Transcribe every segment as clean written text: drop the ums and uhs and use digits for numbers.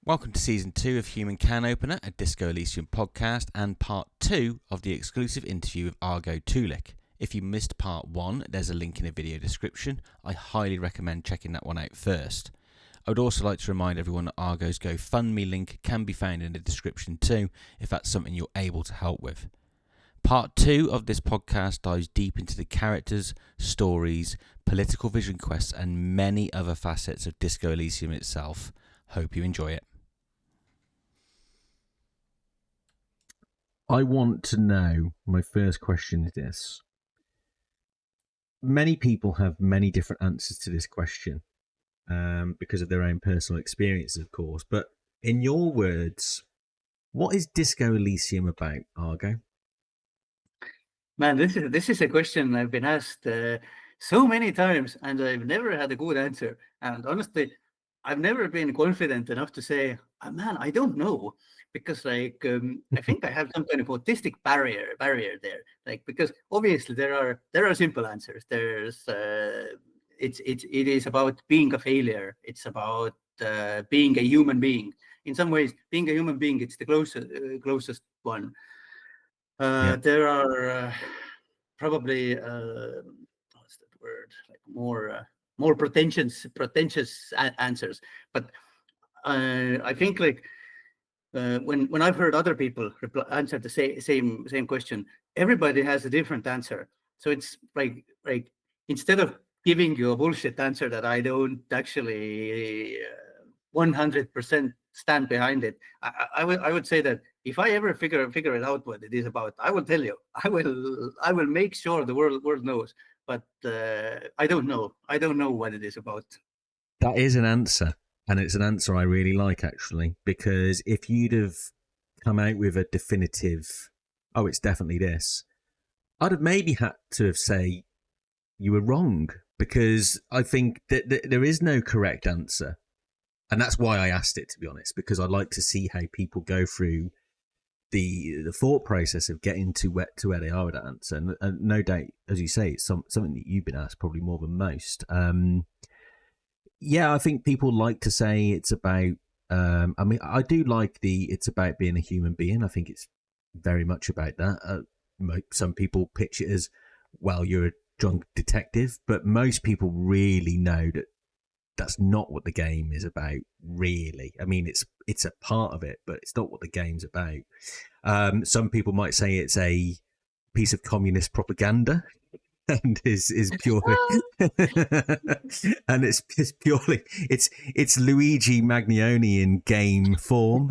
Welcome to Season 2 of Human Can Opener, a Disco Elysium podcast, and Part 2 of the exclusive interview with Argo Tuulik. If you missed Part 1, there's a link in the video description. I highly recommend checking that one out first. I would also like to remind everyone that Argo's GoFundMe link can be found in the description too, if that's something you're able to help with. Part 2 of this podcast dives deep into the characters, stories, political vision quests, and many other facets of Disco Elysium itself. Hope you enjoy it. I want to know, my first question is this. Many people have many different answers to this question because of their own personal experiences, of course. But in your words, what is Disco Elysium about, Argo? Man, this is a question I've been asked so many times, and I've never had a good answer. And honestly, I've never been confident enough to say, man, I don't know. Because I think I have some kind of autistic barrier there. Because obviously there are simple answers. There's it is about being a failure. It's about being a human being. In some ways, being a human being, it's the closest one. There are probably what's that word? More pretentious answers. But I think when I've heard other people answer the same question, everybody has a different answer. So it's like instead of giving you a bullshit answer that I don't actually 100% stand behind it, I would say that if I ever figure it out what it is about, I will tell you. I will make sure the world knows. But I don't know. I don't know what it is about. That is an answer. And it's an answer I really like, actually, because if you'd have come out with a definitive, oh, it's definitely this, I'd have maybe had to have say you were wrong, because I think that there is no correct answer. And that's why I asked it, to be honest, because I like to see how people go through the thought process of getting to where they are with that answer. And no doubt, as you say, it's something that you've been asked probably more than most. Yeah, I think people like to say it's about, I mean, I do like it's about being a human being. I think it's very much about that. Some people pitch it as, well, you're a drunk detective, but most people really know that that's not what the game is about, really. I mean, it's a part of it, but it's not what the game's about. Some people might say it's a piece of communist propaganda. And is purely and it's purely it's Luigi Magnoni in game form,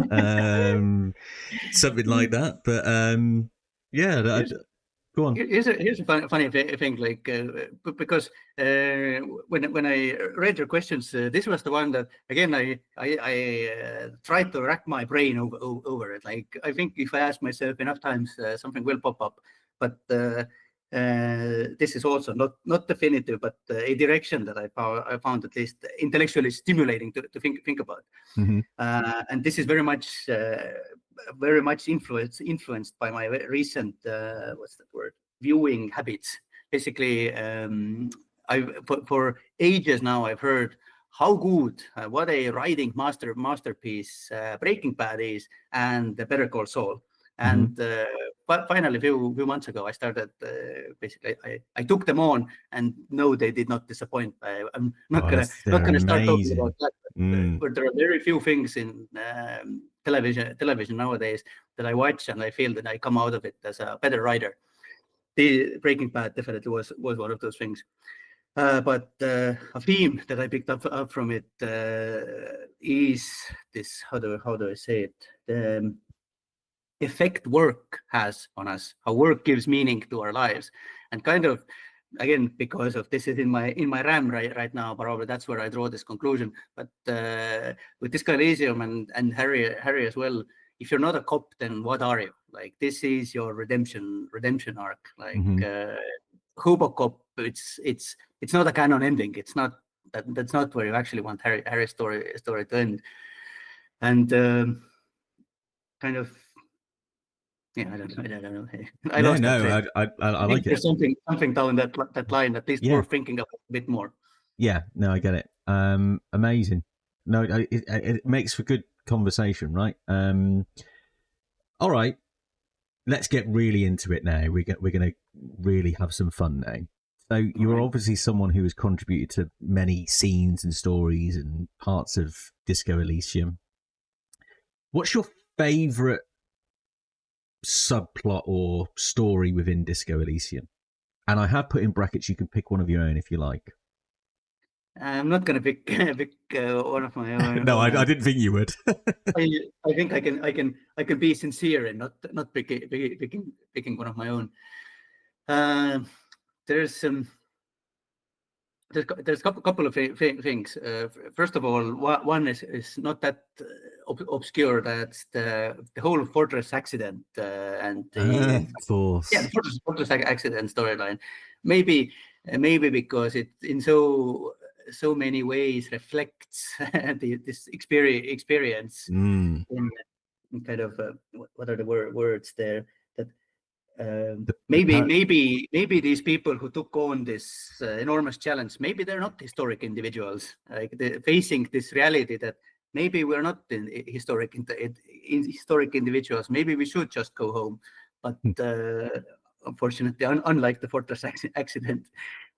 something like that. But yeah, go on. Here's a funny thing, because when I read your questions, this was the one that again I tried to rack my brain over it. Like, I think if I ask myself enough times, something will pop up. But this is also not definitive, but a direction that I found at least intellectually stimulating to think about. Mm-hmm. And this is very much influenced by my recent what's that word? Viewing habits. Basically, for ages now I've heard how good, what a writing masterpiece Breaking Bad is, and the Better Call Saul. And but finally, a few months ago, I started. Basically, I took them on, and no, they did not disappoint. I'm not gonna start talking about that. But there are very few things in television nowadays that I watch, and I feel that I come out of it as a better writer. The Breaking Bad definitely was one of those things. But a theme that I picked up from it is this. How do I say it? Effect work has on us, how work gives meaning to our lives, and kind of, again, because of this is in my RAM right now, probably that's where I draw this conclusion. But with Disco Elysium and Harry as well, if you're not a cop, then what are you? Like, this is your redemption arc. Like Hobocop, it's not a canon ending. It's not that's not where you actually want Harry's story to end. And kind of. Yeah, I don't know. I like it. There's something down that line at least worth thinking of a bit more. Yeah, no, I get it. Amazing. No, it makes for good conversation, right? All right, let's get really into it now. We're going to really have some fun now. So you're obviously someone who has contributed to many scenes and stories and parts of Disco Elysium. What's your favourite subplot or story within Disco Elysium? And I have put in brackets, you can pick one of your own if you like. I'm not gonna pick one of my own. No, I didn't think you would. I think I can be sincere and not picking one of my own. There's a couple of things. First of all, one is not that obscure. That's the whole fortress accident and the of course, the fortress accident storyline. Maybe because it in so many ways reflects this experience in kind of what are the words there that. Maybe these people who took on this enormous challenge, maybe they're not historic individuals, like facing this reality that maybe we're not historic individuals. Maybe we should just go home. But unfortunately, unlike the fortress accident,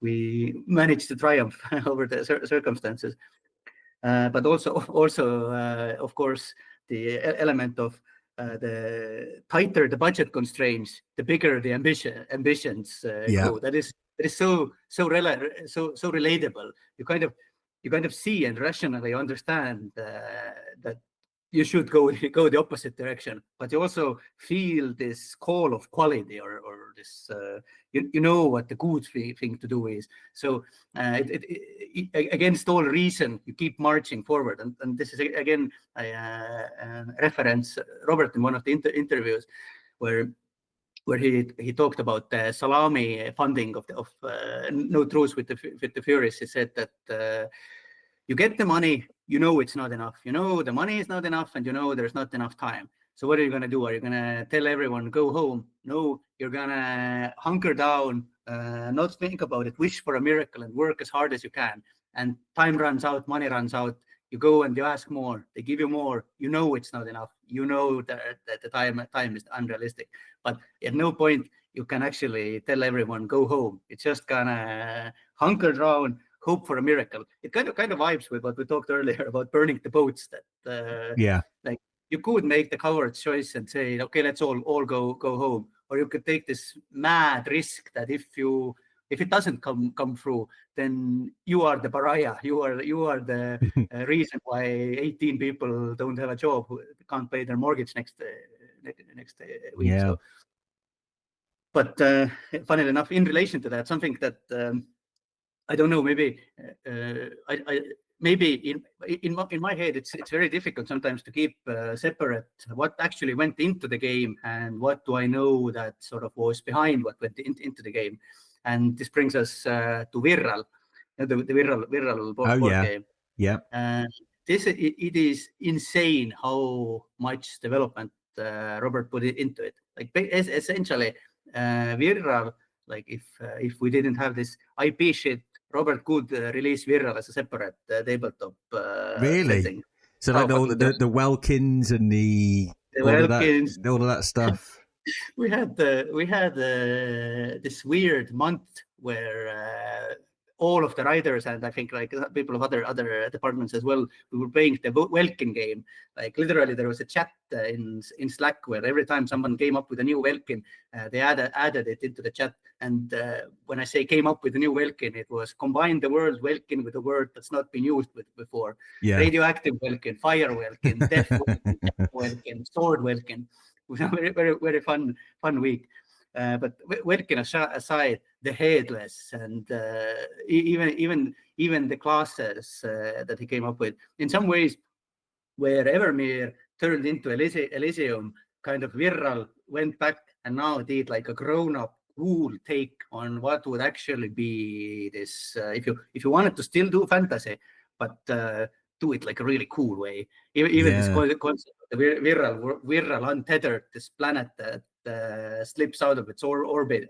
we managed to triumph over the circumstances. But also, of course, the element of the tighter the budget constraints, the bigger the ambitions go. That is so relatable. You kind of see and rationally understand that you should go the opposite direction, but you also feel this call of quality or this you know what the good thing to do is. So against all reason, you keep marching forward. And this is again a reference Robert in one of the interviews where he talked about the salami funding of No Truce with the Furies. He said that you get the money, you know it's not enough. You know the money is not enough, and you know there's not enough time. So what are you going to do? Are you going to tell everyone, go home? No, you're going to hunker down, not think about it, wish for a miracle and work as hard as you can. And time runs out, money runs out. You go and you ask more. They give you more. You know it's not enough. You know that the time is unrealistic. But at no point you can actually tell everyone, go home. It's just going to hunker down, hope for a miracle. It kind of vibes with what we talked earlier about burning the boats. That like you could make the coward's choice and say, okay, let's all go home, or you could take this mad risk that if it doesn't come through, then you are the pariah. You are the reason why 18 people don't have a job, who can't pay their mortgage next week. Yeah. So, but funnily enough, in relation to that, something that I don't know. Maybe maybe in my head, it's very difficult sometimes to keep separate what actually went into the game and what do I know that sort of was behind what went into the game. And this brings us to Virral, the Virral board game. Yeah. It is insane how much development Robert put into it. Like essentially, Virral. Like if we didn't have this IP shit, Robert could release Virral as a separate tabletop really setting. So like the Welkins and all of that stuff. We had this weird month where all of the writers and I think like people of other departments as well, we were playing the Welkin game. Like literally there was a chat in Slack where every time someone came up with a new Welkin, they added it into the chat. And when I say came up with a new Welkin, it was combined the word Welkin with a word that's not been used before. Yeah. Radioactive Welkin, fire Welkin, death Welkin, sword Welkin. It was a very, very, very fun week. But Welkin aside, the headless and even the classes that he came up with, in some ways, where Evermere turned into Elysium, kind of Virral went back and now did like a grown-up, cool take on what would actually be this. If you wanted to still do fantasy, but do it like a really cool way. Even this concept, the Virral untethered, this planet that slips out of its orbit,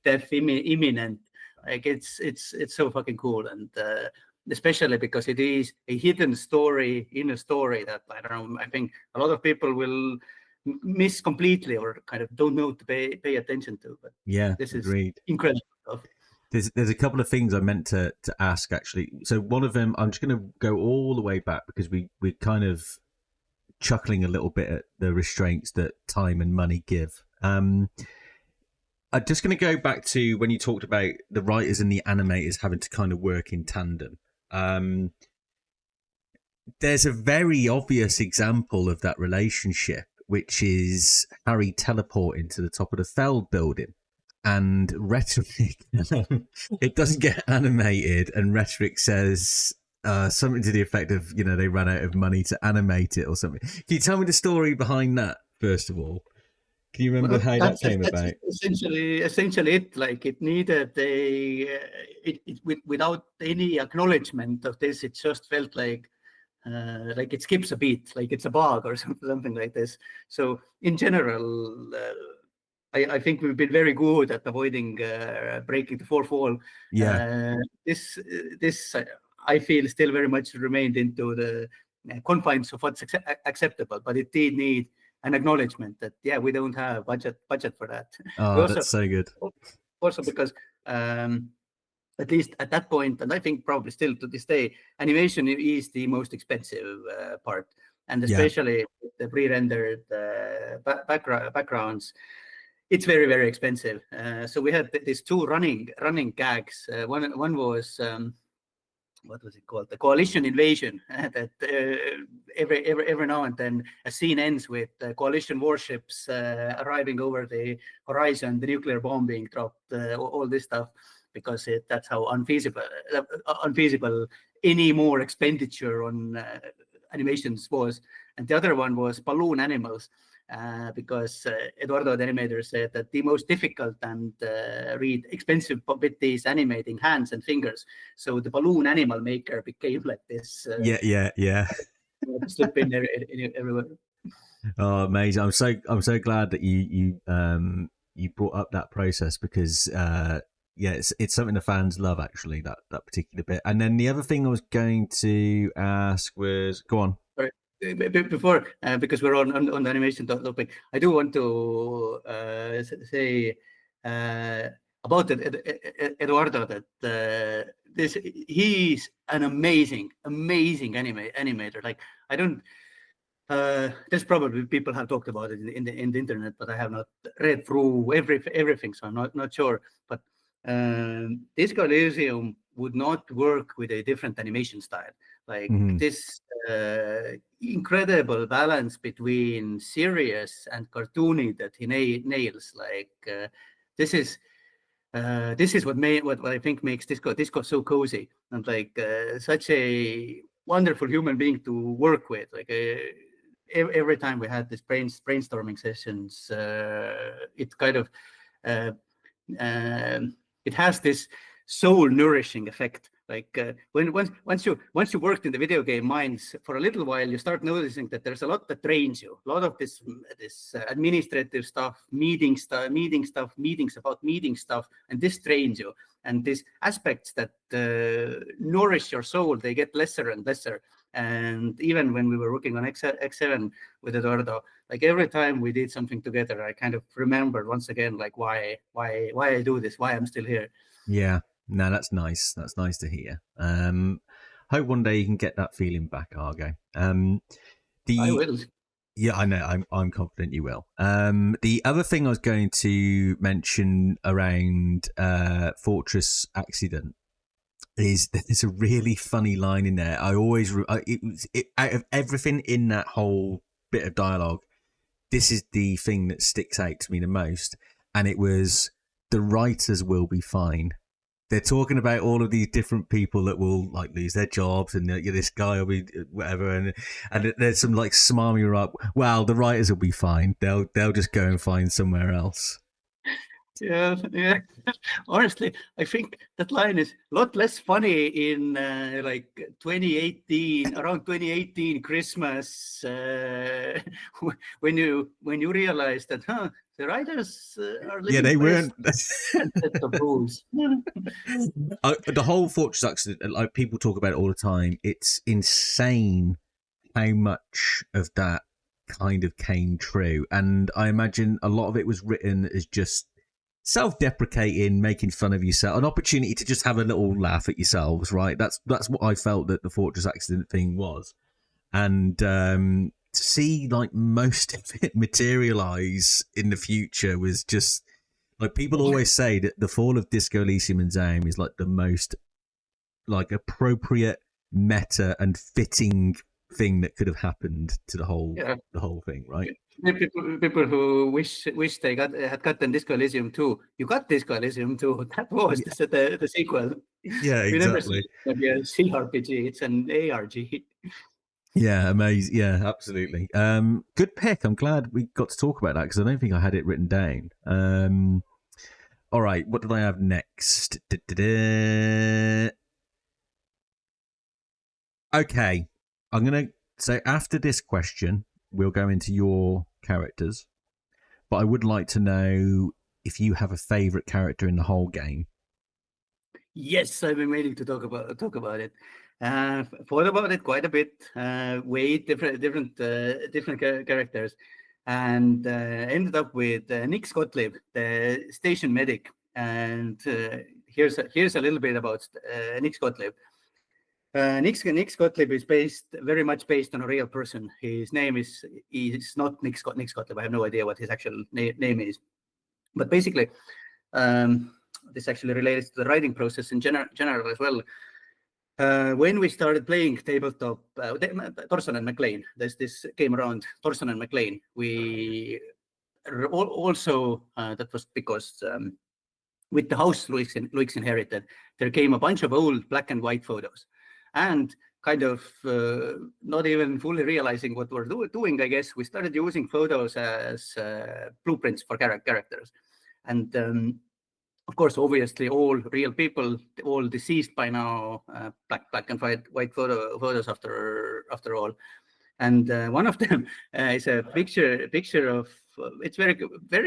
death imminent. Like it's so fucking cool. And especially because it is a hidden story in a story that I don't know. I think a lot of people will miss completely or kind of don't know to pay attention to. But Yeah, this agreed. is incredible stuff. There's a couple of things I meant to ask actually. So one of them, I'm just going to go all the way back because we're kind of chuckling a little bit at the restraints that time and money give. I'm just going to go back to when you talked about the writers and the animators having to kind of work in tandem. There's a very obvious example of that relationship, which is Harry teleporting to the top of the Feld building. And Rhetoric, it doesn't get animated, and Rhetoric says something to the effect of, they ran out of money to animate it or something. Can you tell me the story behind that, first of all? Can you remember how that came about? Essentially it. Like it needed without any acknowledgement of this, it just felt like it skips a beat, like it's a bug or something like this. So in general, I think we've been very good at avoiding breaking the fourth wall. Yeah. This I feel still very much remained into the confines of what's acceptable, but it did need an acknowledgement that we don't have budget for that. Oh, that's so good. Also because at least at that point, and I think probably still to this day, animation is the most expensive part, and especially the pre-rendered backgrounds. It's very, very expensive. So we had these two running gags. One was what was it called? The coalition invasion. That every now and then a scene ends with coalition warships arriving over the horizon, the nuclear bomb being dropped, all this stuff, because that's how unfeasible any more expenditure on animations was. And the other one was balloon animals. Because Eduardo, the animator, said that the most difficult and expensive bit is animating hands and fingers. So the balloon animal maker became like this. Slip in there everywhere. Oh, amazing! I'm so glad that you brought up that process because it's something the fans love actually, that particular bit. And then the other thing I was going to ask was, go on. Before, because we're on the animation topic, I do want to say about Eduardo that he's an amazing animator. Like I don't. There's probably people have talked about it in the internet, but I have not read through everything, so I'm not sure. But Disco Elysium would not work with a different animation style. Like this incredible balance between serious and cartoony that he nails. Like this is what I think makes Disco so cozy and like such a wonderful human being to work with. Like every time we had these brainstorming sessions, it kind of it has this soul nourishing effect. Like once you worked in the video game minds for a little while, you start noticing that there's a lot that drains you. A lot of this administrative stuff, meetings about meeting stuff, and this drains you. And these aspects that nourish your soul, they get lesser and lesser. And even when we were working on X7 with Eduardo, like every time we did something together, I kind of remembered once again, like why I do this, why I'm still here. Yeah. No, that's nice. That's nice to hear. Hope one day you can get that feeling back, Argo. I will. Yeah, I know. I'm confident you will. The other thing I was going to mention around Fortress Accident is there's a really funny line in there. I always out of everything in that whole bit of dialogue, this is the thing that sticks out to me the most, and it was the writers will be fine. They're talking about all of these different people that will like lose their jobs, and this guy will be whatever, and there's some like smarmy up. Well, the writers will be fine. They'll just go and find somewhere else. Yeah. Honestly, I think that line is a lot less funny in like 2018, around 2018 Christmas, when you realize that The writers are living Yeah, they by a weren't. set of rules. The whole Fortress accident, like people talk about it all the time. It's insane how much of that kind of came true, and I imagine a lot of it was written as just self-deprecating, making fun of yourself, an opportunity to just have a little laugh at yourselves, right? That's what I felt that the Fortress accident thing was, and to see like most of it materialize in the future was just like, people always say that the fall of Disco Elysium and Zaum is like the most like appropriate, meta, and fitting thing that could have happened to the whole thing, right? People who wish they had gotten Disco Elysium 2. You got Disco Elysium 2. That was the sequel. Yeah, exactly. Maybe a CRPG. It's an ARG. Yeah, amazing. Yeah, absolutely. Good pick. I'm glad we got to talk about that because I don't think I had it written down. All right, what did I have next? Okay, I'm going to say after this question, we'll go into your characters. But I would like to know if you have a favourite character in the whole game. Yes, I've been waiting to talk about it. Thought about it quite a bit. Way different characters, and ended up with Nick Gottlieb, the station medic. And here's a little bit about Nick Gottlieb. Nick Gottlieb is very much based on a real person. His name is not Nick Gottlieb. I have no idea what his actual name is, but basically, this actually relates to the writing process in general as well. When we started playing tabletop, Thorson and McLean, there's this game around Thorson and McLean. We also that was because with the house Luik's inherited, there came a bunch of old black and white photos, and kind of not even fully realizing what we're doing, I guess, we started using photos as blueprints for characters. And of course, obviously, all real people, all deceased by now, black and white photos after all. And one of them is a picture of it's very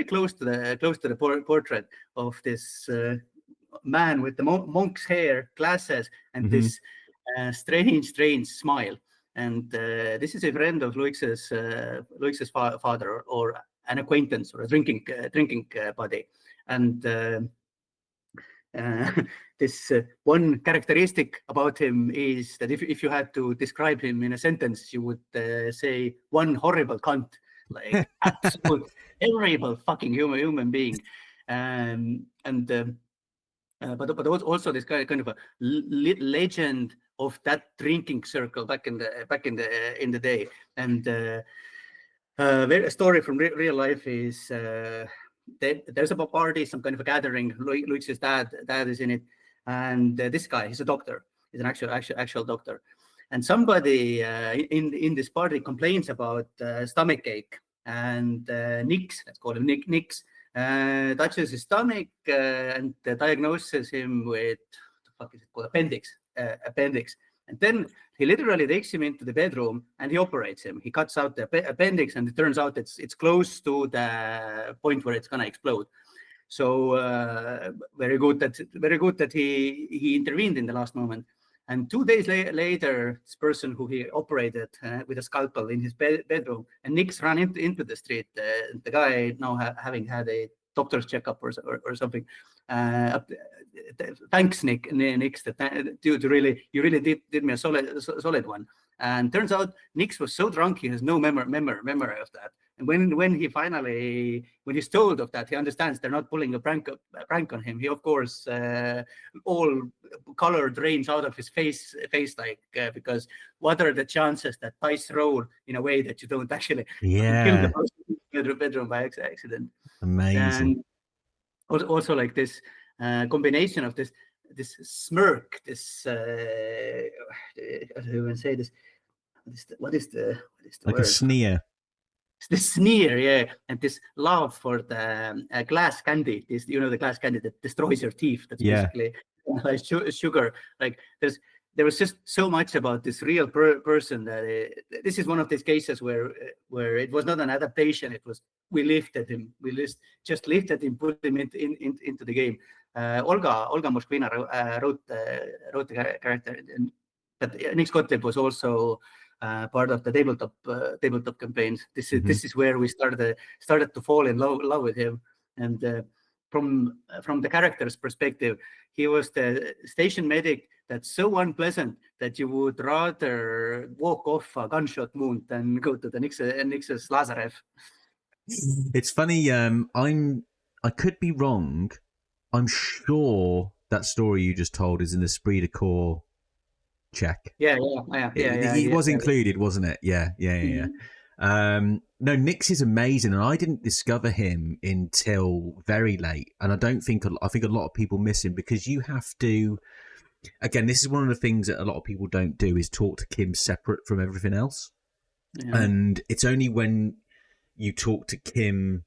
close to the portrait of this man with the monk's hair, glasses, and this strange smile. And this is a friend of Luix's father, or an acquaintance, or a drinking buddy. And this one characteristic about him is that if you had to describe him in a sentence, you would say one horrible cunt, like absolute horrible fucking human being. But also this kind of a legend of that drinking circle back in the day. And a story from real life is there's a party, some kind of a gathering. Luix's dad is in it, and this guy, he's a doctor. He's an actual doctor. And somebody in this party complains about stomachache, and Nix, let's call him Nix, touches his stomach and diagnoses him with what the fuck is it called, appendix. And then he literally takes him into the bedroom and he operates him. He cuts out the appendix, and it turns out it's close to the point where it's gonna explode. So very good that he intervened in the last moment. And 2 days later, this person who he operated with a scalpel in his bedroom, and Nix ran into the street. The guy now having had a doctor's checkup or something. Thanks, Nix. You really did me a solid one. And turns out Nix was so drunk he has no memory of that. And when he's told of that, he understands they're not pulling a prank on him. He, of course, all color drains out of his face like because what are the chances that dice roll in a way that you don't actually kill the person in the bedroom by accident? Amazing. And also like this combination of this smirk, this how do I say this? What is the like word? A sneer. The sneer, yeah, and this love for the glass candy. This, the glass candy that destroys your teeth. That's basically sugar. Like there was just so much about this real person that this is one of these cases where it was not an adaptation. It was we lifted him, just lifted him, put him into the game. Olga Moskvina wrote the character, but Nick Gottlieb was also part of the tabletop campaigns. This is where we started to fall in love with him, and from the character's perspective, he was the station medic that's so unpleasant that you would rather walk off a gunshot wound than go to the Nix's Lazarev. It's funny. I could be wrong. I'm sure that story you just told is in the Esprit de Corps check. Yeah. It was included, wasn't it? Yeah. No, Nix is amazing, and I didn't discover him until very late. And I think a lot of people miss him because you have to. Again, this is one of the things that a lot of people don't do is talk to Kim separate from everything else. Yeah. And it's only when you talk to Kim,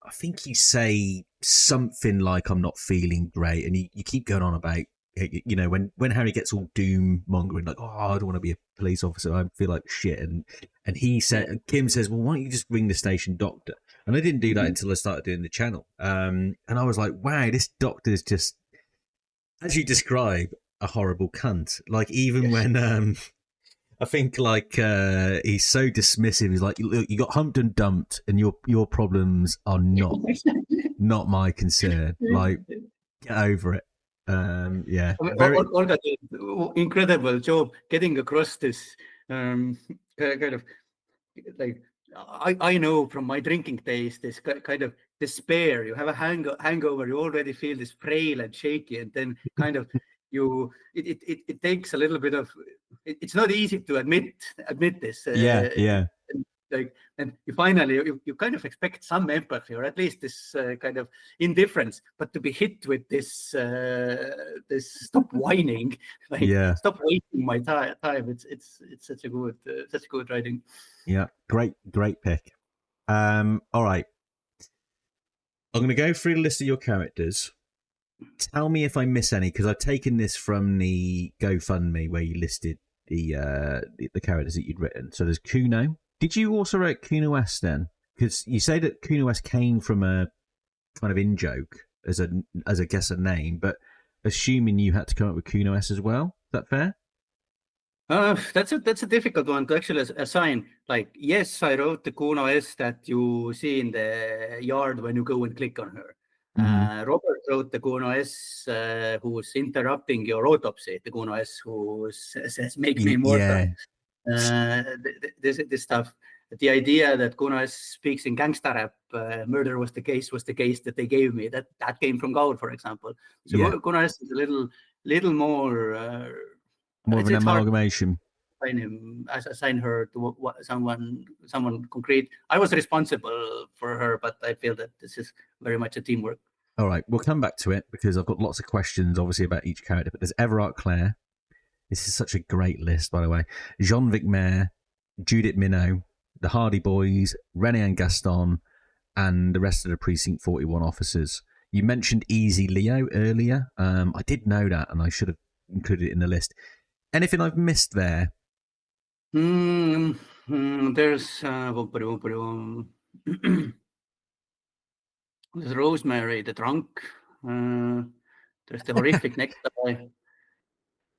I think you say something like, "I'm not feeling great," and you keep going on about, you know, when Harry gets all doom mongering, like, "Oh, I don't want to be a police officer. I feel like shit." And he said, Kim says, "Well, why don't you just ring the station doctor?" And I didn't do that until I started doing the channel. And I was like, wow, this doctor is just, as you describe, a horrible cunt. Like, even when I think like he's so dismissive. He's like, "Look, you got humped and dumped, and your problems are not my concern. Like, get over it." Yeah, Olga did an incredible job getting across this kind of like I know from my drinking days this kind of despair. You have a hangover, you already feel this frail and shaky, and then kind of it takes a little bit of it's not easy to admit this. And you finally you kind of expect some empathy, or at least this kind of indifference, but to be hit with this stop whining, stop wasting my time. It's such a good writing. Yeah, great pick. All right, I'm going to go through the list of your characters. Tell me if I miss any, because I've taken this from the GoFundMe where you listed the characters that you'd written. So there's Cuno. Did you also write Cunoesse then? Because you say that Cunoesse came from a kind of in-joke as I guess a name, but assuming you had to come up with Cunoesse as well. Is that fair? That's a difficult one to actually assign. Like, yes, I wrote the Cunoesse that you see in the yard when you go and click on her. Robert wrote the Cunoesse who's interrupting your autopsy. The Cunoesse who says, "Make me immortal." This stuff. The idea that Cunoesse speaks in gangster rap, "Murder was the case that they gave me." That came from Gaul, for example. So Cunoesse is a little more of an amalgamation. Assign her to someone concrete. I was responsible for her, but I feel that this is very much a teamwork. All right, we'll come back to it because I've got lots of questions, obviously, about each character. But there's Evrart Claire. This is such a great list, by the way. Jean Vicquemare, Judit Minot, the Hardie Boys, Rene Gaston, and the rest of the Precinct 41 officers. You mentioned Easy Leo earlier. I did know that, and I should have included it in the list. Anything I've missed there? There's there's Rosemary the drunk. There's the horrific Necktie.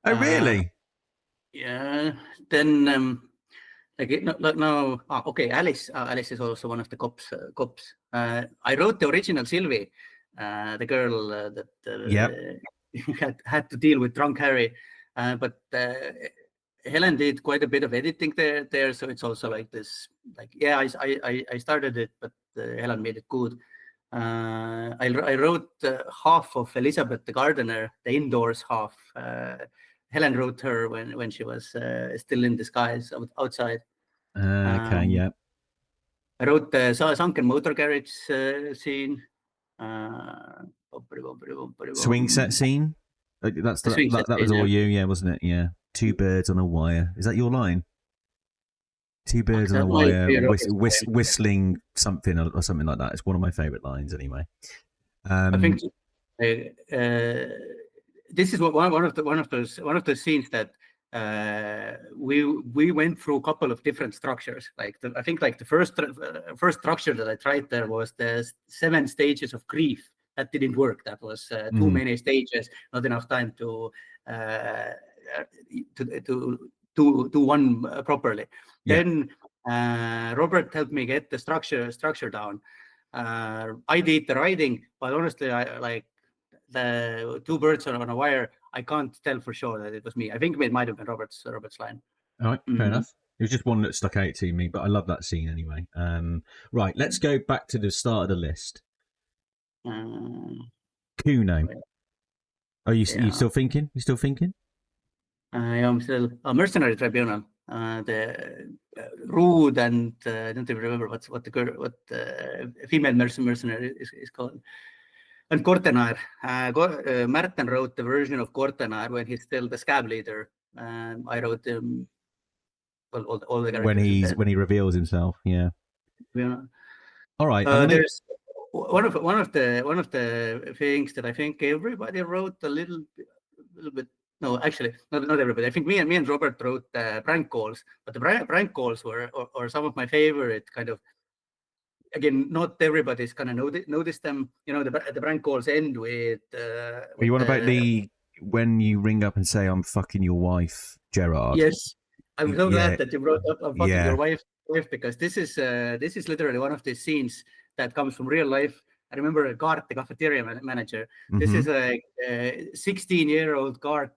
Oh, really? Yeah. Then okay. Alice is also one of the cops. I wrote the original Sylvie, the girl that had to deal with drunk Harry, but Helen did quite a bit of editing there, so it's also like this. Like, yeah, I started it, but Helen made it good. I wrote half of Elizabeth the gardener, the indoors half. Helen wrote her when she was still in disguise outside. Okay, I wrote the sunken motor garage scene. Swing set scene. That was all you, wasn't it? Yeah. Two birds on a wire. Is that your line? Two birds on a wire, whistling something or something like that. It's one of my favourite lines, anyway. I think this is one of those scenes that we went through a couple of different structures. I think the first structure that I tried there was the 7 stages of grief. That didn't work. That was too many stages, not enough time to do one properly. Yeah. Then Robert helped me get the structure down. I did the writing, but honestly, I like the 2 birds on a wire. I can't tell for sure that it was me. I think it might have been Robert's line. All right, fair enough. It was just one that stuck out to me, but I love that scene anyway. Right, let's go back to the start of the list. Cuno. Are you still thinking? You still thinking? I am still a Mercenary Tribunal. The rude and I don't even remember what the female mercenary is called. And Kortaeners. Martin wrote the version of Kortaeners when he's still the scab leader. I wrote all the characters when he reveals himself. Yeah. All right. There's one of the things that I think everybody wrote a little bit. No, actually, not everybody. I think me and Robert wrote prank calls, but the prank calls were some of my favorite kind of. Again, not everybody's gonna notice them. You know, the prank calls end with. You want about when you ring up and say, "I'm fucking your wife, Gerard"? Yes, I'm so glad that you brought up "I'm fucking your wife," because this is literally one of these scenes that comes from real life. I remember Gart, the cafeteria manager. This is a 16-year-old Gart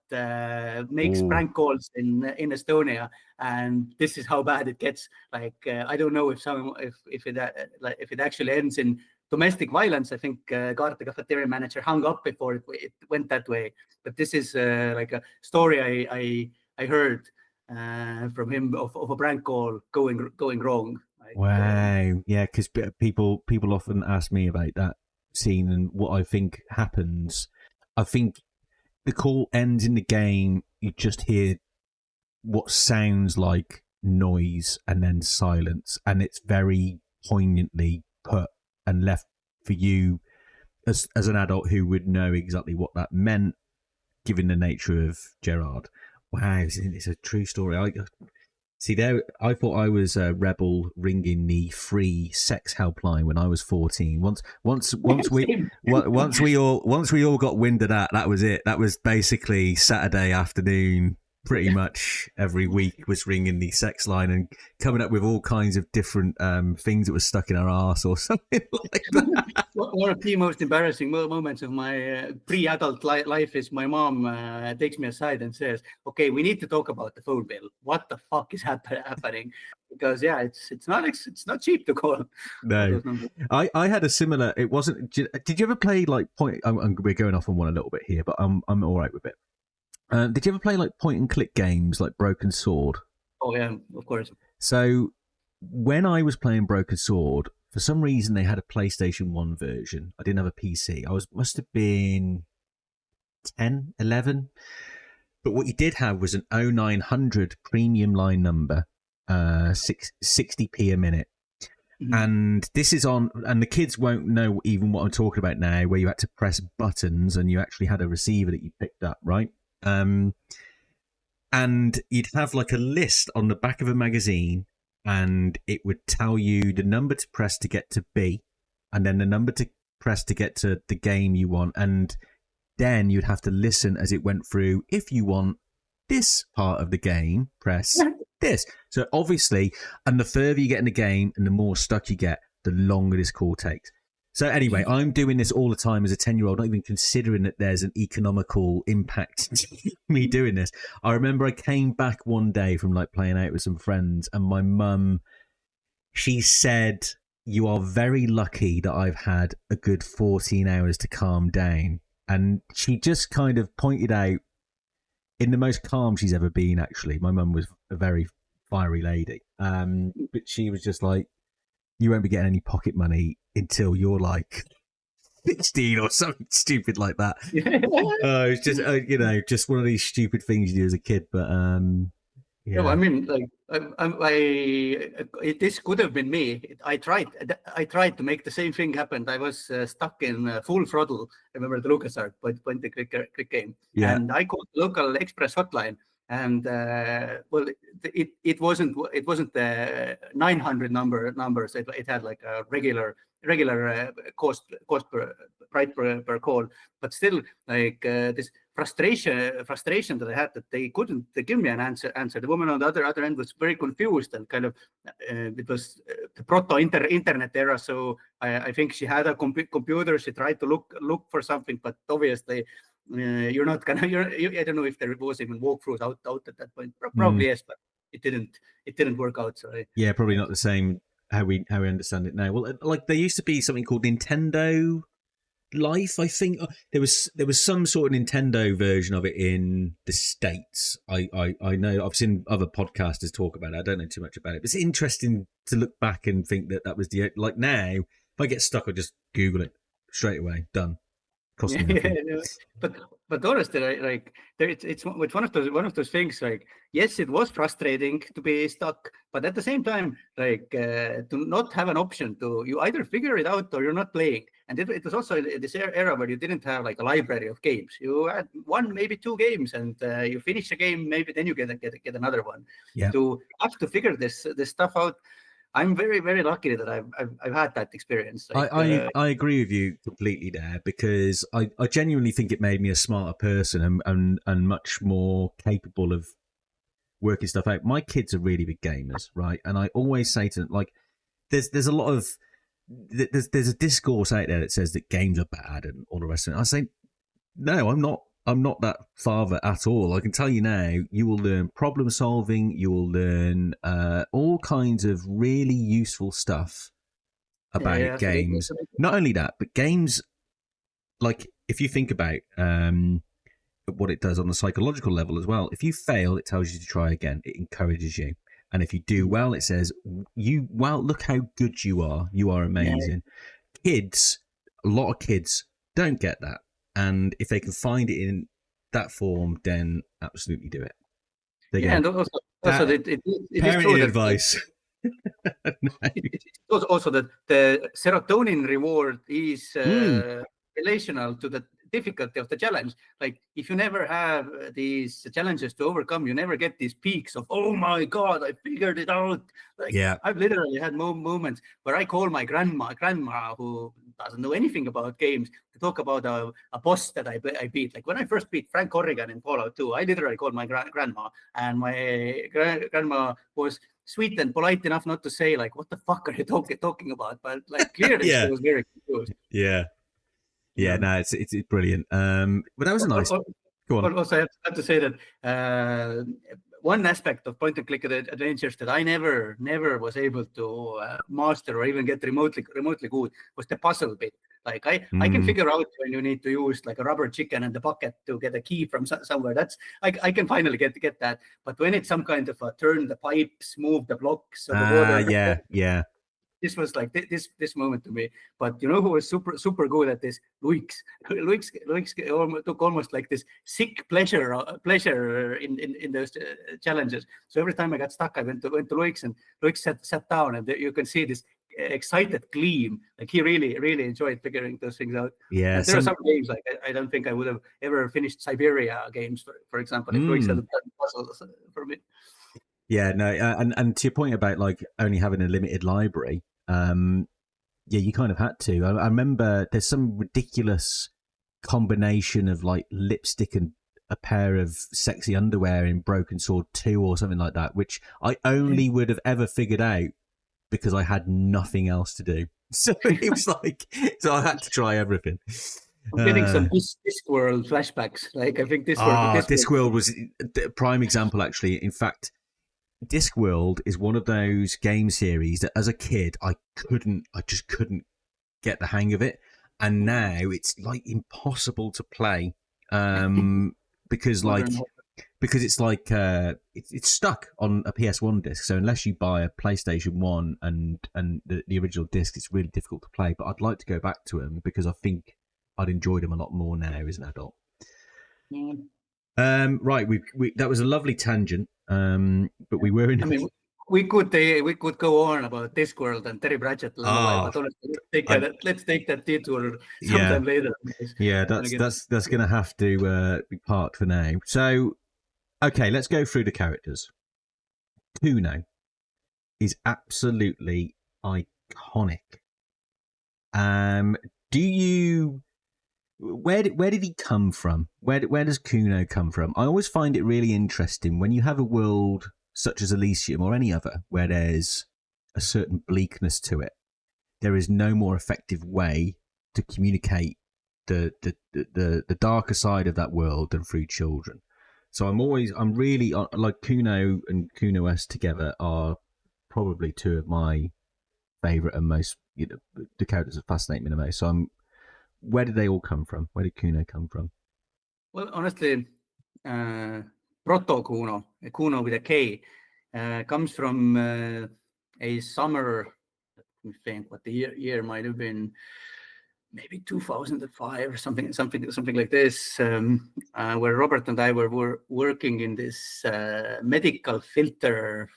makes prank calls in Estonia, and this is how bad it gets. Like I don't know if it actually ends in domestic violence. I think Gart, the cafeteria manager, hung up before it went that way. But this is like a story I heard from him of a prank call going wrong. Wow, yeah, because people often ask me about that scene and what I think happens. I think the call ends in the game. You just hear what sounds like noise and then silence, and it's very poignantly put and left for you as an adult who would know exactly what that meant, given the nature of Gerard. Wow, it's a true story. See there, I thought I was a rebel ringing the free sex helpline when I was 14. Once we all got wind of that was it. That was basically Saturday afternoon. Pretty much every week was ringing the sex line and coming up with all kinds of different things that were stuck in our arse or something like that. One of the most embarrassing moments of my pre-adult life is my mom takes me aside and says, "Okay, we need to talk about the phone bill. What the fuck is happening?" Because it's not cheap to call. No, I had a similar. It wasn't. Did you ever play like point? We're going off on one a little bit here, but I'm all right with it. Did you ever play like point and click games like Broken Sword? Oh yeah, of course. So when I was playing Broken Sword, for some reason they had a PlayStation 1 version. I didn't have a PC. must have been 10, 11. But what you did have was an 0900 premium line number, 60p a minute. Mm-hmm. And this is on, and the kids won't know even what I'm talking about now, where you had to press buttons and you actually had a receiver that you picked up, right? And you'd have like a list on the back of a magazine, and it would tell you the number to press to get to B, and then the number to press to get to the game you want, and then you'd have to listen as it went through. If you want this part of the game, press this. So obviously, and the further you get in the game and the more stuck you get, the longer this call takes. So anyway, I'm doing this all the time as a 10-year-old, not even considering that there's an economical impact to me doing this. I remember I came back one day from like playing out with some friends, and my mum, she said, "You are very lucky that I've had a good 14 hours to calm down." And she just kind of pointed out, in the most calm she's ever been, actually. My mum was a very fiery lady. But she was just like, "You won't be getting any pocket money until you're like 16 or something stupid like that." It's just, just one of these stupid things you do as a kid. But yeah. No, I mean, like, this could have been me. I tried to make the same thing happen. I was stuck in full throttle. I remember the LucasArts point-and-click game, and I called the local express hotline. And well, it wasn't the 900 numbers. It had like a regular cost price per call, but still like this frustration that I had that they couldn't give me an answer. The woman on the other end was very confused and kind of it was the proto internet era, so I think she had a computer. She tried to look for something, but obviously you're not gonna. I don't know if there was even walkthroughs out at that point. Probably yes, but it didn't work out. So probably not the same how we understand it now. Well, like there used to be something called Nintendo Life. I think there was some sort of Nintendo version of it in the States. I know I've seen other podcasters talk about it. I don't know too much about it, but it's interesting to look back and think that was the like now. If I get stuck, I just Google it straight away. Done. But honestly, like it's one of those things. Like, yes, it was frustrating to be stuck, but at the same time, like to not have an option to you either figure it out or you're not playing. And it was also this era where you didn't have like a library of games. You had one, maybe two games, and you finish a game, maybe then you get another one. Yeah. To have to figure this stuff out. I'm very, very lucky that I've had that experience. Like, I agree with you completely there, because I genuinely think it made me a smarter person and much more capable of working stuff out. My kids are really big gamers, right? And I always say to them, like, there's a lot of there's a discourse out there that says that games are bad and all the rest of it. I say, no, I'm not that father at all. I can tell you now, you will learn problem solving. You will learn all kinds of really useful stuff about games. Not only that, but games, like if you think about what it does on a psychological level as well. If you fail, it tells you to try again. It encourages you. And if you do well, it says, look how good you are. You are amazing. Yeah. Kids, a lot of kids don't get that. And if they can find it in that form, then absolutely do it. And also it is true advice. It's also that the serotonin reward is relational to the difficulty of the challenge. Like if you never have these challenges to overcome, you never get these peaks of, oh my God, I figured it out. Like I've literally had moments where I call my grandma who doesn't know anything about games to talk about a boss that I beat. Like when I first beat Frank Corrigan in Fallout 2, I literally called my grandma, and my grandma was sweet and polite enough not to say like, what the fuck are you talking about? But like clearly she was very confused. No, it's brilliant. But that was a nice. Go on. Also, I have to say that one aspect of point and click adventures that I never was able to master or even get remotely good was the puzzle bit. Like I can figure out when you need to use like a rubber chicken and the bucket to get a key from somewhere. That's I can finally get that. But when it's some kind of a turn the pipes, move the blocks, or the water, this was like this moment to me. But you know who was super good at this? Luix took almost like this sick pleasure in those challenges. So every time I got stuck, I went to Luix, and Luix sat down, and you can see this excited gleam. Like he really enjoyed figuring those things out. Yeah, there are some games like I don't think I would have ever finished Siberia games, for example, if Luix hadn't done puzzles for me. Yeah, no, and to your point about like only having a limited library, you kind of had to. I remember there's some ridiculous combination of like lipstick and a pair of sexy underwear in Broken Sword 2 or something like that, which I only would have ever figured out because I had nothing else to do. So it was like, so I had to try everything. I'm getting some Discworld flashbacks. Like I think Discworld was a prime example, actually. In fact, Discworld is one of those game series that as a kid I just couldn't get the hang of it, and now it's like impossible to play because it's like it's stuck on a PS1 disc. So unless you buy a PlayStation 1 and the original disc, it's really difficult to play. But I'd like to go back to them because I think I'd enjoy them a lot more now as an adult. Right, we that was a lovely tangent. But we were in. I mean, we could go on about Discworld and Terry Pratchett, but honestly, let's take that detour sometime later. Yeah, that's going to have to be parked for now. So, Okay, let's go through the characters. Cuno is absolutely iconic. Do you? Where did he come from? Where does Cuno come from? I always find it really interesting when you have a world such as Elysium or any other where there's a certain bleakness to it. There is no more effective way to communicate the darker side of that world than through children. So I'm really like Cuno and Cunoesse together are probably two of my favorite and most, the characters that fascinate me the most. So where did they all come from? Where did Cuno come from? Well, honestly, Proto-Cuno, Cuno with a K, comes from a summer. Let me think what the year might have been. Maybe 2005 or something like this, where Robert and I were working in this medical filter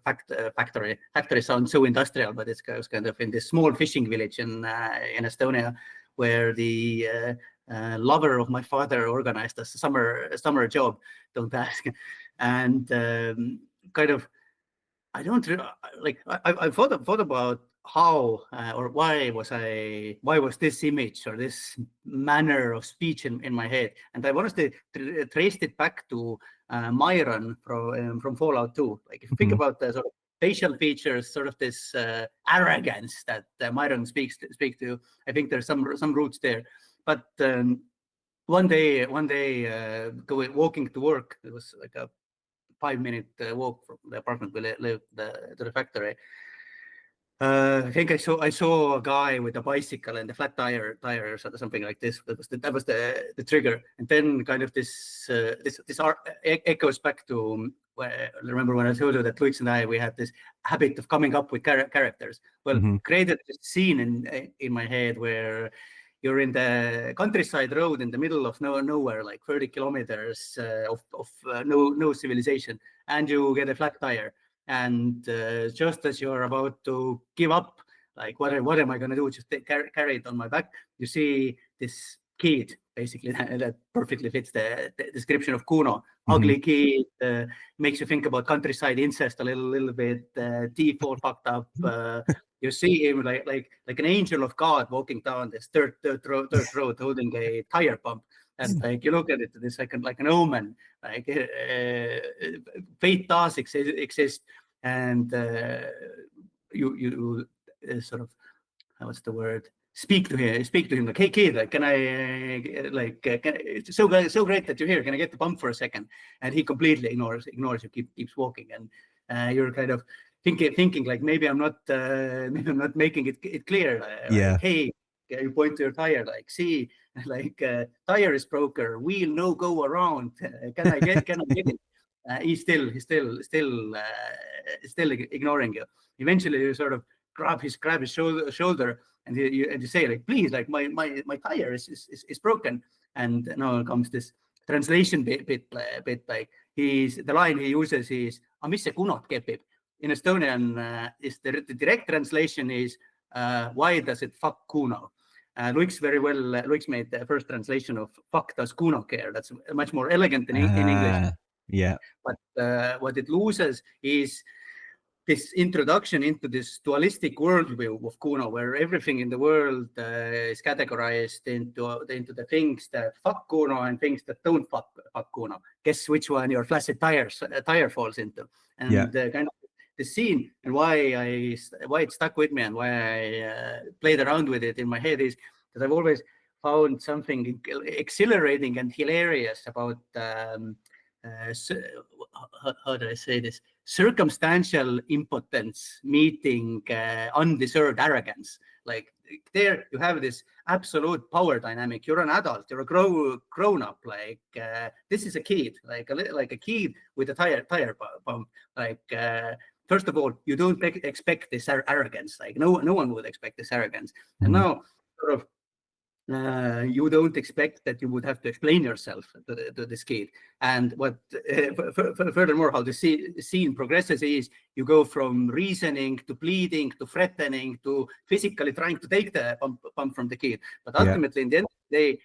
factory. Factory sounds so industrial, but it's kind of in this small fishing village in Estonia, where the lover of my father organized a summer job. Don't ask. And kind of, I don't like. I thought about how or why was this image or this manner of speech in my head, and I honestly traced it back to Myron from Fallout 2. Like if you think about the sort of facial features, sort of this arrogance that Myron speaks to, I think there's some roots there. But one day walking to work, it was like a 5-minute walk from the apartment we lived to the factory. I think I saw a guy with a bicycle and a flat tire or something like this. That was the trigger, and then kind of this echoes back to where I remember when I told you that Luis and we had this habit of coming up with characters. Well, created this scene in my head where you're in the countryside road in the middle of nowhere, like 30 kilometers of no civilization, and you get a flat tire. And just as you're about to give up, like, what am I going to do? Just carry it on my back. You see this kid, basically, that perfectly fits the description of Cuno. Ugly kid, makes you think about countryside incest a little bit, teeth all fucked up. You see him like an angel of God walking down this dirt road holding a tire pump. And like you look at it, it's like an omen. Like fate does exist, and you sort of, what's the word? Speak to him. Like, hey kid, like, can I it's so great that you're here. Can I get the pump for a second? And he completely ignores you, keeps walking, and you're kind of thinking like maybe I'm not making it clear. Like, hey, you point to your tire, like, see, like tire is broken, wheel no go around. Can I get it? He's still ignoring you. Eventually, you sort of grab his shoulder, and you say, like, please, like, my tire is broken. And now comes this translation bit like the line he uses is "Mis see Cunot kepib." In Estonian, is the direct translation is "Why does it fuck Cuno?" Luis made the first translation of "fuck does Cuno care." That's much more elegant in English. Yeah. But what it loses is this introduction into this dualistic worldview of Cuno, where everything in the world is categorized into the things that fuck Cuno and things that don't fuck Cuno. Guess which one your flaccid tire falls into. And kind of the scene, and why it stuck with me and why I played around with it in my head is that I've always found something exhilarating and hilarious about how do I say this? Circumstantial impotence meeting undeserved arrogance. Like, there you have this absolute power dynamic. You're an adult. You're a grown up. Like, this is a kid. Like a kid with a tire pump. Like, first of all, you don't expect this arrogance. Like, no one would expect this arrogance. And now, sort of, you don't expect that you would have to explain yourself to this kid. And what furthermore, how the scene progresses is you go from reasoning to pleading to threatening to physically trying to take the pump from the kid. But ultimately, in the end of the day,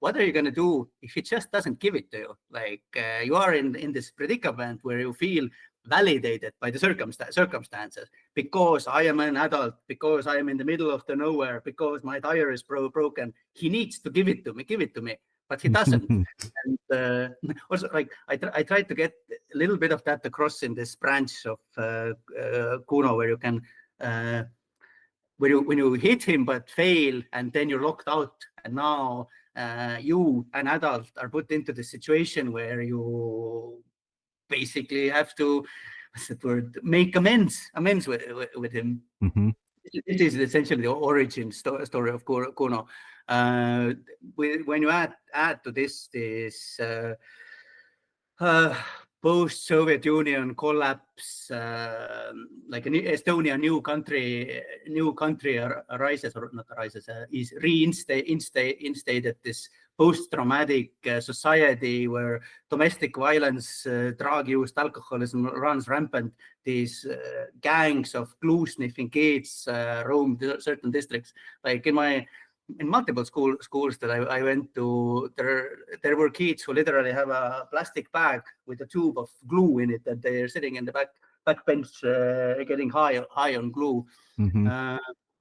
what are you going to do if he just doesn't give it to you? Like you are in this predicament where you feel validated by the circumstances, because I am an adult, because I am in the middle of the nowhere, because my tire is broken. He needs to give it to me, but he doesn't. And also, like I tried to get a little bit of that across in this branch of Cuno, where you can when you hit him but fail, and then you're locked out, and now you, an adult, are put into the situation where you basically have to, what's the word, make amends with him. Mm-hmm. It is essentially the origin story of Cuno. When you add to this post-Soviet Union collapse, like Estonia, new country arises, or not arises, is reinstated this post-traumatic society where domestic violence, drug use, alcoholism runs rampant. These gangs of glue-sniffing kids roam certain districts. Like in multiple schools that I went to, there were kids who literally have a plastic bag with a tube of glue in it, that they're sitting in the back bench getting high on glue. Mm-hmm.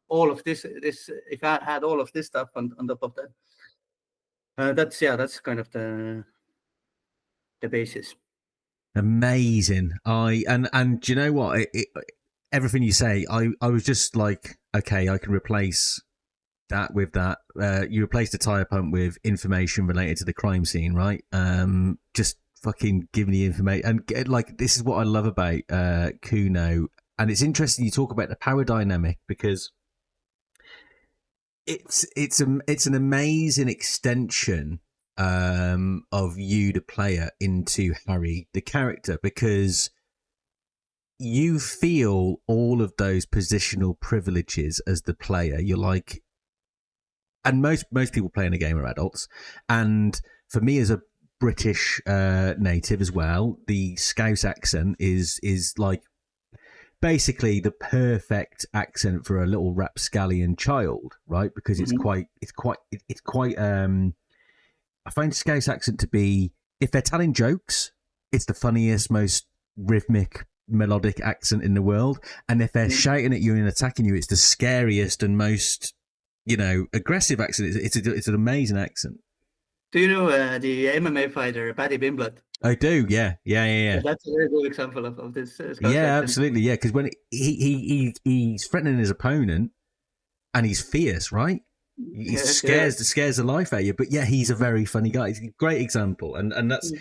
All of this, if I had all of this stuff on top of that, that's kind of the basis. Amazing. And do you know what? Everything you say, I was just like, okay, I can replace that with that. You replace the tire pump with information related to the crime scene, right? Just fucking give me the information. And like, this is what I love about Cuno. And it's interesting you talk about the power dynamic, because it's an amazing extension of you, the player, into Harry, the character, because you feel all of those positional privileges as the player. You're like, and most people playing a game are adults, and for me as a British native as well, the Scouse accent is like basically the perfect accent for a little rapscallion child, right? Because it's quite I find Scouse accent to be, if they're telling jokes, it's the funniest, most rhythmic, melodic accent in the world. And if they're shouting at you and attacking you, it's the scariest and most, aggressive accent. It's an amazing accent. Do you know the MMA fighter Paddy Pimblett? I do, yeah. That's a very good example of this. Yeah, absolutely, yeah. Because when he's threatening his opponent, and he's fierce, right? He scares the life out of you. But yeah, he's a very funny guy. He's a great example, and that's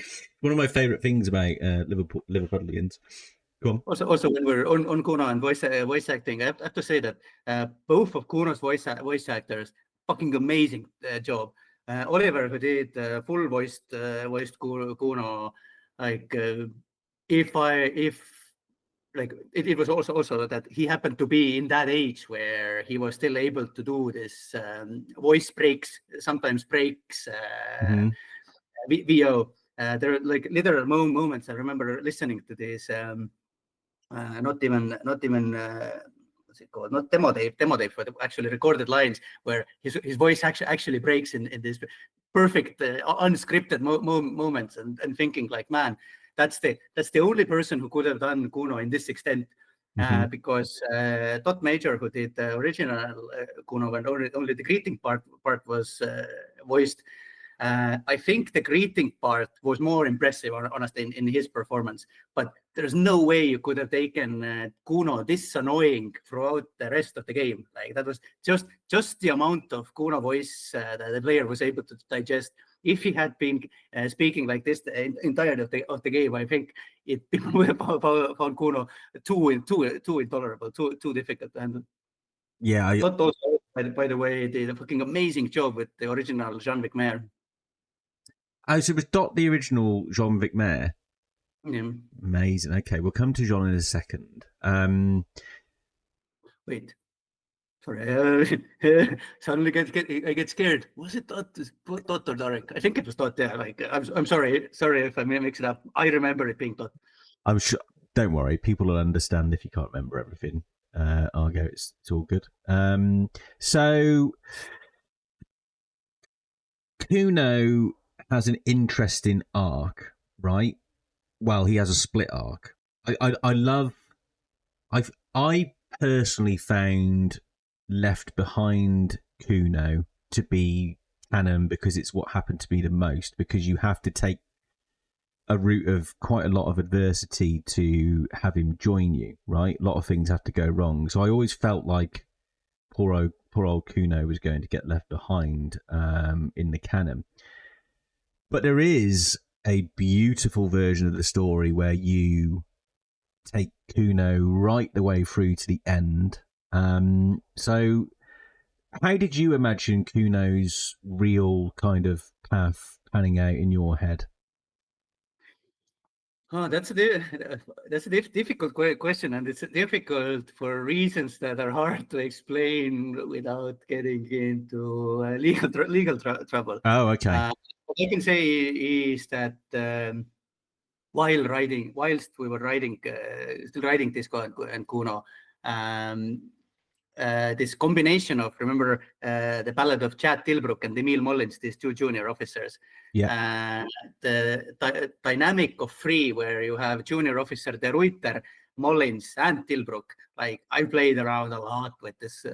one of my favourite things about Liverpudlians. Go on. Also, when we're on Cuno and voice acting, I have to say that both of Cuno's voice actors, fucking amazing job. Oliver, who did full voiced Cuno, like it was also that he happened to be in that age where he was still able to do this voice breaks, sometimes breaks, VO. There are like literal moments. I remember listening to this. Not even what's it called? Not demo tape, but actually recorded lines where his voice actually breaks in this perfect unscripted moments, and thinking like, man, that's the only person who could have done Cuno in this extent, because Dot Major, who did the original Cuno, and only the greeting part was voiced. I think the greeting part was more impressive, honestly, in his performance. But there's no way you could have taken Cuno this annoying throughout the rest of the game. Like, that was just the amount of Cuno voice that the player was able to digest. If he had been speaking like this the entirety of the game, I think people would have found Cuno too intolerable, too difficult to handle. Yeah, Not also, by the way, did a fucking amazing job with the original Jean Vicquemare. Oh, so it was Dot the original Jean Vicquemare? Yeah. Amazing. Okay, we'll come to Jean in a second. Wait. Sorry. Suddenly I get scared. Was it Dot or Derek? I think it was Dot. Yeah. Like, I'm sorry. Sorry if I mix it up. I remember it being Dot. I'm sure. Don't worry. People will understand if you can't remember everything. Argo, it's all good. So Cuno has an interesting arc, right? Well, he has a split arc. I personally found Left Behind Cuno to be canon because it's what happened to me the most, because you have to take a route of quite a lot of adversity to have him join you, right? A lot of things have to go wrong. So I always felt like poor old Cuno was going to get left behind in the canon. But there is a beautiful version of the story where you take Cuno right the way through to the end. So how did you imagine Cuno's real kind of path panning out in your head? Oh, that's a difficult question, and it's difficult for reasons that are hard to explain without getting into legal trouble. Oh, okay. What I can say is that whilst we were still writing Disco and Cuno, this combination of, remember, the Ballad of Chad Tilbrook and Emil Mullins, these two junior officers. Yeah. The dynamic of three, where you have junior officer De Ruyter, Mullins, and Tilbrook. Like, I played around a lot with this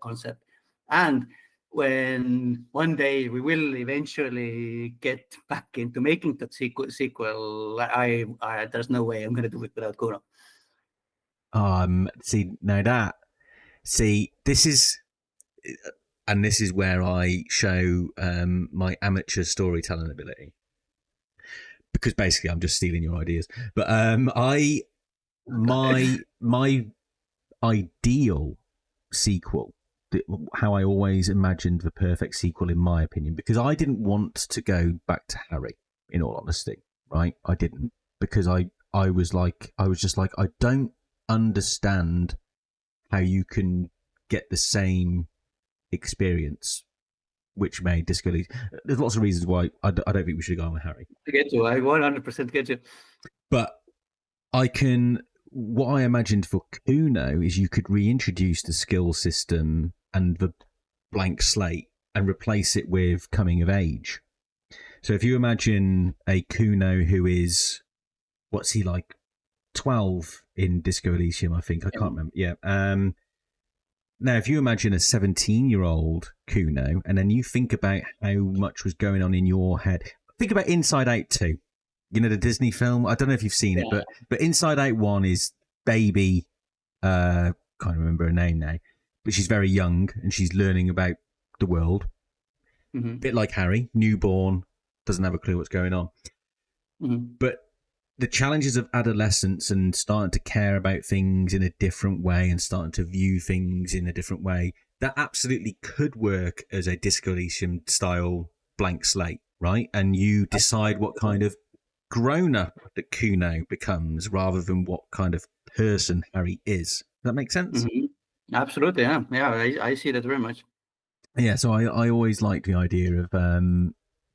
concept, and when one day we will eventually get back into making that sequel, I there's no way I'm going to do it without Cuno. This is where I show my amateur storytelling ability, because basically I'm just stealing your ideas. But my ideal sequel, how I always imagined the perfect sequel, in my opinion, because I didn't want to go back to Harry, in all honesty, right? I didn't, because I was just like, I don't understand how you can get the same experience which made Disco Elysium. There's lots of reasons why I don't think we should go on with Harry. I get you. I 100% get you. But what I imagined for Cuno is you could reintroduce the skill system and the blank slate and replace it with coming of age. So if you imagine a Cuno who is, what's he like, 12 in Disco Elysium, I think. I can't remember. Yeah. Now, if you imagine a 17-year-old Cuno, and then you think about how much was going on in your head, think about Inside Out 2. You know, the Disney film? I don't know if you've seen it, but Inside Out 1 is baby, can't remember her name now, but she's very young and she's learning about the world. Mm-hmm. A bit like Harry, newborn, doesn't have a clue what's going on. Mm-hmm. But the challenges of adolescence and starting to care about things in a different way and starting to view things in a different way, that absolutely could work as a Disco Elysium style blank slate, right? And you decide what kind of grown-up that Cuno becomes rather than what kind of person Harry is. Does that make sense? Mm-hmm. Absolutely, yeah. I see that very much. Yeah, so I always like the idea of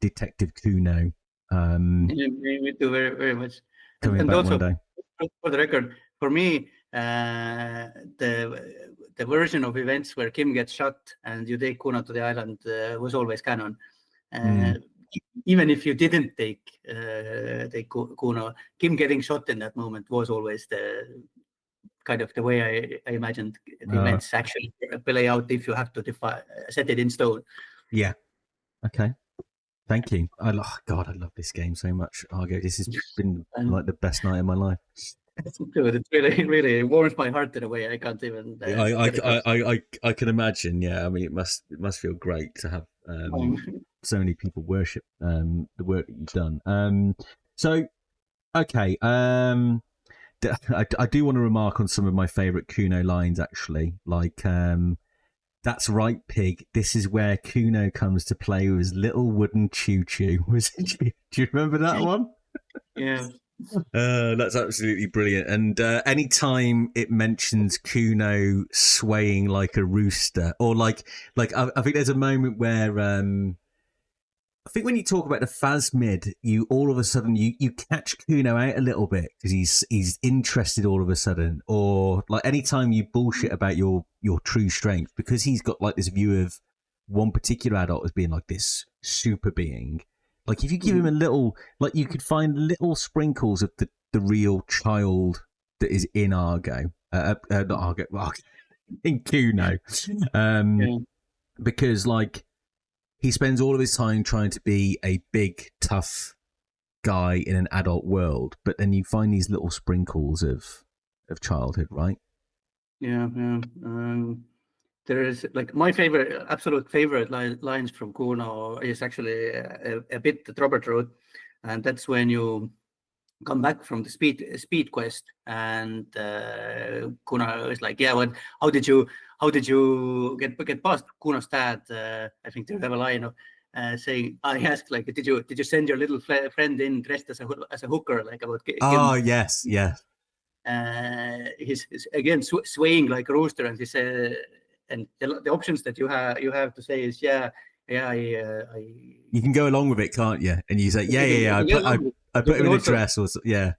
Detective Cuno. Me too, very, very much. Coming and back also, one day. for the record, for me, the version of events where Kim gets shot and you take Cuno to the island was always canon. Even if you didn't take Cuno, Kim getting shot in that moment was always the kind of the way I imagined the events actually play out if you have to set it in stone. Yeah. Okay. Thank you. I love this game so much, Argo. This has been like the best night of my life. It's really, really warms my heart in a way I can't even. I can imagine. Yeah, I mean, it must feel great to have so many people worship the work that you've done. So, okay. I do want to remark on some of my favourite Cuno lines, actually, like. That's right, pig. This is where Cuno comes to play with his little wooden choo-choo. Do you remember that one? Yeah. That's absolutely brilliant. And anytime it mentions Cuno swaying like a rooster, or like I think there's a moment where I think when you talk about the Phasmid, you all of a sudden you catch Cuno out a little bit because he's interested all of a sudden, or like anytime you bullshit about your true strength, because he's got like this view of one particular adult as being like this super being. Like if you give him a little, like you could find little sprinkles of the real child that is in Argo, not Argo, in Cuno, because like he spends all of his time trying to be a big tough guy in an adult world, but then you find these little sprinkles of childhood, right? Yeah. There is like my absolute favorite lines from Cuno is actually a bit that Robert wrote, and that's when you come back from the speed quest, and Cuno is like, yeah, how did you get past Cuno's dad? I think they have a line of saying, I asked, like, did you send your little friend in dressed as a hooker, like about yes. He's again swaying like a rooster, and he said, and the options that you have to say is I you can go along with it, can't you? And you say I put him in a dress, or yeah.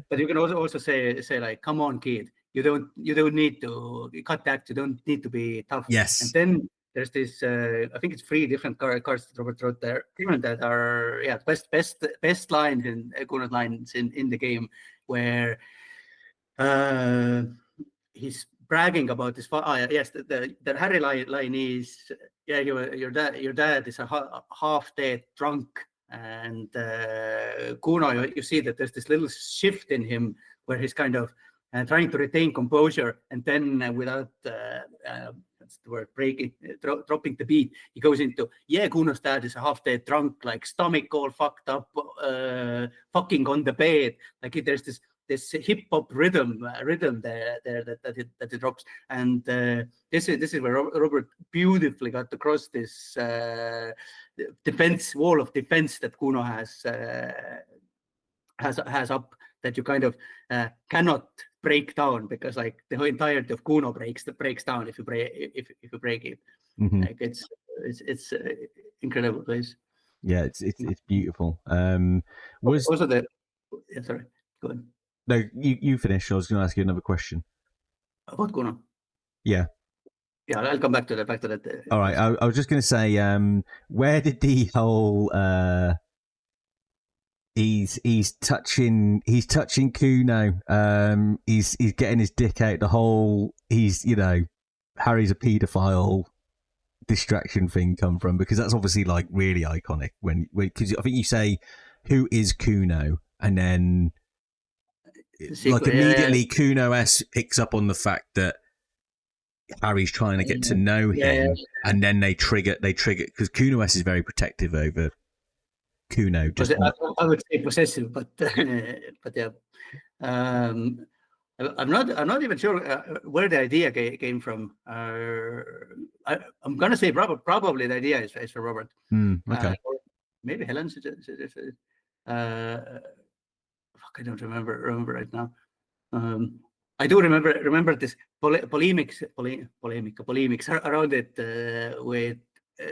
But you can also say like, come on, kid, you don't need to cut that, you don't need to be tough. Yes. And then there's this I think it's 3 different cards that Robert wrote there that are best lines in Cuno's lines in the game, where he's bragging about his father. Yes, the Harry line is, your dad is a half dead drunk, and Cuno, you see that there's this little shift in him where he's kind of trying to retain composure, and then without that's the word, dropping the beat, he goes into, Cuno's dad is a half dead drunk, like stomach all fucked up, fucking on the bed, like there's this hip hop rhythm there that it drops, and this is where Robert beautifully got across this wall of defense that Cuno has up, that you kind of cannot break down, because like the whole entirety of Cuno breaks down if you break it. Mm-hmm. Like it's incredible place. Yeah, it's beautiful. Sorry, go on. No, you finish. I was going to ask you another question. About Cuno? Yeah. Yeah, I'll come back to that. All right. I was just going to say, where did the whole he's touching Cuno, he's getting his dick out, the whole Harry's a paedophile distraction thing come from? Because that's obviously like really iconic because I think you say, who is Cuno, and then immediately Cunoesse picks up on the fact that Harry's trying to get to know him, and then they trigger because Cunoesse is very protective over Cuno. I would say possessive, but yeah. I'm not even sure where the idea came from. I'm gonna say probably the idea is for Robert. Okay. Or maybe Helen suggested. I don't remember right now. I do remember this polemics around it. With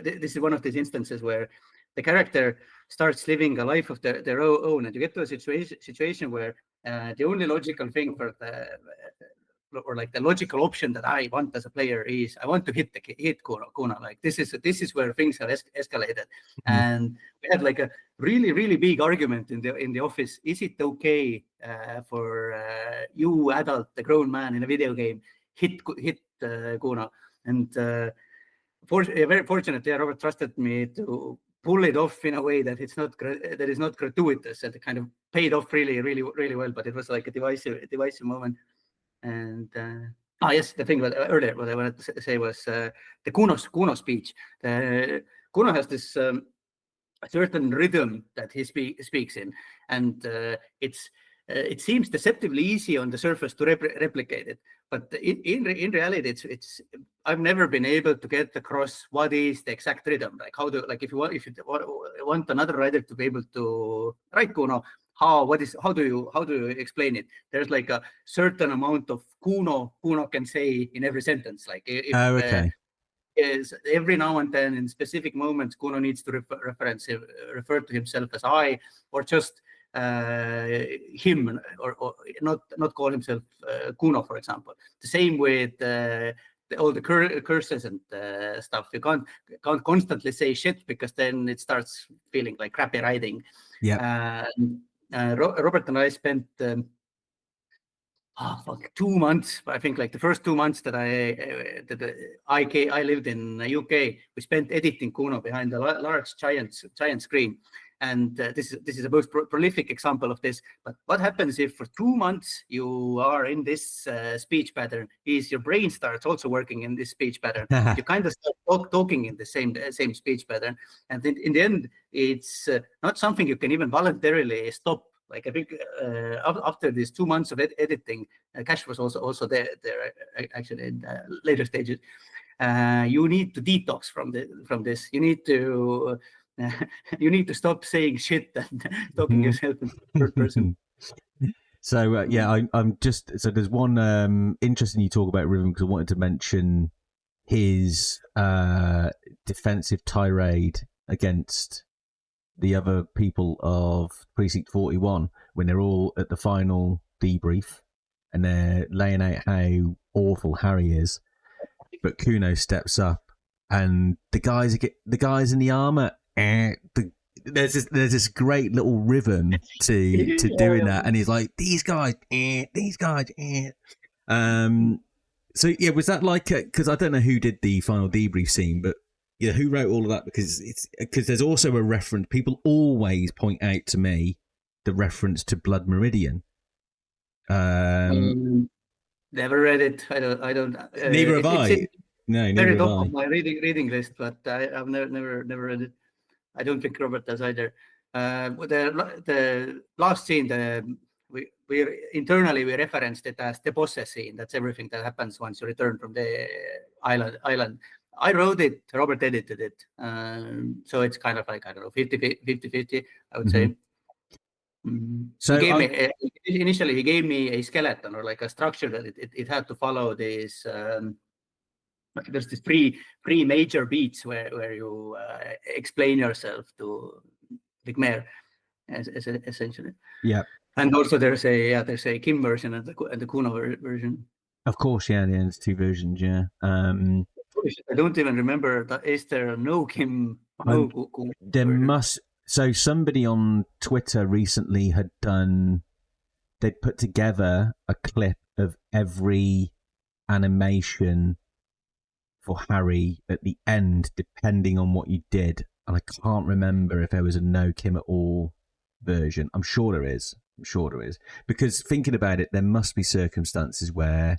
this is one of these instances where the character starts living a life of their own, and you get to a situation where the only logical thing for the logical option that I want as a player is I want to hit Cuno. Like this is where things have escalated, and we had like a really big argument in the office. Is it okay for you adult, the grown man in a video game, hit Cuno? And very fortunately, Robert trusted me to pull it off in a way that is not gratuitous, and it kind of paid off really well. But it was like a divisive moment. And yes, the thing earlier what I wanted to say was the Cuno speech. Cuno has this certain rhythm that he speaks in, and it seems deceptively easy on the surface to replicate it, but in reality, it's I've never been able to get across what is the exact rhythm. Like if you want another writer to be able to write Cuno, how do you explain it? There's like a certain amount of Cuno can say in every sentence. Like okay. Is every now and then in specific moments Cuno needs to refer to himself as I, or just him, or not call himself Cuno, for example. The same with all the curses and stuff. You can't constantly say shit because then it starts feeling like crappy writing. Yeah. Robert and I spent 2 months. I think like the first 2 months that I lived in UK, we spent editing Cuno behind a large giant screen. And this is a most prolific example of this. But what happens if for 2 months you are in this speech pattern? Is your brain starts also working in this speech pattern? You kind of start talking in the same speech pattern, and then in the end, it's not something you can even voluntarily stop. Like I think after these 2 months of editing, Cash was also there actually in later stages. You need to detox from this. You need to. You need to stop saying shit and talking yourself in third person. So I'm just so there's one interesting you talk about Riven because I wanted to mention his defensive tirade against the other people of Precinct 41 when they're all at the final debrief and they're laying out how awful Harry is, but Cuno steps up and the guys in the armor. There's this great little rhythm to doing that, and he's like these guys. So yeah, was that like because I don't know who did the final debrief scene, but yeah, who wrote all of that? Because there's also a reference. People always point out to me the reference to Blood Meridian. Never read it. I don't. Neither have I. No, never very have top I. of my reading list, but I've never read it. I don't think Robert does either. The last scene, we internally we referenced it as the boss's scene. That's everything that happens once you return from the island. I wrote it, Robert edited it. So it's kind of like, I don't know, 50-50, I would say. So initially he gave me a skeleton or like a structure that it had to follow this. There's this three major beats where you explain yourself to Vicquemare, essentially. Yeah. And also there's a Kim version and the Cuno version. Of course, yeah. There's two versions, yeah. I don't even remember. Is there no Kim? No Cuno there version? must. So somebody on Twitter recently they'd put together a clip of every animation for Harry at the end, depending on what you did. And I can't remember if there was a no Kim at all version. I'm sure there is. Because thinking about it, there must be circumstances where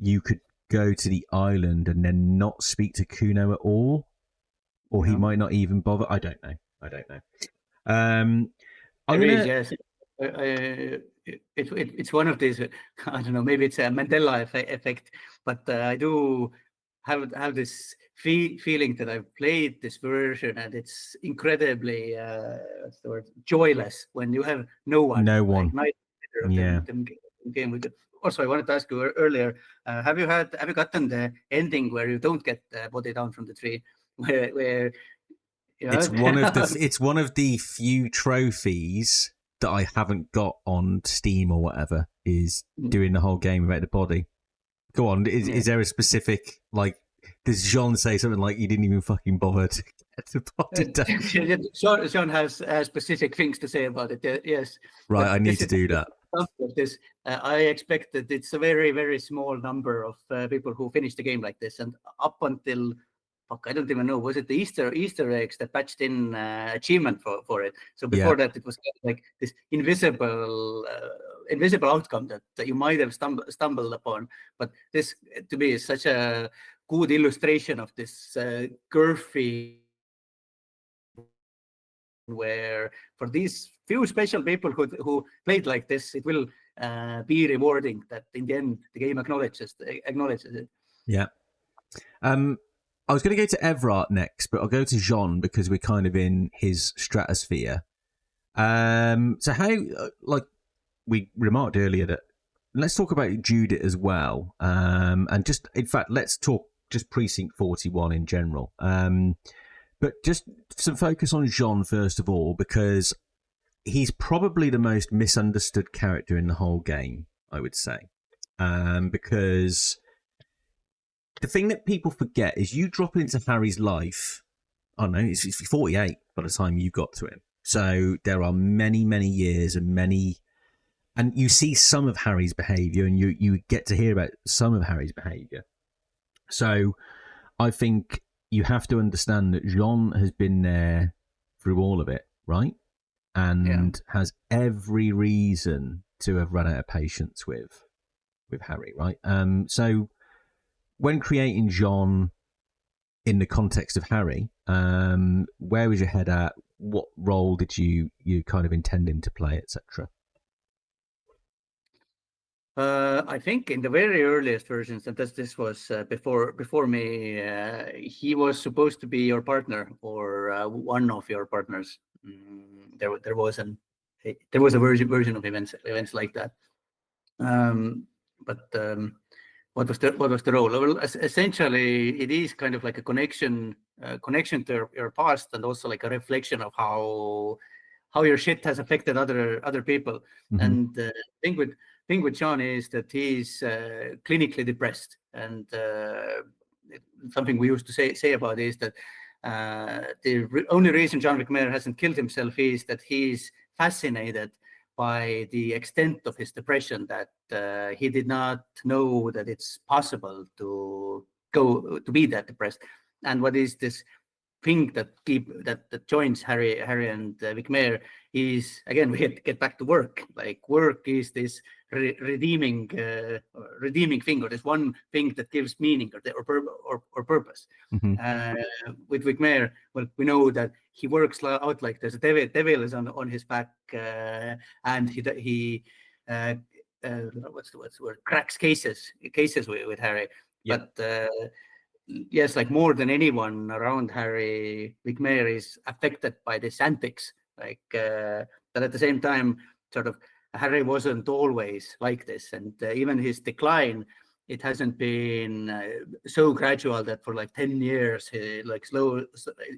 you could go to the island and then not speak to Cuno at all. Or he might not even bother. I don't know. Yes. It's one of these. I don't know. Maybe it's a Mandela effect, but I do have this feeling that I've played this version and it's incredibly what's the word, joyless when you have no one. Like, game with it. Also, I wanted to ask you earlier: have you gotten the ending where you don't get the body down from the tree? Where you know? It's one of the few trophies that I haven't got on Steam or whatever. Is doing the whole game without the body. Go on. Is there a specific, like, does Jean say something like you didn't even fucking bother to get the body down? Jean has specific things to say about it. Yes. Right, I need to do that. I expect that it's a very, very small number of people who finish the game like this, and up until I don't even know, was it the Easter eggs that patched in achievement for it? So before that, it was kind of like this invisible outcome that you might have stumbled upon. But this, to me, is such a good illustration of this girthy, where for these few special people who played like this, it will be rewarding that in the end the game acknowledges it. Yeah. I was going to go to Evrart next, but I'll go to Jean because we're kind of in his stratosphere. So how, like we remarked earlier, that let's talk about Judit as well. And just, in fact, let's talk just Precinct 41 in general. But just some focus on Jean first of all, because he's probably the most misunderstood character in the whole game, I would say. Because the thing that people forget is you drop into Harry's life. I don't know, it's 48 by the time you got to him. So there are many, many years and you see some of Harry's behaviour, and you get to hear about some of Harry's behaviour. So I think you have to understand that Jean has been there through all of it, right? And has every reason to have run out of patience with Harry, right? So when creating Jean in the context of Harry, where was your head at? What role did you kind of intend him to play, etc.? I think in the very earliest versions, and this was before me, he was supposed to be your partner or one of your partners. There was a version of events like that. What was the role? Well, essentially, it is kind of like a connection to your past, and also like a reflection of how your shit has affected other people. Mm-hmm. And the thing with Sean is that he's clinically depressed, and something we used to say about is that the only reason Jean Vicquemare hasn't killed himself is that he's fascinated by the extent of his depression, that he did not know that it's possible to be that depressed. And what is this thing that joins Harry and Vicquemare is, again, we have to get back to work. Like, work is this redeeming thing, or this one thing that gives meaning or purpose. Mm-hmm. With Vicquemare, well, we know that he works out like there's a devil is on his back, and he what's the word, cracks cases with Harry. Yep. But yes, like more than anyone around Harry, Vicquemare is affected by this antics. Like, but at the same time, sort of, Harry wasn't always like this, and even his decline, it hasn't been so gradual that for like 10 years, like slow.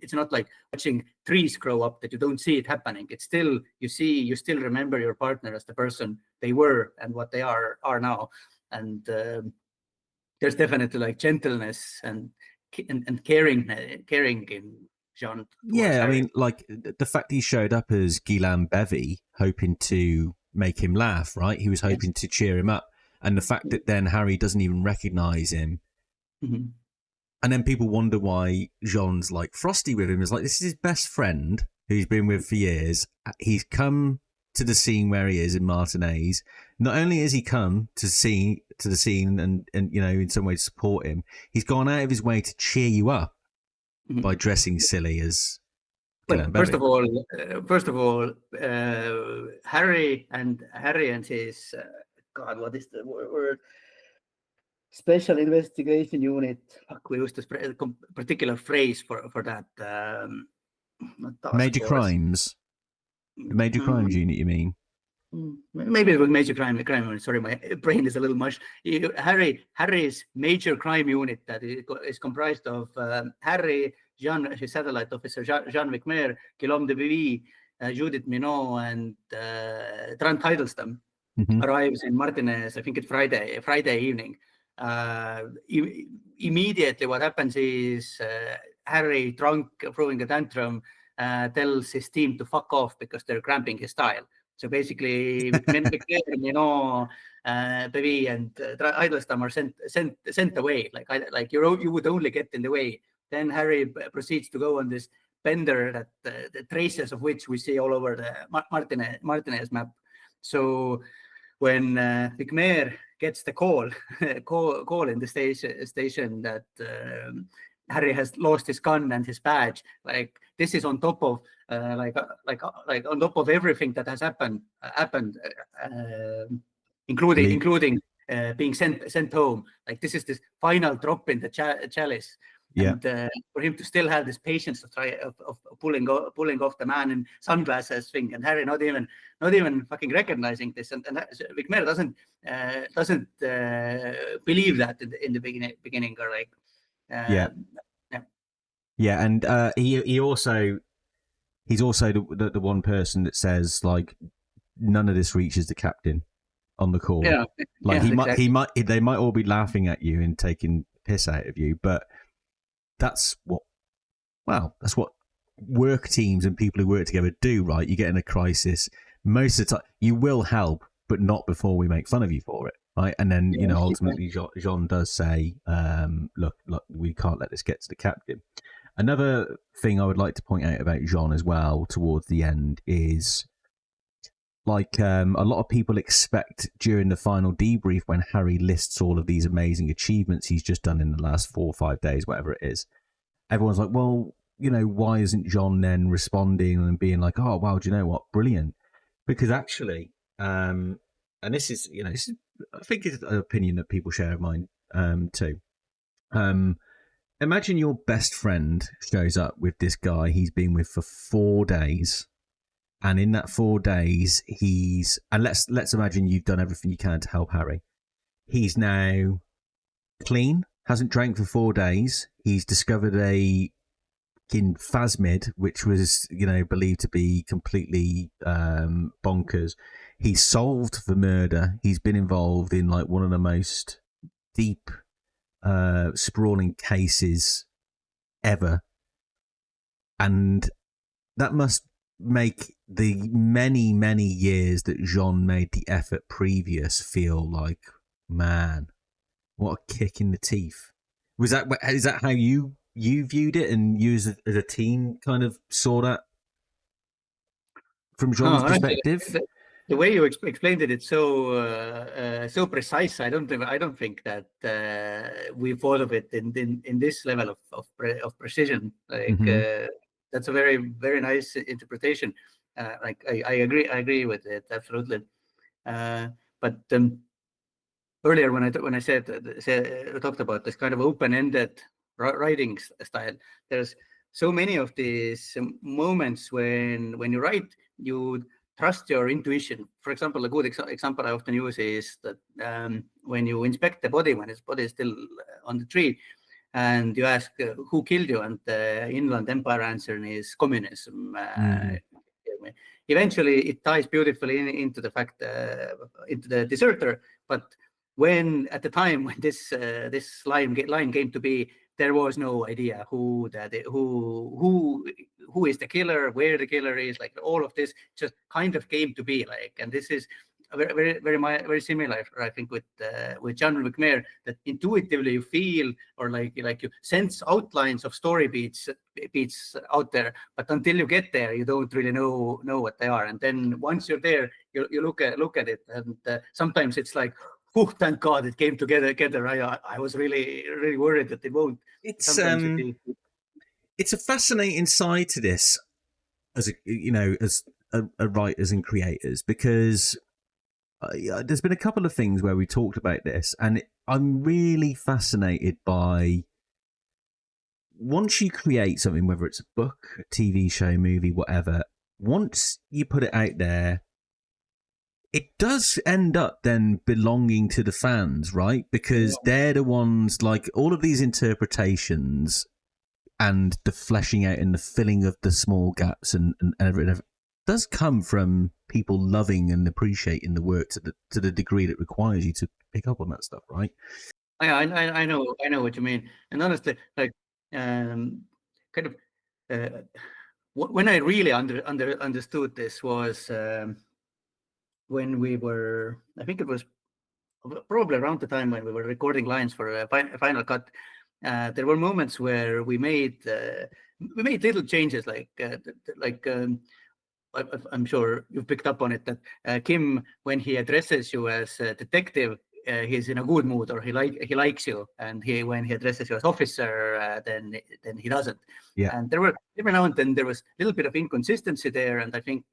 It's not like watching trees grow up that you don't see it happening. It's still, you still remember your partner as the person they were and what they are now. And there's definitely like gentleness and caring in Jean. Yeah, Harry. I mean, like the fact he showed up as Guillain Bevy, hoping to make him laugh, right? He was hoping to cheer him up. And the fact that then Harry doesn't even recognize him. Mm-hmm. And then people wonder why Jean's like frosty with him. It's like, this is his best friend who he's been with for years. He's come to the scene where he is in Martinez. Not only has he come to the scene and you know, in some way to support him, he's gone out of his way to cheer you up by dressing silly as. Well, first of all, Harry and his God, what is the word? Special Investigation Unit. Fuck, we used this particular phrase for that. Major crimes. The major crimes unit, you mean? Maybe it was major crime. Sorry, my brain is a little mush. Harry's major crime unit that is comprised of Harry, Jean, his satellite officer, Jean Vicquemare, Guillaume de Bevy, Judit Minot, and Trant Hiddleston arrives in Martinez. I think it's Friday evening. Immediately, what happens is Harry, drunk, throwing a tantrum, tells his team to fuck off because they're cramping his style. So basically, Vicquemare, Minot, Bevy, and Hiddleston are sent away. Like you would only get in the way. Then Harry proceeds to go on this bender that the traces of which we see all over the Martinez map. So when Vicquemare gets the call in the station that Harry has lost his gun and his badge, like this is on top of like on top of everything that has happened, including being sent home. Like this is this final drop in the chalice. Yeah. And for him to still have this patience to try of pulling off the man in sunglasses thing, and Harry not even fucking recognizing this, and Vicquemare doesn't believe that in the beginning or like yeah, and he's also the one person that says like none of this reaches the captain on the call. Yeah, like they might all be laughing at you and taking piss out of you. But that's what work teams and people who work together do, right? You get in a crisis, most of the time you will help, but not before we make fun of you for it, right? And then ultimately Jean does say, look, we can't let this get to the captain. Another thing I would like to point out about Jean as well towards the end is, like, a lot of people expect during the final debrief, when Harry lists all of these amazing achievements he's just done in the last 4 or 5 days, whatever it is, everyone's like, well, why isn't John then responding and being like, oh, wow, do you know what? Brilliant. Because actually, and this is, I think it's an opinion that people share of mine too. Imagine your best friend shows up with this guy he's been with for 4 days. And in that 4 days, and let's imagine you've done everything you can to help Harry. He's now clean, hasn't drank for 4 days. He's discovered a phasmid, which was, believed to be completely bonkers. He's solved the murder. He's been involved in like one of the most deep, sprawling cases ever. And that must make the many, many years that Jean made the effort previous feel like, man, what a kick in the teeth. Is that how you viewed it, and you as a team kind of saw that from Jean's perspective? The way you explained it, it's so precise. I don't think that we thought of it in this level of precision. Like that's a very, very nice interpretation. I agree with it absolutely. But earlier when I talked about this kind of open-ended writing style, there's so many of these moments when you write, you trust your intuition. For example, a good example I often use is that when you inspect the body, when its body is still on the tree, and you ask who killed you, and the Inland Empire answer is communism. Eventually, it ties beautifully into the fact, into the deserter. But when at the time when this line came to be, there was no idea who is the killer, where the killer is. Like all of this just kind of came to be. Like, and this is very, very, very similar, I think, with John Vicquemare, that intuitively you feel, or like you sense outlines of story beats out there, but until you get there, you don't really know what they are. And then once you're there, you look at it, and sometimes it's like, oh, thank God it came together. I was really, really worried that it won't. It's a fascinating side to this, as writers and creators, because there's been a couple of things where we talked about this, and I'm really fascinated by, once you create something, whether it's a book, a TV show, movie, whatever, once you put it out there, it does end up then belonging to the fans, right? Because they're the ones, like, all of these interpretations and the fleshing out and the filling of the small gaps and everything does come from people loving and appreciating the work to the degree that requires you to pick up on that stuff, right? I know what you mean. And honestly, like, kind of, when I really understood this was when we were, I think it was probably around the time when we were recording lines for a final cut. There were moments where we made little changes, I'm sure you've picked up on it, that Kim, when he addresses you as a detective, he's in a good mood, or he likes you, and when he addresses you as officer, then he doesn't. Yeah. And there were every now and then there was a little bit of inconsistency there, and I think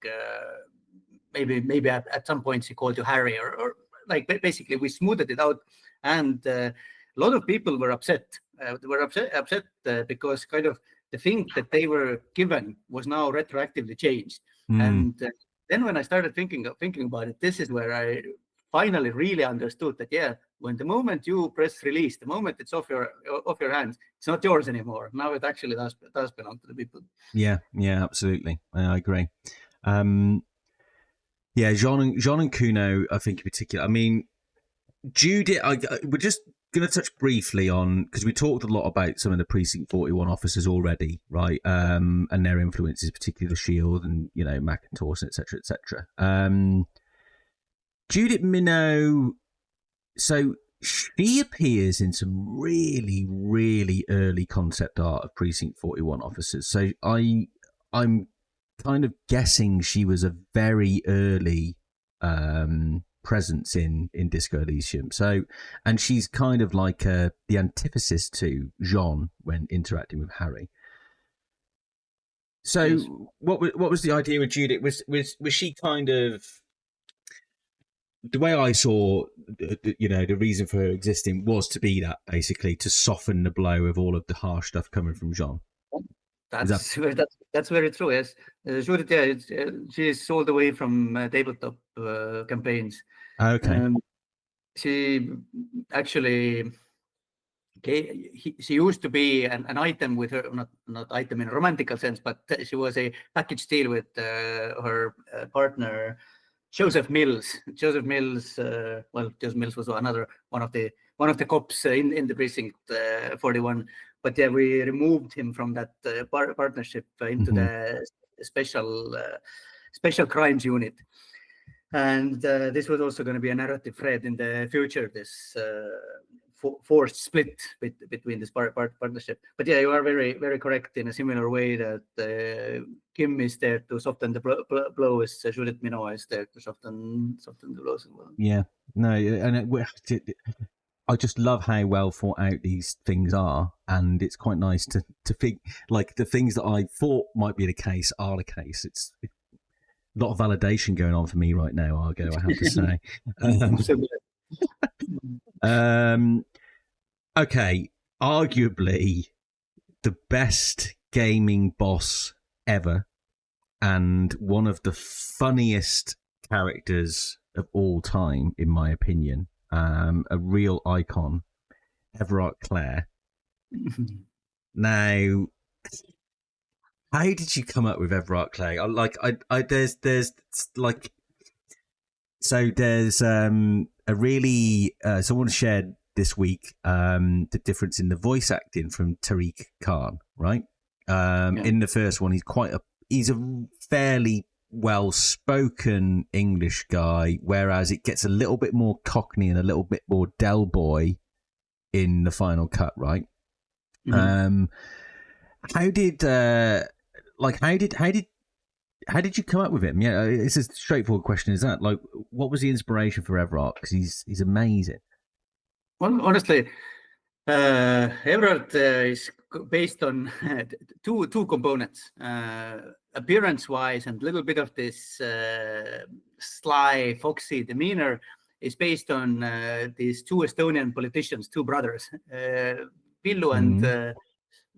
maybe at some points he called you Harry, or like basically we smoothed it out, and a lot of people were upset. They were upset because kind of the thing that they were given was now retroactively changed. And then when I started thinking about it, this is where I finally really understood that, when the moment you press release, the moment it's off your hands, it's not yours anymore. Now it actually does belong to the people. Yeah, absolutely. I agree. Jean and Cuno, I think in particular. I mean, Judit, we're just going to touch briefly on, because we talked a lot about some of the Precinct 41 officers already, right? And their influences, particularly the Shield and, you know, Macintosh, etc., etc. Judit Minot, so she appears in some really, really early concept art of Precinct 41 officers. So I'm kind of guessing she was a very early presence in Disco Elysium. So, and she's kind of like the antithesis to Jean when interacting with Harry. So, yes. What was the idea with Judit? Was she kind of, the way I saw, you know, the reason for her existing was to be that, basically, to soften the blow of all of the harsh stuff coming from Jean. That's very true. Yes, Judith, yeah, she's all the way from tabletop campaigns. Okay. She actually, she used to be an item with her, not item in a romantical sense, but she was a package deal with her partner. Joseph Mills. Joseph Mills was another one of the cops in the Precinct 41. But yeah, we removed him from that partnership into the special crimes unit. And this was also going to be a narrative thread in the future. This forced split between this partnership. But yeah, you are very, very correct in a similar way that Kim is there to soften the blows. Judit Minot is there to soften the blows as well. Yeah, no, and I just love how well thought out these things are, and it's quite nice to think like the things that I thought might be the case are the case. It's a lot of validation going on for me right now, Argo, I have to say. Okay, arguably the best gaming boss ever, and one of the funniest characters of all time, in my opinion. A real icon, Evrart Claire. Now, how did you come up with Evrart Claire? There's like, so there's a really someone shared this week the difference in the voice acting from Tariq Khan, right? In the first one, he's a fairly well-spoken English guy, whereas it gets a little bit more Cockney and a little bit more Del Boy in the final cut, right? How did you come up with him? Yeah, it's a straightforward question. Is that like, what was the inspiration for Evrart? Because he's amazing. Well, honestly, Evrart is based on two components. Appearance-wise, and a little bit of this sly, foxy demeanor is based on these two Estonian politicians, two brothers, Villu and Villu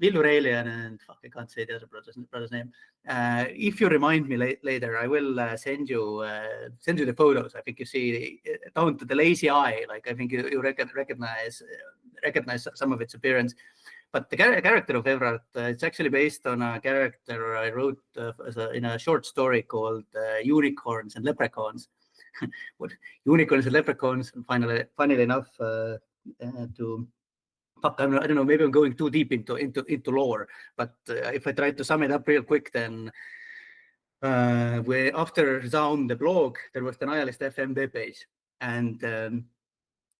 Reiljan, and I can't say the other brother's name. If you remind me later, I will send you the photos. I think you see down to the lazy eye. Like, I think you recognize some of its appearance. But the character of Evrart, it's actually based on a character I wrote in a short story called Unicorns and Leprechauns. What unicorns and leprechauns? And funnily enough, I don't know. Maybe I'm going too deep into lore. But if I try to sum it up real quick, then after Zaun the blog, there was the Nihilist FMD page, and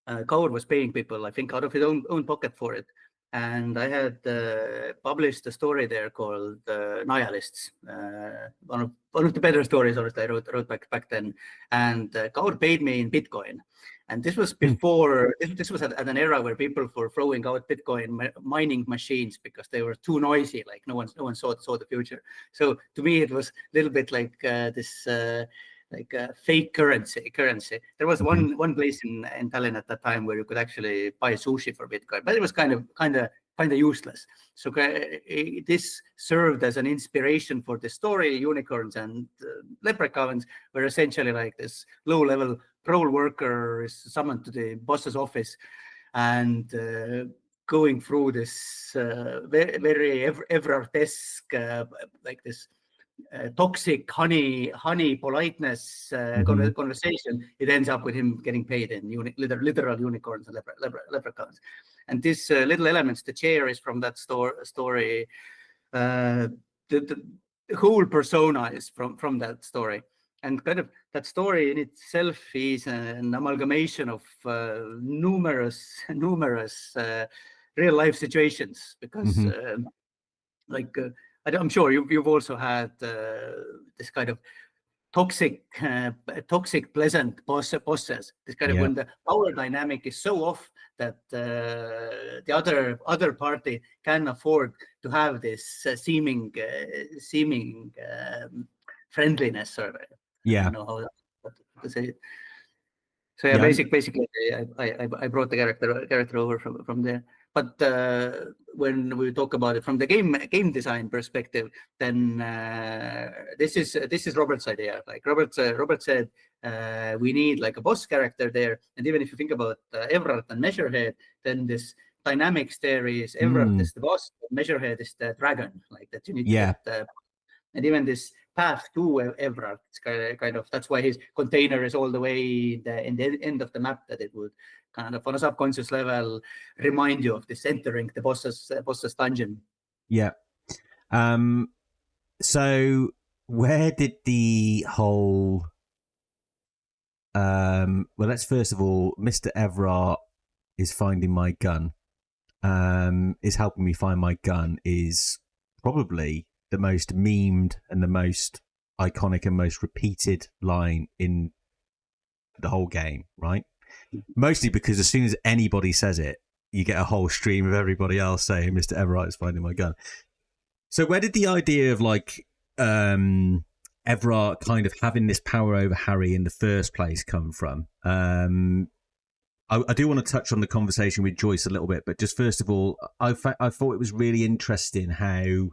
Kaur was paying people, I think, out of his own pocket for it. And I had published a story there called Nihilists, one of the better stories I wrote back then. And Kaur paid me in Bitcoin. And this was before, this was at an era where people were throwing out Bitcoin mining machines because they were too noisy. Like no one saw the future. So to me, it was a little bit like this fake currency. There was one place in Tallinn at that time where you could actually buy sushi for Bitcoin, but it was kind of useless. So this served as an inspiration for the story. Unicorns and leprechauns were essentially like this low-level parole worker is summoned to the boss's office and going through this very Evrart-esque like this toxic honey politeness conversation, it ends up with him getting paid in literal unicorns and leprechauns. And these little elements, the chair is from that story. The whole persona is from that story. And kind of that story in itself is an amalgamation of numerous real life situations, because I'm sure you've also had this kind of toxic pleasant bosses. This kind of when the power dynamic is so off that the other party can afford to have this seeming friendliness, or I don't know how to say it. So yeah, basically, I brought the character over from there. But when we talk about it from the game design perspective, then this is Robert's idea. Like Robert said, we need like a boss character there. And even if you think about Evrart and Measurehead, then this dynamics there is Evrart is the boss, Measurehead is the dragon. Like that you need to get. And even this path to Evrart, it's kind of that's why his container is all the way in the end of the map, that it would kind of on a subconscious level remind you of this entering the boss's dungeon. Yeah. So where did the whole well, let's first of all, Mr. Evrart is finding my gun, is helping me find my gun, is probably the most memed and the most iconic and most repeated line in the whole game, right? Mostly because as soon as anybody says it, you get a whole stream of everybody else saying Mr. Evrart is finding my gun. So where did the idea of like Evrart kind of having this power over Harry in the first place come from? I do want to touch on the conversation with Joyce a little bit, but just first of all, I thought it was really interesting how,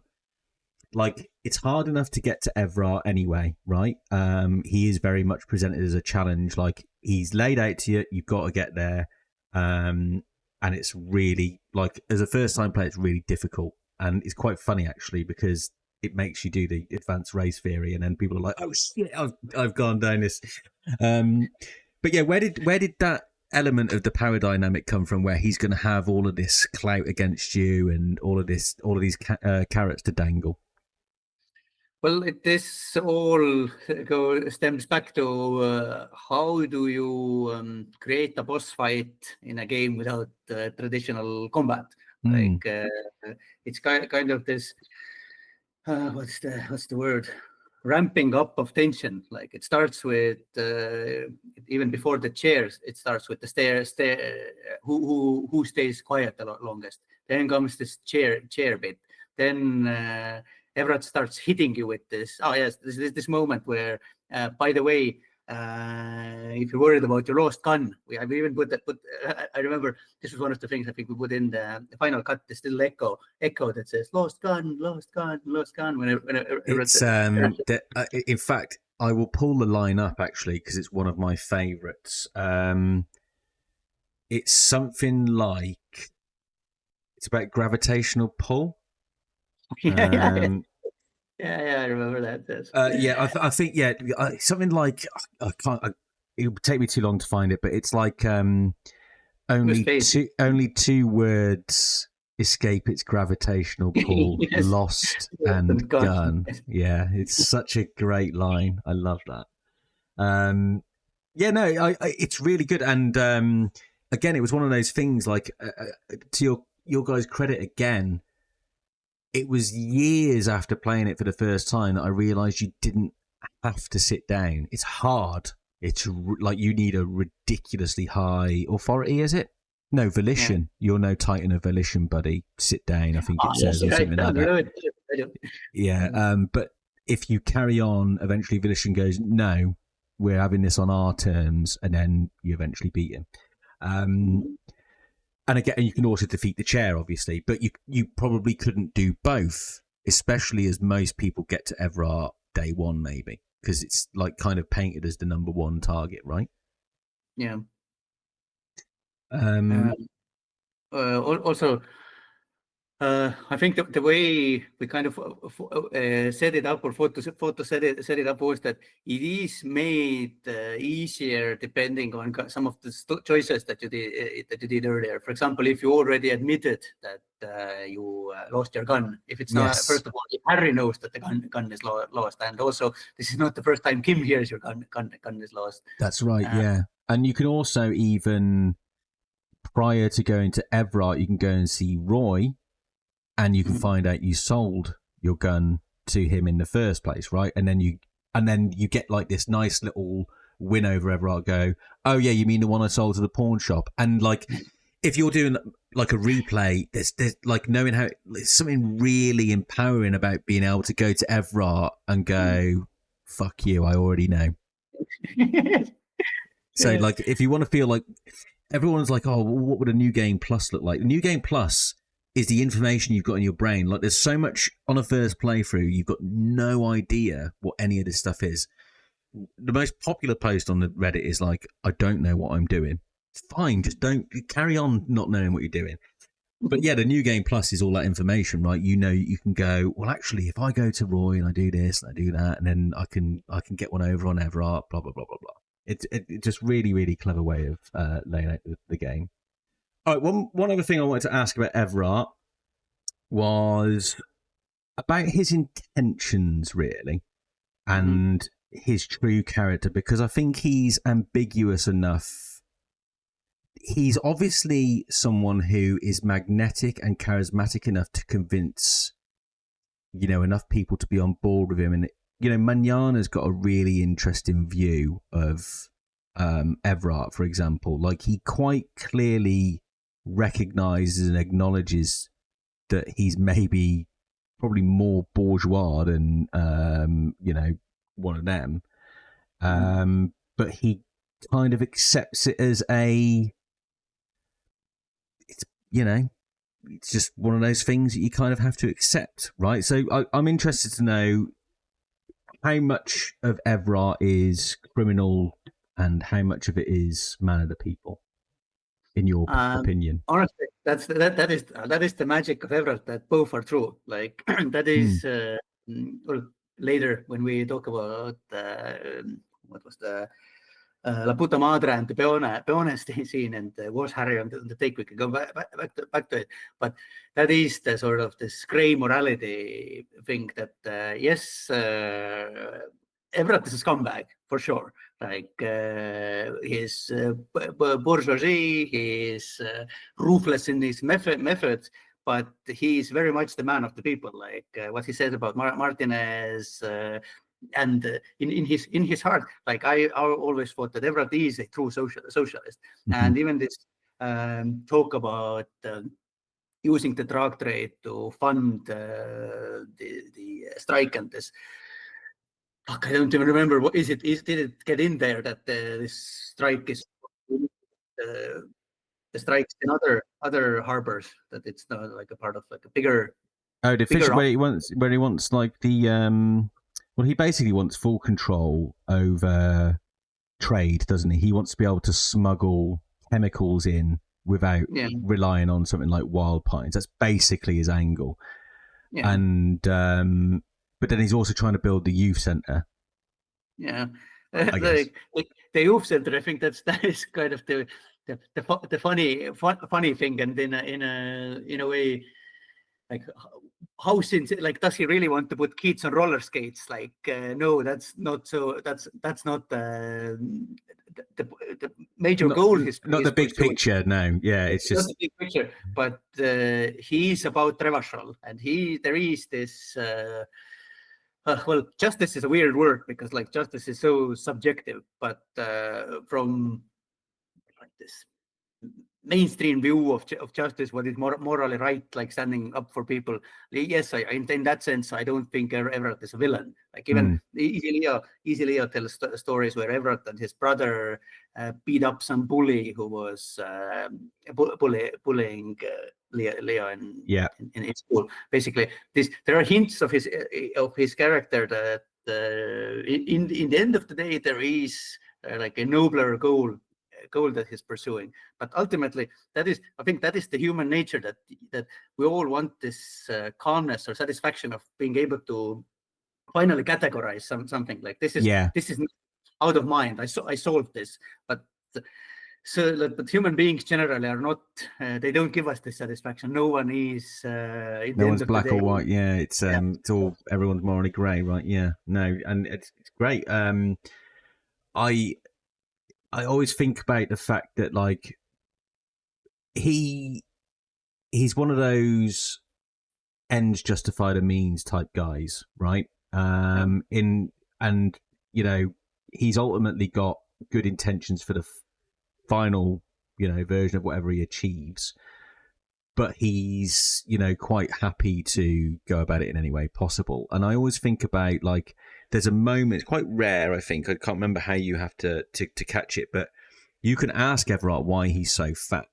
like, it's hard enough to get to Evrart anyway, right? He is very much presented as a challenge. Like, he's laid out to you, you've got to get there. And it's really, like, as a first-time player, it's really difficult. And it's quite funny, actually, because it makes you do the advanced race theory, and then people are like, oh, shit, I've gone down this. But yeah, where did that element of the power dynamic come from, where he's going to have all of this clout against you and all of these carrots to dangle? Well, this all stems back to how do you create a boss fight in a game without traditional combat? Like it's kind of this what's the word? Ramping up of tension. Like it starts with even before the chairs, it starts with the stairs. Who stays quiet the longest? Then comes this chair bit. Then Evrart starts hitting you with this. Oh yes, this moment where, by the way, if you're worried about your lost gun, I've even put that. I remember this was one of the things I think we put in the final cut. The still echo that says "lost gun, lost gun, lost gun." It's in fact, I will pull the line up actually because it's one of my favourites. It's something like it's about gravitational pull. Yeah, I remember that. I think something like I can't. It would take me too long to find it, but it's like only two words escape its gravitational pull: yes. lost and gun. Yeah, it's such a great line. I love that. It's really good. And again, it was one of those things. Like to your guys' credit, again. It was years after playing it for the first time that I realised you didn't have to sit down. It's hard. It's like you need a ridiculously high authority, is it? No, volition. Yeah. You're no titan of volition, buddy. Sit down, I think it says, or something like that. Yeah, but if you carry on, eventually volition goes, no, we're having this on our terms, and then you eventually beat him. And again, you can also defeat the chair, obviously, but you probably couldn't do both, especially as most people get to Evrart day one, maybe, because it's like kind of painted as the number one target, right? Yeah. Also, I think the way we kind of set it up, or photo set it up, was that it is made easier depending on some of the choices that you did earlier. For example, if you already admitted that you lost your gun, if it's not, first of all, if Harry knows that the gun is lost, and also this is not the first time Kim hears your gun is lost. That's right, yeah. And you can also, even prior to going to Evrart, you can go and see Roy, and you can find out you sold your gun to him in the first place, right? And then you get like this nice little win over Evrart. Go, oh yeah, you mean the one I sold to the pawn shop? And like, if you're doing like a replay, there's like knowing how there's something really empowering about being able to go to Evrart and go, fuck you, I already know. So like, if you want to feel like, everyone's like, oh, well, what would a New Game Plus look like? New Game Plus is the information you've got in your brain. Like, there's so much on a first playthrough, you've got no idea what any of this stuff is. The most popular post on the Reddit is like, I don't know what I'm doing. It's fine, just don't carry on not knowing what you're doing. But yeah, the New Game Plus is all that information, right? You know, you can go, well, actually, if I go to Roy and I do this and I do that, and then I can get one over on Evrart, blah blah blah blah blah. It's just really, really clever way of laying out the game. All right, one other thing I wanted to ask about Evrart was about his intentions, really, and his true character, because I think he's ambiguous enough. He's obviously someone who is magnetic and charismatic enough to convince, enough people to be on board with him. And, Manana's got a really interesting view of Evrart, for example. Like, he quite clearly recognizes and acknowledges that he's probably more bourgeois than, one of them. But he kind of accepts it as it's just one of those things that you kind of have to accept, right? So I'm interested to know how much of Evrart is criminal and how much of it is man of the people, in your opinion. Honestly, that is the magic of Evrart, that both are true. Like, that is well, later when we talk about what was the La Puta Madre and the Peone scene and was Harry on the take, we can go back to it. But that is the sort of this grey morality thing that, yes, Evrart is a scumbag, for sure. Like, he's bourgeoisie, he's ruthless in his methods, but he's very much the man of the people. Like, what he says about Martinez, and in his heart, like, I always thought that Evrart is a true socialist. And even this talk about using the drug trade to fund the strike and this. Fuck, I don't even remember. What is it? Did it get in there that this strike is the strikes in other harbors, that it's not like a part of like a bigger? Oh, the fish where he wants like the well, he basically wants full control over trade, doesn't he? He wants to be able to smuggle chemicals in without relying on something like wild pines. That's basically his angle. Yeah. And but then he's also trying to build the youth center. Yeah, the youth center. I think that is kind of the funny thing, and in a way, like, how like, does he really want to put kids on roller skates? Like, no, that's not so. That's not the major goal. Not the big picture. No, yeah, it's just not the big picture. But he's about Trevašal, and there is this. Well, justice is a weird word, because like justice is so subjective, but from like this mainstream view of justice, what is morally right, like standing up for people. Yes, in that sense, I don't think Evrart is a villain. Like, even Easy Leo tells stories where Evrart and his brother beat up some bully who was bullying Leo in school. Basically, there are hints of his character that in the end of the day, there is like a nobler goal goal that he's pursuing. But ultimately, I think that is the human nature, that we all want this calmness or satisfaction of being able to finally categorize something like this is out of mind. I solved this, but human beings generally are not. They don't give us this satisfaction. No one is. No one's black or white. Yeah, it's all everyone's morally grey, right? Yeah, no, and it's great. I always think about the fact that like he's one of those ends justify the means type guys, right? He's ultimately got good intentions for the final, version of whatever he achieves, but he's, quite happy to go about it in any way possible. And I always think about like, there's a moment, it's quite rare, I think. I can't remember how you have to catch it, but you can ask Evrart why he's so fat.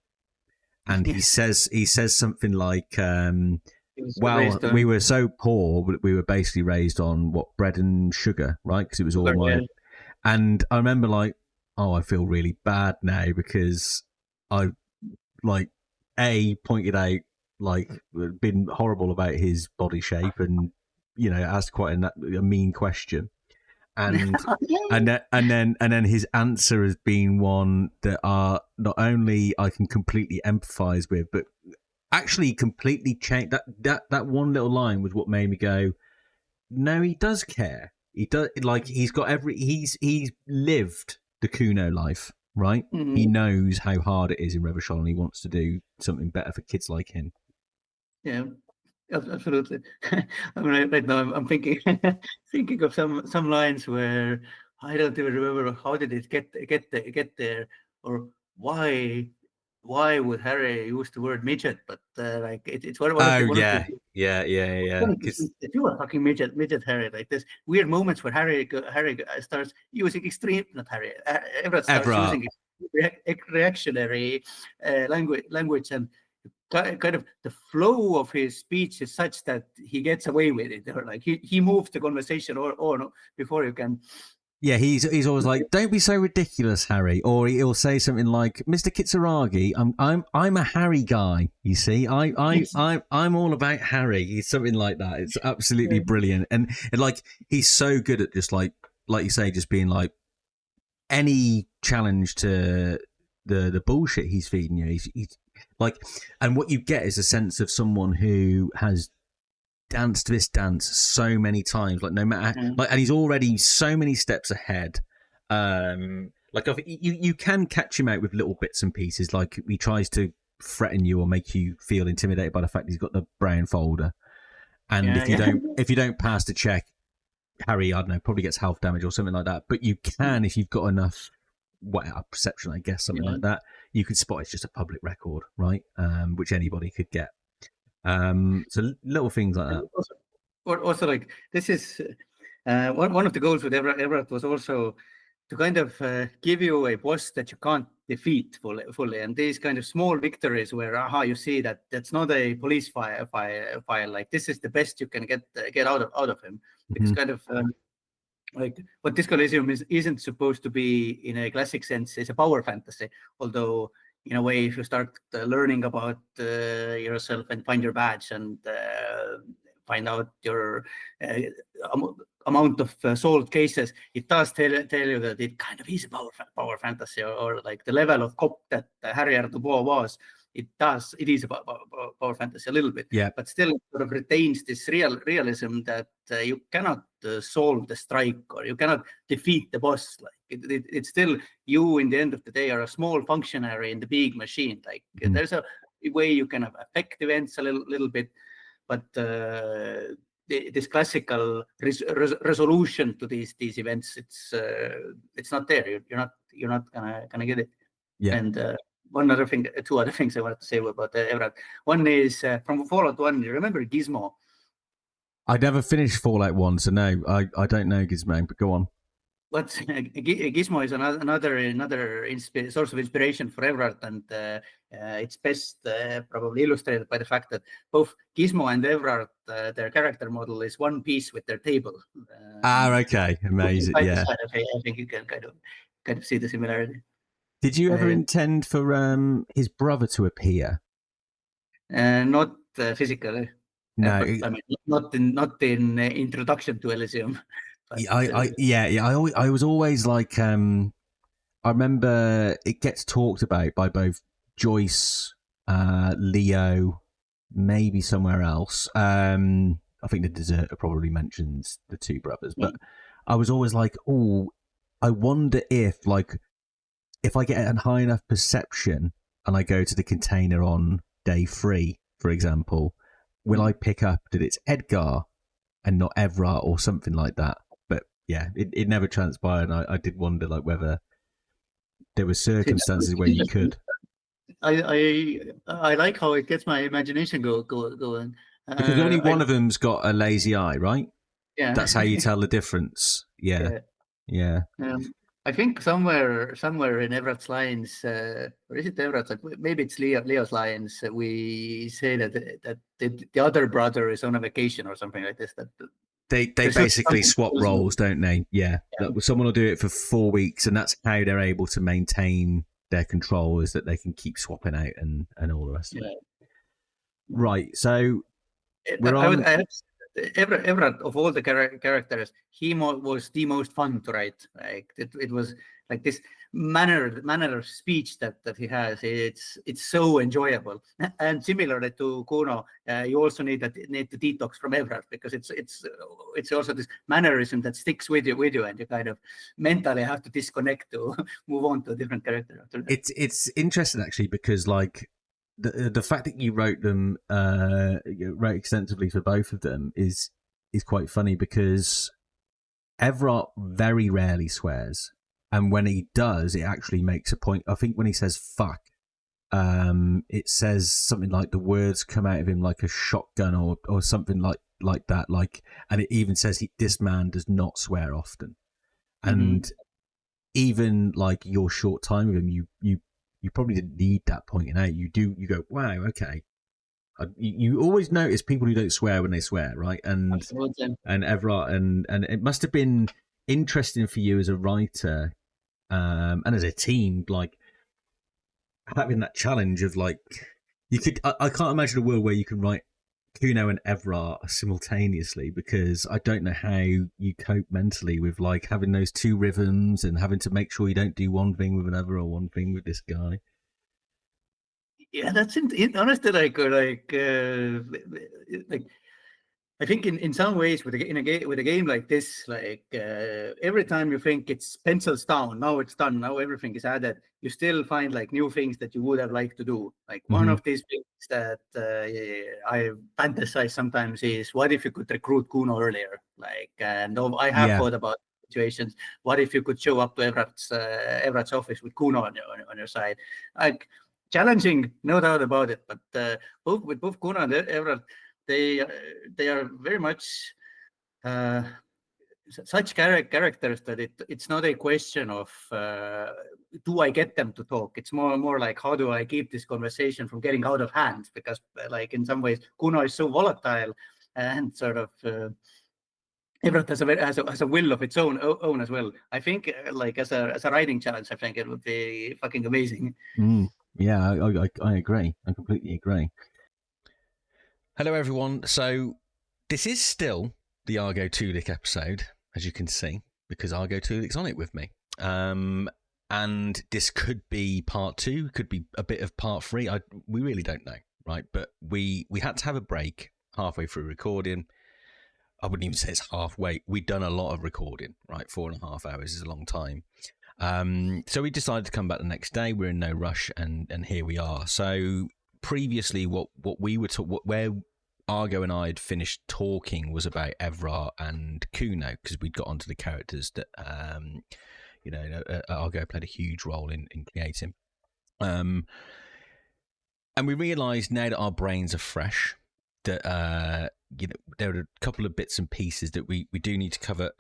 And he says something like, well, we were so poor, we were basically raised on bread and sugar, right? Because it was all mine. And I remember like, oh, I feel really bad now because I pointed out been horrible about his body shape and asked quite a mean question, and then his answer has been one that are not only I can completely empathise with, but actually completely change. That one little line was what made me go, no, he does care. He does, like he's lived the Cuno life, right? Mm-hmm. He knows how hard it is in Revachol, and he wants to do something better for kids like him. Yeah, absolutely. I mean, right now I'm thinking of some lines where I don't even remember how did it get there, or why would Harry use the word midget? But it's one of the if you were fucking midget Harry, like this weird moments where Harry starts using Evrart starts using reactionary language, and kind of the flow of his speech is such that he gets away with it, or like he moves the conversation or no, before you can. Yeah, he's always like, "Don't be so ridiculous, Harry," or he'll say something like, "Mr. Kitsuragi, I'm a Harry guy. You see, I'm all about Harry." He's something like that. It's absolutely brilliant, and like he's so good at just like you say, just being like any challenge to the bullshit he's feeding you. He's like, and what you get is a sense of someone who has danced this dance so many times, like no matter and he's already so many steps ahead. Like you can catch him out with little bits and pieces, like he tries to threaten you or make you feel intimidated by the fact he's got the brown folder, and if you don't pass the check, Harry, I don't know, probably gets health damage or something like that. But you can, if you've got enough perception, I guess, something like that, you can spot it's just a public record, right? Which anybody could get. So little things like that. Also like this is one of the goals with Evrart was also to kind of give you a boss that you can't defeat fully, and these kind of small victories where you see that that's not a police file, like this is the best you can get out of him. It's kind of like what Disco Elysium isn't supposed to be in a classic sense. It's a power fantasy, although in a way, if you start learning about yourself and find your badge and find out your amount of solved cases, it does tell you that it kind of is a power fantasy, or like the level of cop that Harry Dubois was. It is about power fantasy a little bit, but still it sort of retains this realism that you cannot solve the strike, or you cannot defeat the boss. Like it's still you. In the end of the day, are a small functionary in the big machine. Like there's a way you can affect events a little bit, but this classical resolution to these events, it's not there. You're not gonna get it. Yeah. And two other things I wanted to say about Evrart. One is from Fallout 1. You remember Gizmo? I never finished Fallout 1, so no, I don't know Gizmo, but go on. But Gizmo is another source of inspiration for Evrart, and it's best probably illustrated by the fact that both Gizmo and Evrart, their character model is one piece with their table. Okay, amazing. Yeah, I think you can kind of see the similarity. Did you ever intend for his brother to appear? Not physically. No, but, I mean, not in Introduction to Elysium. But, I was always like, I remember it gets talked about by both Joyce, Leo, maybe somewhere else. I think the Deserter probably mentions the two brothers, but I was always like, oh, I wonder if I get a high enough perception and I go to the container on day 3, for example, will I pick up that it's Edgar and not Evrart or something like that? But yeah, it never transpired. And I did wonder whether there were circumstances where you could. I like how it gets my imagination going. Because only one of them's got a lazy eye, right? Yeah. That's how you tell the difference. Yeah. I think somewhere in Everart's lines, or is it Everart's? Maybe it's Leo's lines. We say that the other brother is on a vacation or something like this. That they basically swap roles, don't they? Yeah. Someone will do it for 4 weeks, and that's how they're able to maintain their control, is that they can keep swapping out and all the rest of it. Right. So Evrart, of all the characters, he was the most fun to write. Like it was like this manner of speech that he has. It's so enjoyable. And similarly to Cuno, you also need to detox from Evrart, because it's also this mannerism that sticks with you, and you kind of mentally have to disconnect to move on to a different character. It's interesting actually, because the fact that you wrote them, wrote extensively for both of them is quite funny, because Evrart very rarely swears, and when he does, it actually makes a point. I think when he says "fuck," it says something like the words come out of him like a shotgun or something like that. And it even says this man does not swear often, and even your short time with him, you probably didn't need that pointing out. You go, wow, okay. You always notice people who don't swear when they swear, right? And Evrart, and it must have been interesting for you as a writer, and as a team, having that challenge of you could. I can't imagine a world where you can write Cuno and Evrart simultaneously, because I don't know how you cope mentally with having those two rhythms and having to make sure you don't do one thing with another or one thing with this guy. Yeah, that's honestly I think in some ways with a game like this, every time you think it's pencils down, now it's done, now everything is added, you still find new things that you would have liked to do. One of these things that I fantasize sometimes is, what if you could recruit Cuno earlier? And I have thought about situations. What if you could show up to Evrart's office with Cuno on your side? Challenging, no doubt about it. But both Cuno and Evrart, they are very much such characters that it's not a question of do I get them to talk. It's more like, how do I keep this conversation from getting out of hand? Because in some ways Cuno is so volatile, and sort of Evrart has a will of its own as well. I think as a writing challenge, I think it would be fucking amazing. Yeah, I agree. I completely agree. Hello, everyone. So this is still the Argo Tuulik episode, as you can see, because Argo Tuulik's on it with me. And this could be part 2, could be a bit of part 3. We really don't know, right? But we had to have a break halfway through recording. I wouldn't even say it's halfway. We'd done a lot of recording, right? 4.5 hours is a long time. So we decided to come back the next day. We're in no rush, and here we are. So previously, what we were where Argo and I had finished talking was about Evrart and Cuno, because we'd got onto the characters that Argo played a huge role in creating. And we realised now that our brains are fresh that there are a couple of bits and pieces that we do need to cover.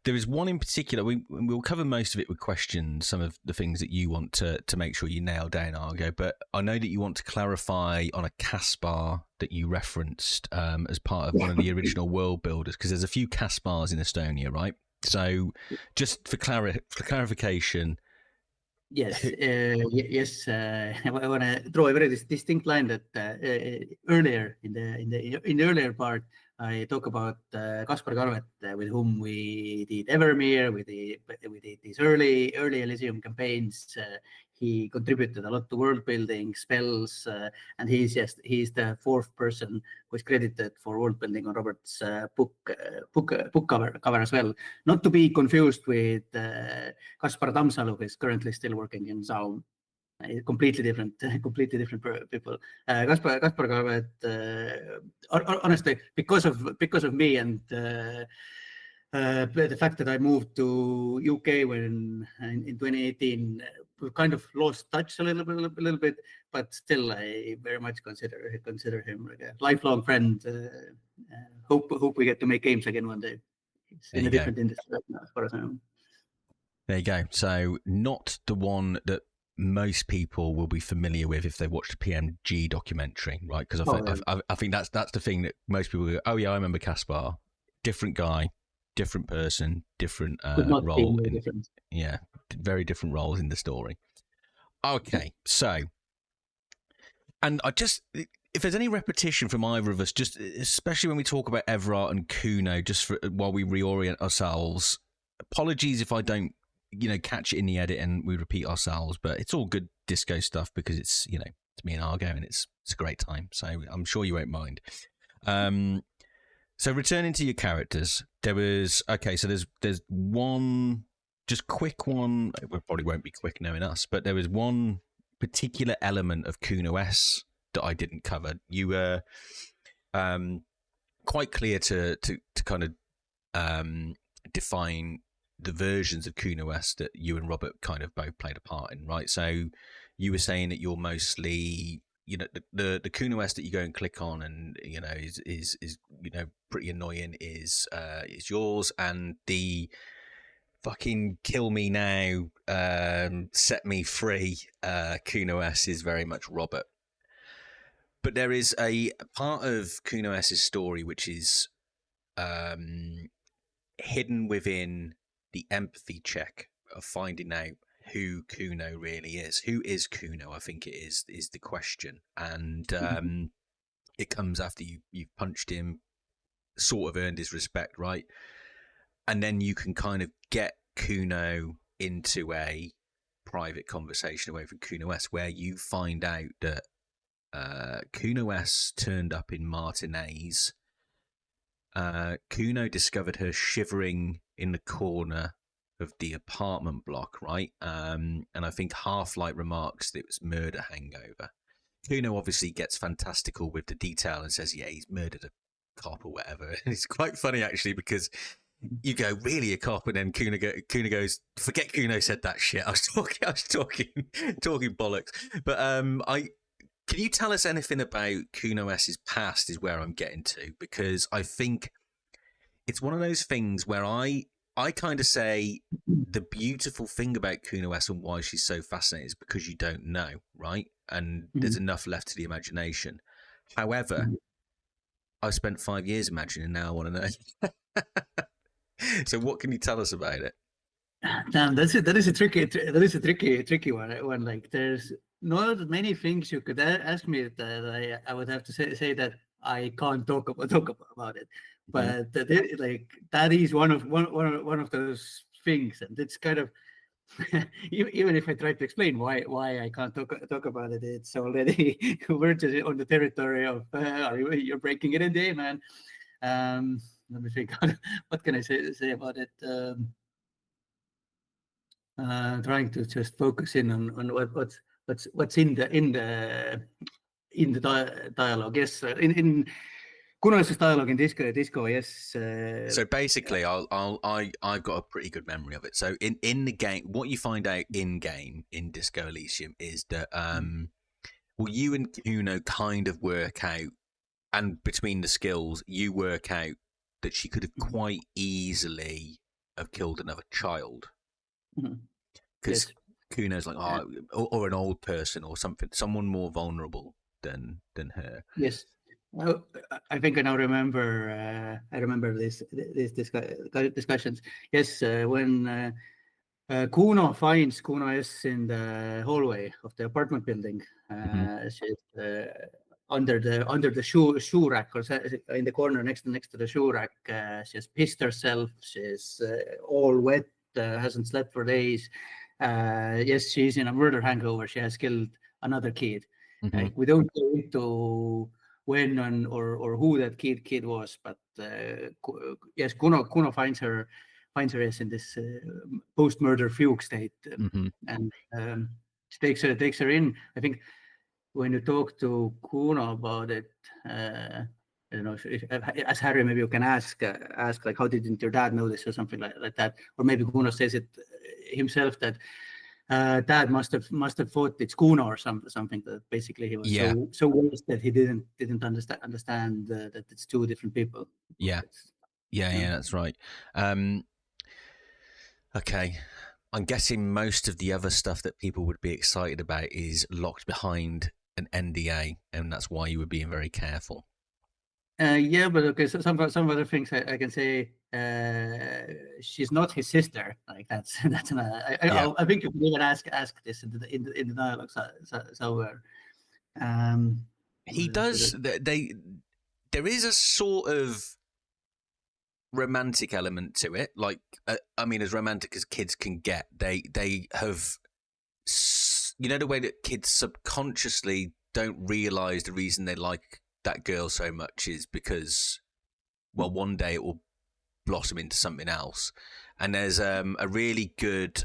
There is one in particular, we'll cover most of it with questions, some of the things that you want to make sure you nail down, Argo, but I know that you want to clarify on a Caspar that you referenced as part of one of the original world builders, because there's a few Caspars in Estonia, right? So just for clarification, Yes, yes. I want to draw a very distinct line that earlier in the earlier part, I talk about Kaspar Karvet, with whom we did Evermere, we did these early Elysium campaigns. He contributed a lot to world building, spells, and he's the fourth person who is credited for world building on Robert's book cover as well. Not to be confused with Kaspar Tammsalu, who is currently still working in Zaum. Completely different people. Kaspar Karvet, honestly, because of me and the fact that I moved to UK when in 2018, we kind of lost touch a little bit, but still I very much consider him like a lifelong friend. Hope we get to make games again one day. It's in a different industry right now, as far as I know. There you go. So not the one that most people will be familiar with if they watched the PMG documentary, right? Because I think that's the thing that most people go, oh yeah, I remember Kaspar. Different guy, different person, different role. Yeah, very different roles in the story. Okay, so, and I just, if there's any repetition from either of us, just especially when we talk about Evrart and Cuno, just while we reorient ourselves, apologies if I don't, catch it in the edit and we repeat ourselves, but it's all good disco stuff because it's, it's me and Argo and it's a great time. So I'm sure you won't mind. So returning to your characters, there's one, just quick one, it probably won't be quick knowing us, but there was one particular element of Cunoesse that I didn't cover. You were quite clear to kind of define the versions of Cunoesse that you and Robert kind of both played a part in, right? So you were saying that you're mostly, the Cunoesse that you go and click on and is pretty annoying is yours, and the fucking kill me now, set me free Cunoesse is very much Robert. But there is a part of Cunoesse's story which is hidden within the empathy check of finding out who Cuno really is. Who is Cuno, I think it is the question. And it comes after you've punched him, sort of earned his respect, right? And then you can kind of get Cuno into a private conversation away from Cunoesse, where you find out that Cunoesse turned up in Martinez. Cuno discovered her shivering in the corner of the apartment block, right? And I think Half-Light remarks that it was murder hangover. Cuno obviously gets fantastical with the detail and says, yeah, he's murdered a cop or whatever. And it's quite funny, actually, because you go, really, a cop? And then Cuno goes, forget Cuno said that shit. I was talking bollocks. But can you tell us anything about Cunoesse's past is where I'm getting to, because I think it's one of those things where I kind of say the beautiful thing about Cunoesse and why she's so fascinating is because you don't know, right? And there's enough left to the imagination. However, I've spent 5 years imagining, now I want to know. So what can you tell us about it? Damn, that is a tricky one. Like, there's not many things you could ask me that I would have to say that I can't talk about it. But that is one of those things, and it's kind of even if I try to explain why I can't talk about it, it's already we're just on the territory of you're breaking it in day, man. Let me think. What can I say about it? Trying to just focus in on what's in the dialogue. Yes, in Cunoesse's dialogue in Disco. Yes. So basically, I've got a pretty good memory of it. So in the game, what you find out in game in Disco Elysium is that you and Cuno kind of work out, and between the skills, you work out that she could have quite easily have killed another child. Because Cuno's like, or an old person or something, someone more vulnerable than her. Yes, I think I now remember. I remember these discussions. Yes, when Cuno finds Cunoesse in the hallway of the apartment building. She's under the shoe rack, or in the corner next to the shoe rack. She's pissed herself. She's all wet. Hasn't slept for days. Yes, she's in a murder hangover. She has killed another kid. Like, we don't go into when or who that kid was, but yes, Cuno finds her in this post-murder fugue state, and she takes her in. I think when you talk to Cuno about it, I don't know if as Harry, maybe you can ask like, how didn't your dad know this, or something like that, or maybe Cuno says it himself, that dad must have thought it's Cuno or something, that basically he was so worse that he didn't understand that it's two different people. Yeah, that's right. Okay, I'm guessing most of the other stuff that people would be excited about is locked behind an NDA, and that's why you were being very careful. Yeah, but okay, so some other things I can say. She's not his sister. Like that's I think you can even ask this in the dialogue somewhere. He does. There is a sort of romantic element to it. Like, I mean, as romantic as kids can get. They have, you know, the way that kids subconsciously don't realize the reason they like that girl so much is because, well, one day it will blossom into something else. And there's a really good,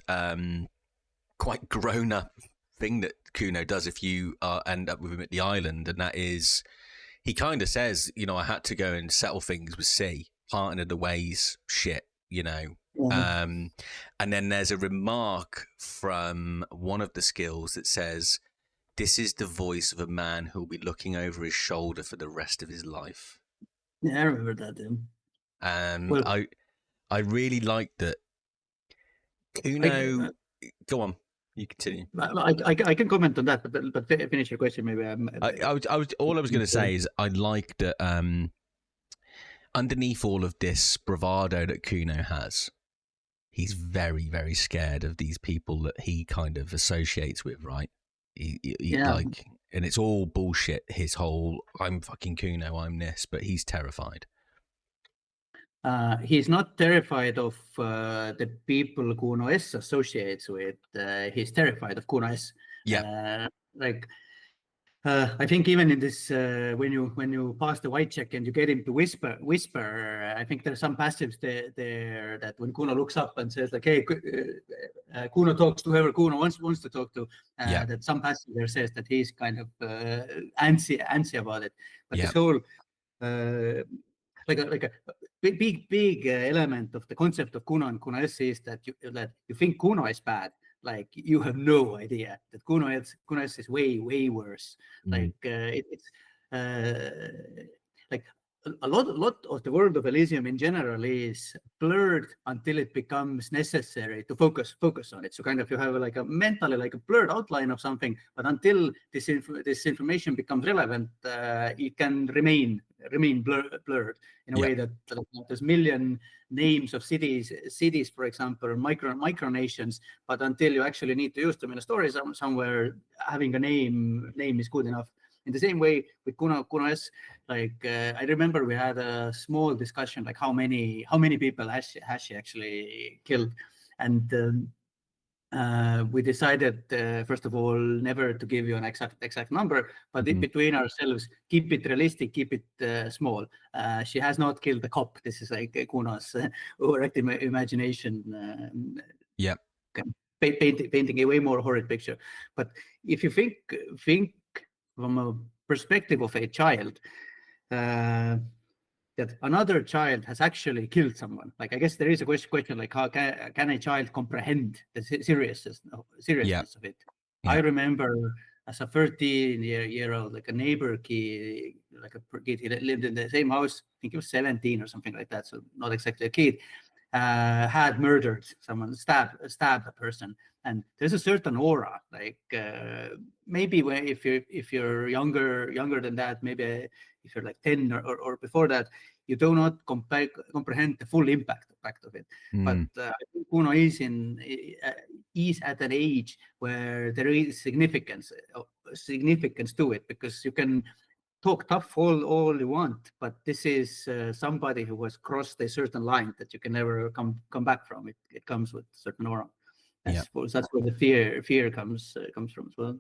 quite grown-up thing that Cuno does if you end up with him at the island, and that is, he kind of says, you know, I had to go and settle things with C, parting of the ways shit, you know. And then there's a remark from one of the skills that says, this is the voice of a man who'll be looking over his shoulder for the rest of his life. Yeah, I remember that. I really like that. Cuno, go on, you continue. I can comment on that, but finish your question maybe. All I was going to say is I like that underneath all of this bravado that Cuno has, he's very, very scared of these people that he kind of associates with, right? Like, and it's all bullshit. His whole, I'm fucking Cuno, I'm this, but he's terrified. He's not terrified of the people Cunoesse associates with. He's terrified of Cunoesse. Yeah. I think even in this, when you pass the white check and you get him to whisper, I think there's some passives there that when Cuno looks up and says like, hey, Cuno talks to whoever Cuno wants to talk to, that some passive there says that he's kind of antsy about it. But this whole like a big element of the concept of Cuno and Cunoesse is that you think Cuno is bad. Like, you have no idea that Cunoesse is way worse. Like it's like a lot of the world of Elysium in general is blurred until it becomes necessary to focus on it. So kind of you have like a mentally like a blurred outline of something, but until this information becomes relevant, it can remain blurred in a way that there's million names of cities, for example, micronations, but until you actually need to use them in a story somewhere, having a name is good enough. In the same way with Cunoesse, like I remember we had a small discussion, like how many people has she actually killed, and we decided first of all never to give you an exact number, but between ourselves, keep it realistic, keep it small. She has not killed the cop. This is like Cuno's overactive imagination. Painting a way more horrid picture. But if you think from a perspective of a child, that another child has actually killed someone, like I guess there is a question like how can a child comprehend the seriousness of it? I remember as a 13-year-old, like a neighbor kid, like a kid, he lived in the same house. I think he was 17 or something like that, so not exactly a kid. Had murdered someone, stabbed a person, and there's a certain aura. Like maybe if you're younger than that, maybe if you're like 10 or before that, you do not comprehend the full impact of it. But I think Cuno is at an age where there is significance to it, because you can talk tough all you want, but this is somebody who has crossed a certain line that you can never come back from. It comes with certain aura. I suppose that's where the fear comes from as well.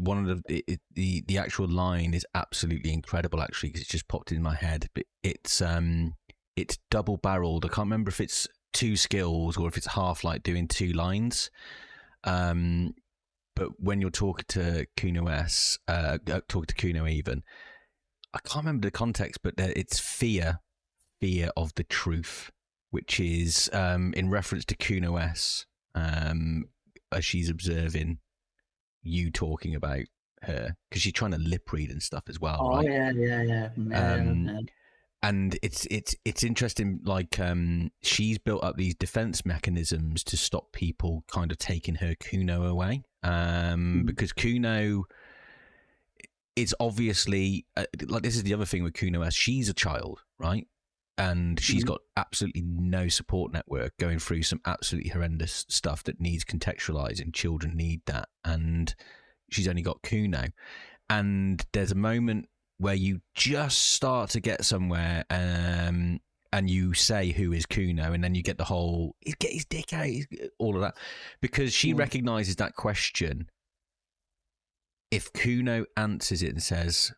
One of the actual line is absolutely incredible, actually, because it's just popped in my head. But it's double barreled. I can't remember if it's 2 skills or if it's half like doing 2 lines. But when you're talking to Cunoesse, talking to Cuno even, I can't remember the context, but it's fear of the truth, which is in reference to Cunoesse, as she's observing you talking about her, because she's trying to lip read and stuff as well, right? Yeah. And it's interesting, like she's built up these defense mechanisms to stop people kind of taking her Cuno away, because Cuno, it's obviously like, this is the other thing with Cunoesse, she's a child, right? And she's got absolutely no support network, going through some absolutely horrendous stuff that needs contextualizing. Children need that. And she's only got Cuno. And there's a moment where you just start to get somewhere, and you say, who is Cuno? And then you get the whole, get his dick out, all of that. Because she recognizes that question. If Cuno answers it and says,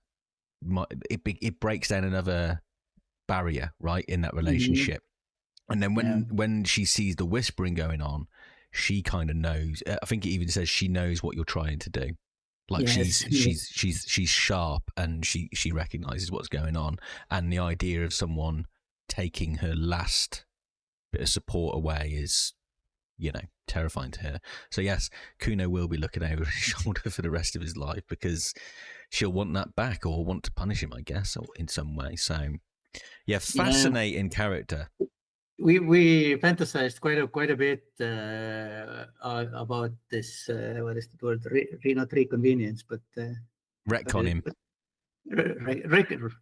it breaks down another barrier, right, in that relationship. And then when she sees the whispering going on, she kind of knows. I think it even says she knows what you're trying to do. Like, she's sharp, and she recognizes what's going on, and the idea of someone taking her last bit of support away is, terrifying to her. So yes, Cuno will be looking over his shoulder for the rest of his life, because she'll want that back, or want to punish him, I guess, or in some way. So yeah, fascinating character. We fantasized quite a bit about this. What is the word? Not reconvenience, but retcon him.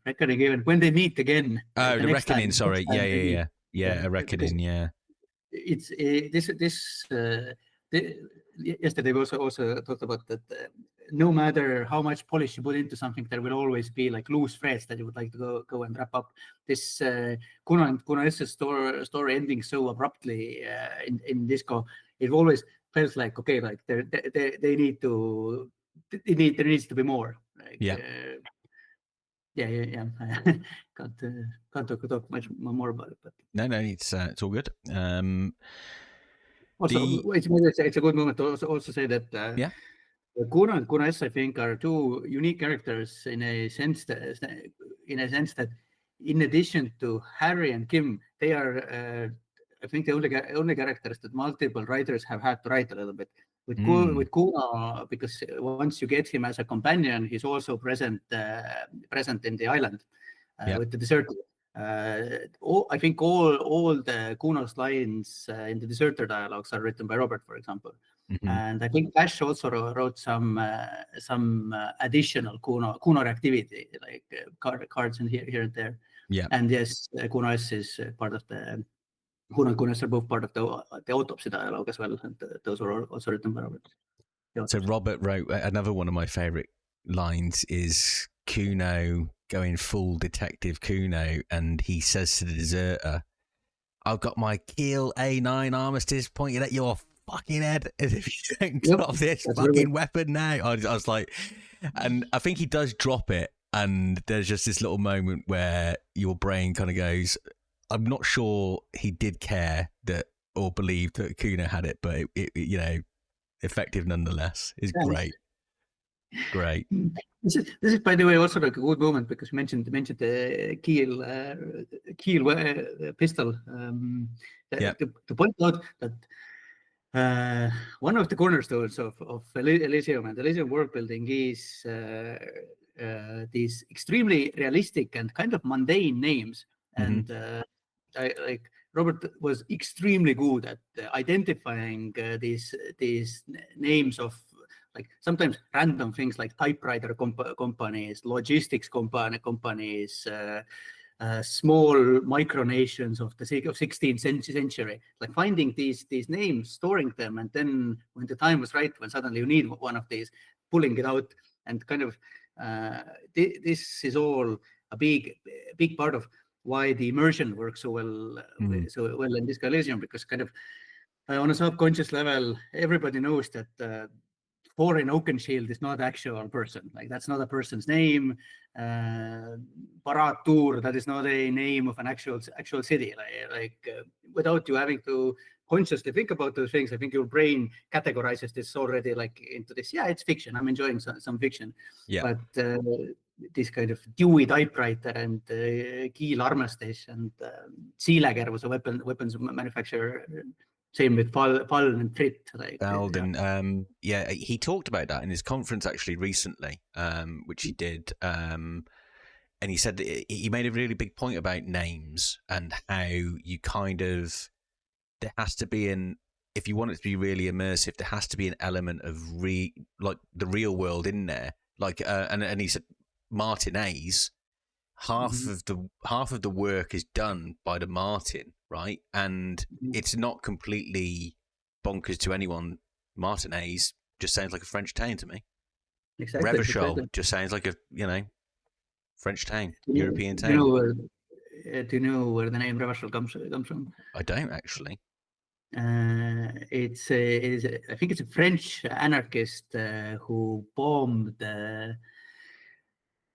Reckoning even when they meet again. Oh, the reckoning. Sorry, yeah, a reckoning. Yeah, it's yesterday we also talked about that. No matter how much polish you put into something, there will always be like loose threads that you would like to go and wrap up. This Cuno and Cunoesse's story ending so abruptly in Disco, it always felt like, okay, like there needs to be more. Like, can't talk much more about it. But no, it's all good. Also, it's a good moment to also say that Cuno and Cunoesse, I think, are 2 unique characters in a sense that in addition to Harry and Kim, they are I think the only characters that multiple writers have had to write a little bit. With Cuno, because once you get him as a companion, he's also present in the island with the deserter. I think all the Cuno's lines in the deserter dialogues are written by Robert, for example. And I think Ash also wrote some additional Cuno activity, like cards in here and there. Yeah. And yes, Cunoesse is part of the Cuno and Cunoesse are both part of the autopsy dialogue as well, and those were also written by Robert. So Robert wrote another one of my favorite lines is Cuno going full detective Cuno, and he says to the deserter, "I've got my Keel A9 armistice pointed at your fucking head, as if you don't drop this fucking weapon now." I was like, and I think he does drop it, and there's just this little moment where your brain kind of goes, I'm not sure he did care that or believe that Cuno had it, but it effective nonetheless. Is great. Great. This is, by the way, also like a good moment, because you mentioned the Keel pistol. To point out that one of the cornerstones of Elysium and Elysium world building is these extremely realistic and kind of mundane names. And like Robert was extremely good at identifying these names of, like, sometimes random things like typewriter companies, logistics companies, small micronations of the 16th century, like finding these names, storing them, and then when the time was right, when suddenly you need one of these, pulling it out, and kind of this is all a big part of why the immersion works so well in Disco Elysium, because kind of on a subconscious level, everybody knows that foreign Oakenshield is not actual person. Like that's not a person's name. Baratur, that is not a name of an actual city. Without you having to consciously think about those things, I think your brain categorizes this already like into this. Yeah, it's fiction. I'm enjoying some fiction. Yeah. But this kind of Dewey typewriter and Kiel armistice and Seelager was a weapons manufacturer. Same with Paul and Frit. Alden, he talked about that in his conference actually recently, which he did. And he said that he made a really big point about names and how you kind of, there has to be if you want it to be really immersive, there has to be an element of like the real world in there. Like, and he said Martinez, half of the work is done by the Martin, right? And it's not completely bonkers to anyone. Martinez just sounds like a French town to me. Exactly. Revachol just sounds like a French town, European town. Do you know where the name Revachol comes from? I don't actually. I think it's a French anarchist who bombed.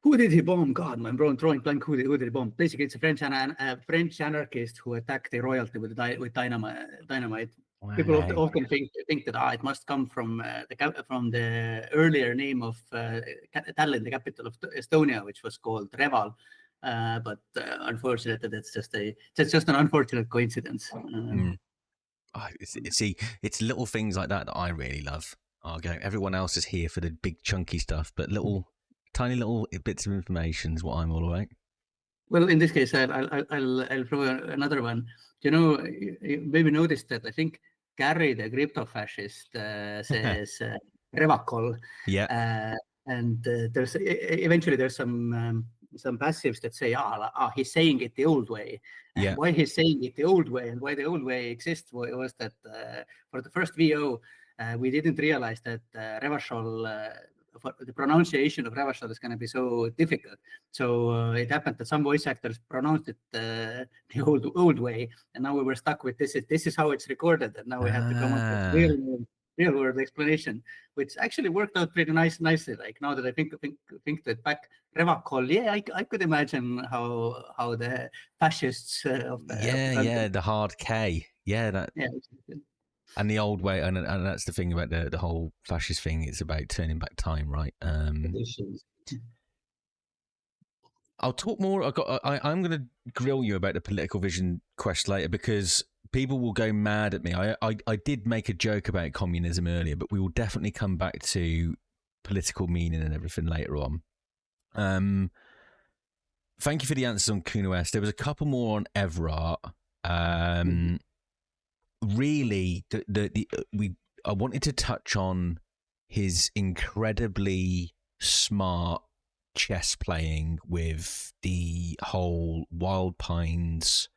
Who did he bomb? God, I'm drawing blank. Who did he bomb? Basically, it's a French anarchist who attacked the royalty with dynamite. Wow. People often think that it must come from the earlier name of Tallinn, the capital of Estonia, which was called Reval. But unfortunately, that's just an unfortunate coincidence. It's little things like that I really love. Argo. Everyone else is here for the big chunky stuff, but tiny little bits of information is what I'm all about. Well, in this case, I'll throw another one. You maybe noticed that I think Gary, the crypto-fascist, says Revachol. Yeah. And there's some passives that say, he's saying it the old way. Yeah. Why he's saying it the old way and why the old way exists was that for the first VO, we didn't realize that Revachol, the pronunciation of Revachol is going to be so difficult. So it happened that some voice actors pronounced it the old way, and now we were stuck with this is how it's recorded, and now we have to come up with real world explanation, which actually worked out pretty nicely. Like now that I think that back, Revachol, I could imagine how the fascists of the the hard K, and the old way, and that's the thing about the whole fascist thing. It's about turning back time, right? I'll talk more. I'm going to grill you about the political vision quest later, because people will go mad at me. I did make a joke about communism earlier, but we will definitely come back to political meaning and everything later on. Thank you for the answers on Cunoesse. There was a couple more on Evrart. Really, I wanted to touch on his incredibly smart chess playing with the whole Wild Pines.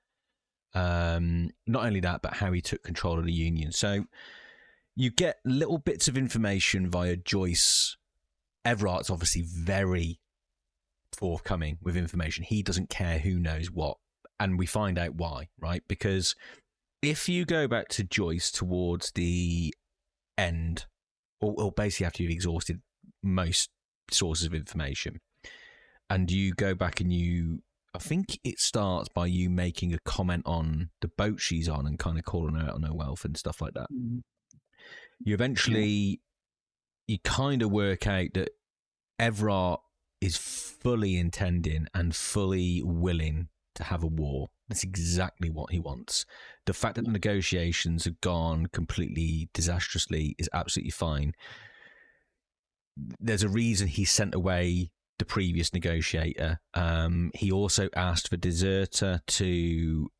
Not only that, but how he took control of the Union. So you get little bits of information via Joyce. Evrart's obviously very forthcoming with information. He doesn't care who knows what, and we find out why, right? Because if you go back to Joyce towards the end, or basically after you've exhausted most sources of information, and you go back and I think it starts by you making a comment on the boat she's on and kind of calling her out on her wealth and stuff like that. You eventually, you kind of work out that Evrart is fully intending and fully willing to have a war. That's exactly what he wants. The fact that the negotiations have gone completely disastrously is absolutely fine. There's a reason he sent away the previous negotiator. He also asked for deserter to...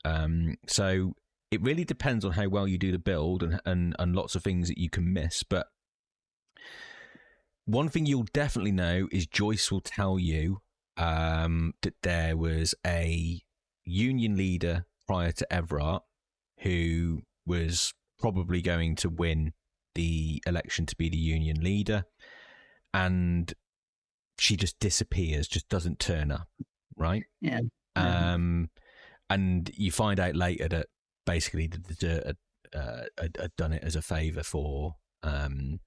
so it really depends on how well you do the build and lots of things that you can miss. But one thing you'll definitely know is Joyce will tell you that there was a union leader prior to Evrart who was probably going to win the election to be the union leader, and she just disappears, just doesn't turn up, right? Yeah. And you find out later that basically the Dirt had done it as a favour for the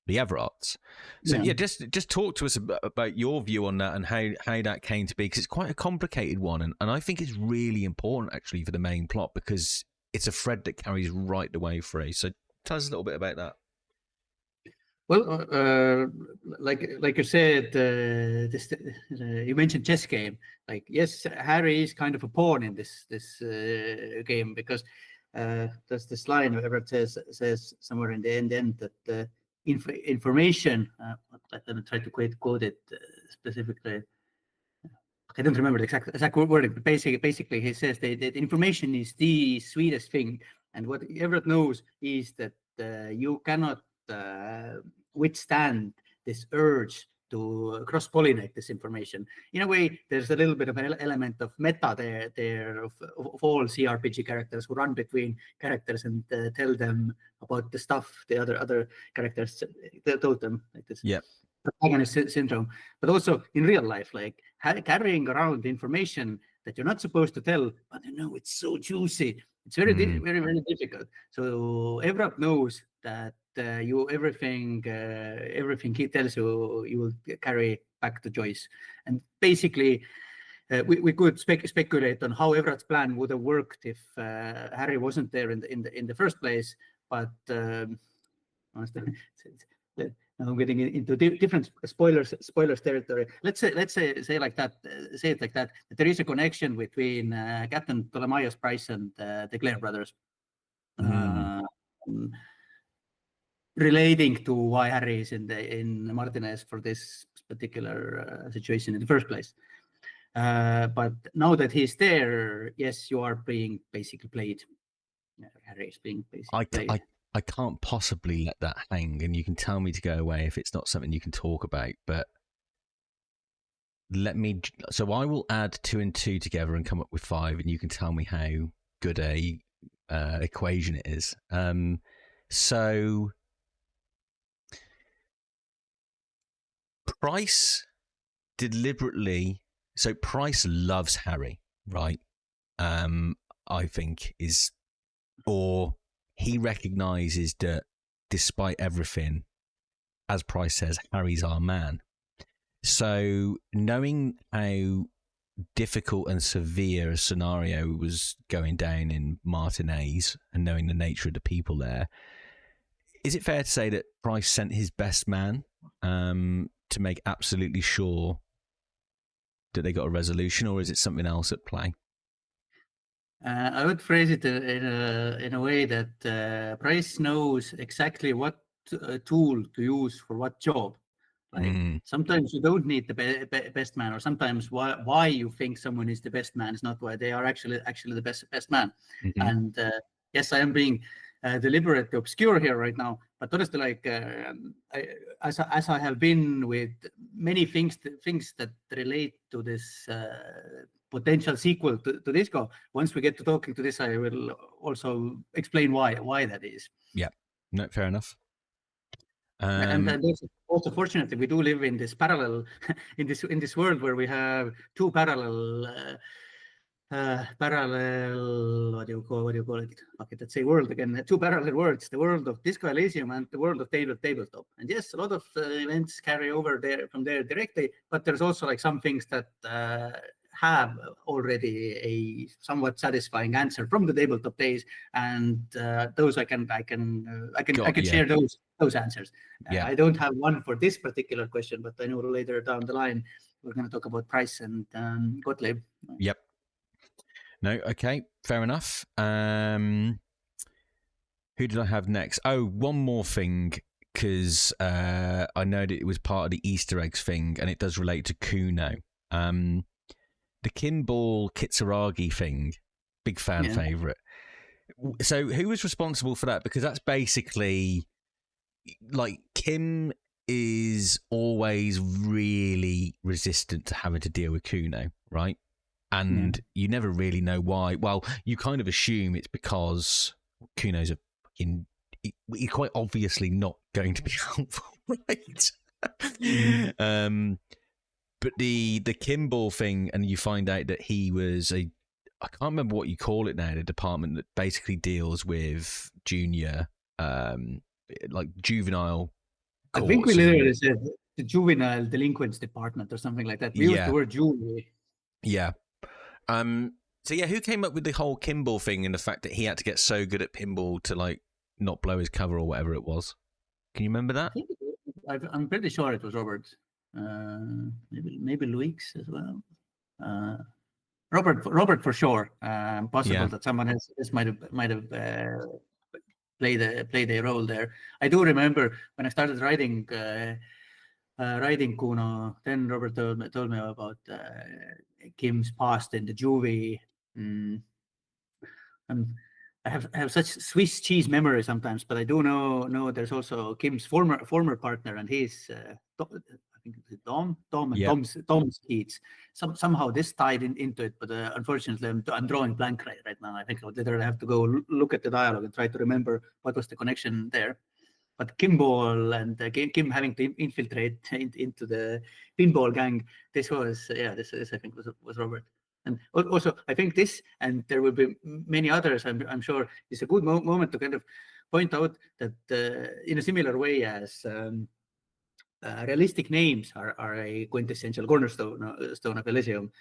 Evrarts. So just talk to us about your view on that and how that came to be, because it's quite a complicated one, and I think it's really important actually for the main plot, because it's a thread that carries right the way through. So tell us a little bit about that. Well, like you said, you mentioned chess game. Like, yes, Harry is kind of a pawn in this game, because there's this line where it says somewhere in the end that information. Let me try to quote it specifically. I don't remember the exact wording, but basically he says that information is the sweetest thing, and what Evrart knows is that you cannot withstand this urge to cross-pollinate this information. In a way, there's a little bit of an element of meta there of all CRPG characters who run between characters and tell them about the stuff the other characters told them, like this. Yeah. Protagonist syndrome. But also in real life, like carrying around information that you're not supposed to tell, but you know it's so juicy. It's very difficult. So Evrart knows that everything he tells you, you will carry back to Joyce. And basically, we could speculate on how Evrat's plan would have worked if Harry wasn't there in the first place. But now I'm getting into different spoilers territory. Let's say like that. Say it like that. That there is a connection between Captain Ptolemaeus Price and the Claire brothers, relating to why Harry is in Martinez for this particular situation in the first place. But now that he's there, yes, you are being basically played. Harry is being basically played. I can't possibly let that hang, and you can tell me to go away if it's not something you can talk about, but so I will add 2 and 2 together and come up with 5, and you can tell me how good a equation it is. So Price loves Harry, right? I think or he recognizes that despite everything, as Price says, Harry's our man. So knowing how difficult and severe a scenario was going down in Martinez and knowing the nature of the people there, is it fair to say that Price sent his best man to make absolutely sure that they got a resolution, or is it something else at play? I would phrase it in a way that Price knows exactly what tool to use for what job. Like sometimes you don't need the best man, or sometimes why you think someone is the best man is not why they are actually the best man. And yes, I am being deliberately obscure here right now, but honestly, like as I have been with many things that relate to this potential sequel to Disco. Once we get to talking to this, I will also explain why that is. Yeah, no, fair enough. And also, fortunately, we do live in this parallel in this world where we have two parallel what do you call it? Okay, let's say world again. Two parallel worlds: the world of Disco Elysium and the world of tabletop. And yes, a lot of events carry over there from there directly, but there's also like some things that have already a somewhat satisfying answer from the tabletop days, and those I can share those answers. I don't have one for this particular question, but I know later down the line we're going to talk about Price and Gottlieb. Yep. No, okay, fair enough. Who did I have next? Oh, one more thing, because I know that it was part of the Easter eggs thing, and it does relate to Cuno. The Kimball Kitsuragi thing, big fan favorite. So who was responsible for that? Because that's basically like Kim is always really resistant to having to deal with Cuno, right? And you never really know why. Well, you kind of assume it's because Cuno's he's quite obviously not going to be helpful, right? But the Kimball thing, and you find out that he was I can't remember what you call it now, the department that basically deals with junior, like juvenile I think we courts and- literally said the juvenile delinquents department or something like that. We used the word jury. Yeah. So yeah, who came up with the whole Kimball thing and the fact that he had to get so good at pinball to like not blow his cover or whatever it was? Can you remember that? I'm pretty sure it was Robert. Maybe Luix as well. Robert for sure. Possible that someone else might have played a role there. I do remember when I started writing Cuno, then Robert told me about Kim's past in the juvie. I have such Swiss cheese memory sometimes, but I do know there's also Kim's former partner, and he's I think it's Dom and Tom's kids. Somehow this tied into it, but unfortunately I'm drawing blank right now. I think I literally have to go look at the dialogue and try to remember what was the connection there. But Kimball and Kim having to infiltrate into the pinball gang, this I think was Robert. And also, I think this, and there will be many others, I'm sure, is a good moment to kind of point out that in a similar way as realistic names are a quintessential cornerstone of Elysium.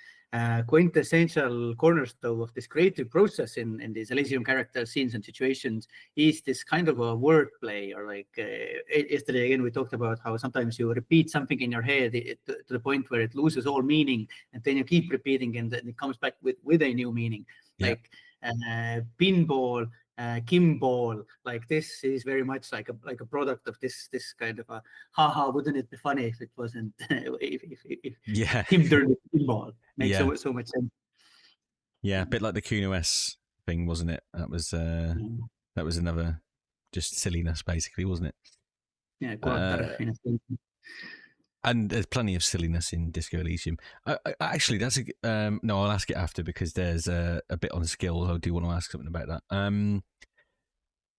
Quintessential cornerstone of this creative process in these Elysium characters, scenes, and situations is this kind of a wordplay, or like yesterday again we talked about how sometimes you repeat something in your head to the point where it loses all meaning, and then you keep repeating, and then it comes back with a new meaning. Like pinball, Kimball, like this is very much like a product of this kind of a haha, wouldn't it be funny if it wasn't if Kim turned it pinball. Makes so much sense. Yeah, a bit like the Cunoesse thing, wasn't it? That was another just silliness, basically, wasn't it? Yeah, and there's plenty of silliness in Disco Elysium. Actually, that's no. I'll ask it after, because there's a bit on skills. I do want to ask something about that.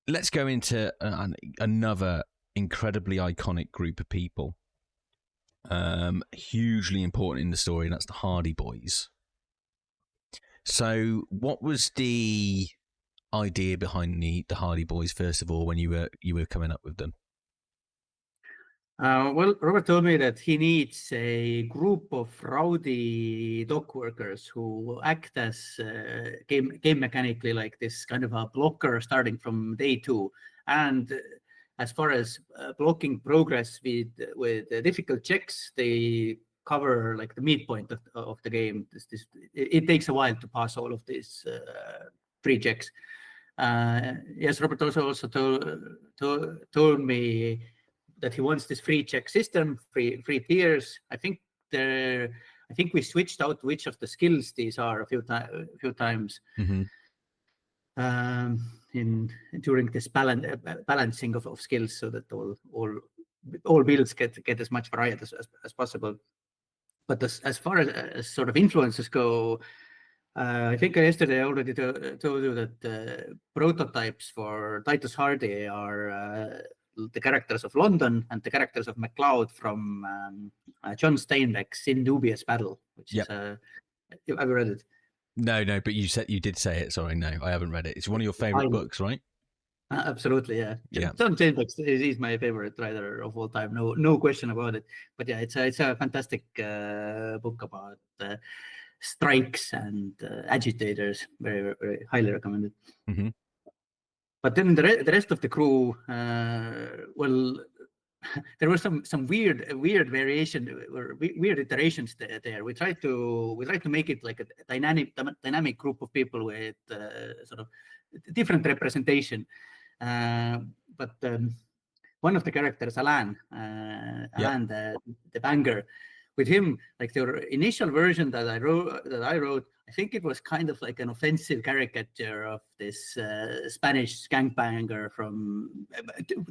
Let's go into another incredibly iconic group of people. Hugely important in the story, and that's the Hardie Boys. So, what was the idea behind the Hardie Boys, first of all, when you were coming up with them? Well, Robert told me that he needs a group of rowdy dock workers who act as game mechanically like this kind of a blocker starting from day 2. And as far as blocking progress with difficult checks, they cover like the midpoint of the game. It takes a while to pass all of these free checks. Yes, Robert also told me that he wants this free check system, free tiers. I think we switched out which of the skills these are a few times during this balancing of skills, so that all builds get as much variety as possible. But as far as sort of influences go, I think yesterday I already told you that prototypes for Titus Hardie are the characters of London and the characters of MacLeod from John Steinbeck's In Dubious Battle, which is I've read it. No, but you did say it. Sorry, no, I haven't read it. It's one of your favorite books, right? Absolutely, yeah. John Steinbeck is my favorite writer of all time, no question about it. But yeah, it's a fantastic book about strikes and agitators. Very, very highly recommended. But then the rest of the crew, well, there was some weird variation or weird iterations there. We tried to make it like a dynamic group of people with sort of different representation. But one of the characters, Alan, the banger, with him, like the initial version that I wrote, I think it was kind of like an offensive caricature of this Spanish gangbanger from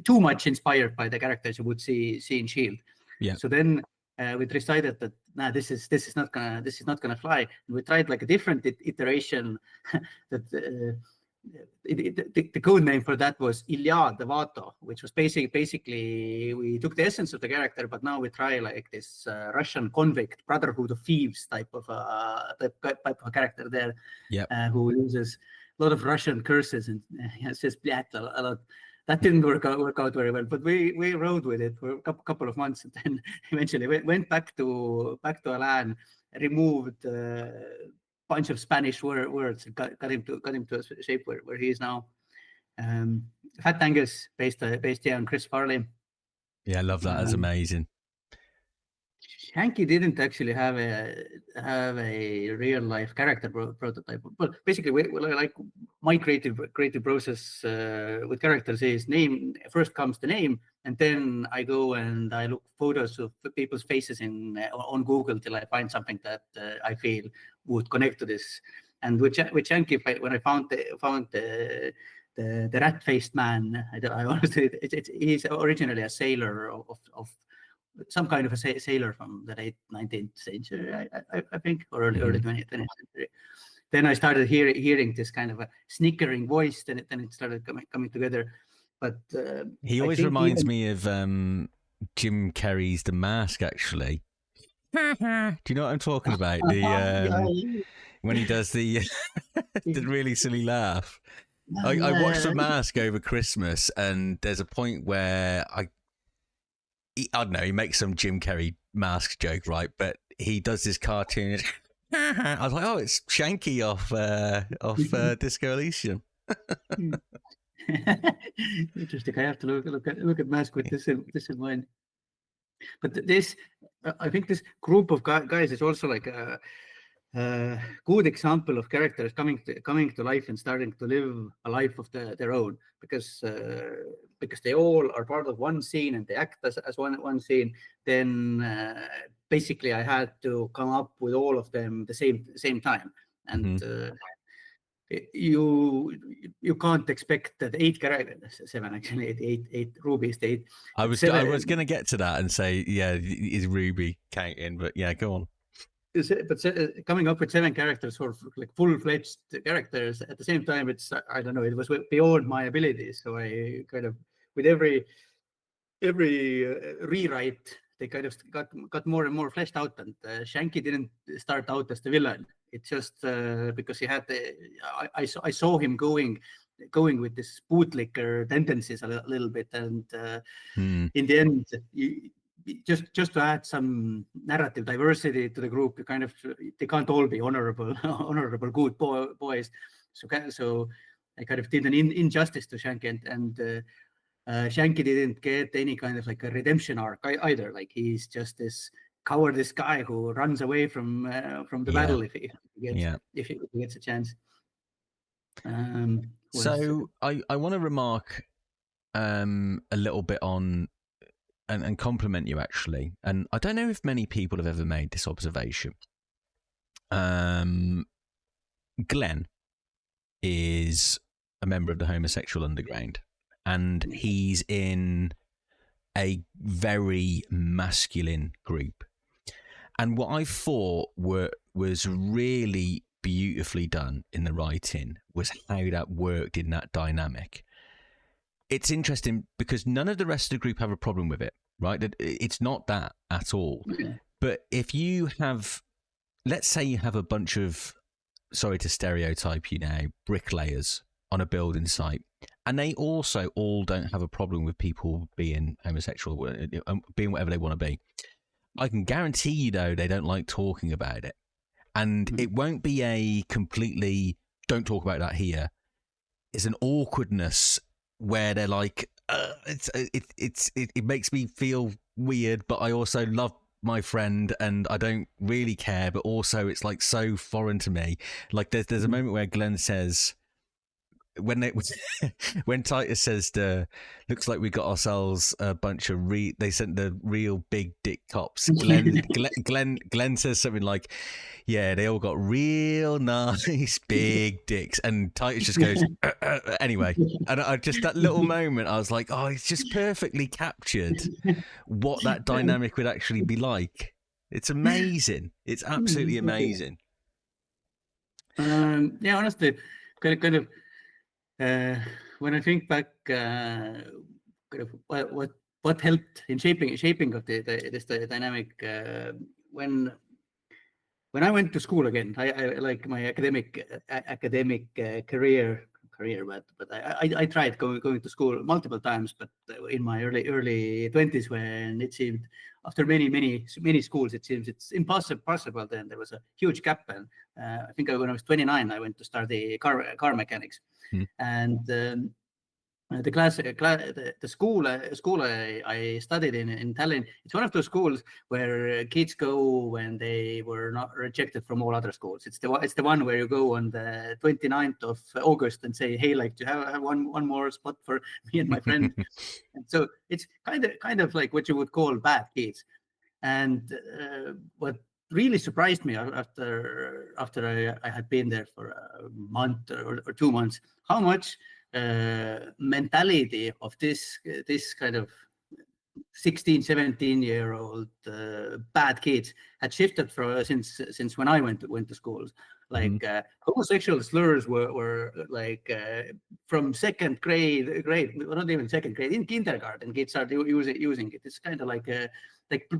too much inspired by the characters you would see in Shield. Yeah. So then we decided that this is not gonna fly. And we tried like a different iteration that. The code name for that was Iliad Vato, which was basically we took the essence of the character, but now we try like this Russian convict Brotherhood of Thieves type of a character there, who uses a lot of Russian curses and says "blat" a lot. That didn't work out very well, but we rode with it for a couple of months, and then eventually went back to Alan, removed bunch of Spanish words and got him to a shape where he is now. Fat Angus based here on Chris Farley. Yeah, I love that. That's amazing. Shanky didn't actually have a real life character prototype, but basically, like my creative process with characters is first comes the name, and then I go and I look photos of people's faces on Google till I find something that I feel would connect to this. And with Shanky, when I found the rat-faced man, I honestly, he's originally a sailor of some kind of a sailor from the late 19th century, I think, or early 20th century. Then I started hearing this kind of a snickering voice. Then it started coming together. But he always reminds me of Jim Carrey's The Mask. Actually, do you know what I'm talking about? When he does the really silly laugh. I watched The Mask over Christmas, and there's a point where I don't know, he makes some Jim Carrey mask joke, right? But he does this cartoon. I was like, oh, it's Shanky off Disco Elysium. Interesting. I have to look at Mask with this in mind. But I think this group of guys is also like a good example of characters coming to life and starting to live a life of their own, because they all are part of one scene and they act as one scene. Then basically I had to come up with all of them the same time, and you can't expect that 8 characters, 7 actually, 8 Ruby's 8. I was going to get to that and say, yeah, is Ruby counting? But yeah, go on. But coming up with 7 characters or like full-fledged characters at the same time, it's, I don't know, it was beyond my abilities. So I kind of, with every rewrite, they kind of got more and more fleshed out. And Shanky didn't start out as the villain. It's just because he had I saw him going with this bootlicker tendencies a little bit, and in the end, just to add some narrative diversity to the group, they can't all be honorable good boys. So I kind of did an injustice to Shanky, and Shanky didn't get any kind of like a redemption arc either. Like, he's just this cowardice guy who runs away from the battle if he gets a chance. So I want to remark a little bit on and compliment you, actually. And I don't know if many people have ever made this observation. Glenn is a member of the Homosexual Underground, and he's in a very masculine group. And what I thought was really beautifully done in the writing was how that worked in that dynamic. It's interesting because none of the rest of the group have a problem with it, right? It's not that at all. But if you have, let's say you have a bunch of, sorry to stereotype you now, bricklayers on a building site, and they also all don't have a problem with people being homosexual, being whatever they want to be. I can guarantee you, though, they don't like talking about it. And it won't be a completely, don't talk about that here. It's an awkwardness where they're like, it makes me feel weird, but I also love my friend and I don't really care, but also it's like so foreign to me. Like there's a moment where Glenn says, when when Titus says looks like we got ourselves a bunch of they sent the real big dick cops. Glenn says something like, yeah, they all got real nice big dicks, and Titus just goes anyway. And I just, that little moment, I was like, oh, it's just perfectly captured what that dynamic would actually be like. It's amazing. It's absolutely amazing. Yeah, honestly, kind of when I think back, kind of what helped in shaping of this dynamic, when I went to school again, I like my academic career, but I tried going to school multiple times, but in my early 20s, when it seemed after many schools, it seems it's impossible. Then there was a huge gap, and I think when I was 29, I went to study car mechanics, and the school I studied in Tallinn, it's one of those schools where kids go when they were not rejected from all other schools. It's the one where you go on the 29th of August and say, hey, like, to have one more spot for me and my friend. And so it's kind of like what you would call bad kids. And what really surprised me after I had been there for a month or 2 months, how much mentality of this kind of 16, 17-year-old bad kids had shifted since when I went to schools. Like homosexual slurs were like from second grade, not even second grade, in kindergarten, kids started using it. It's kind of like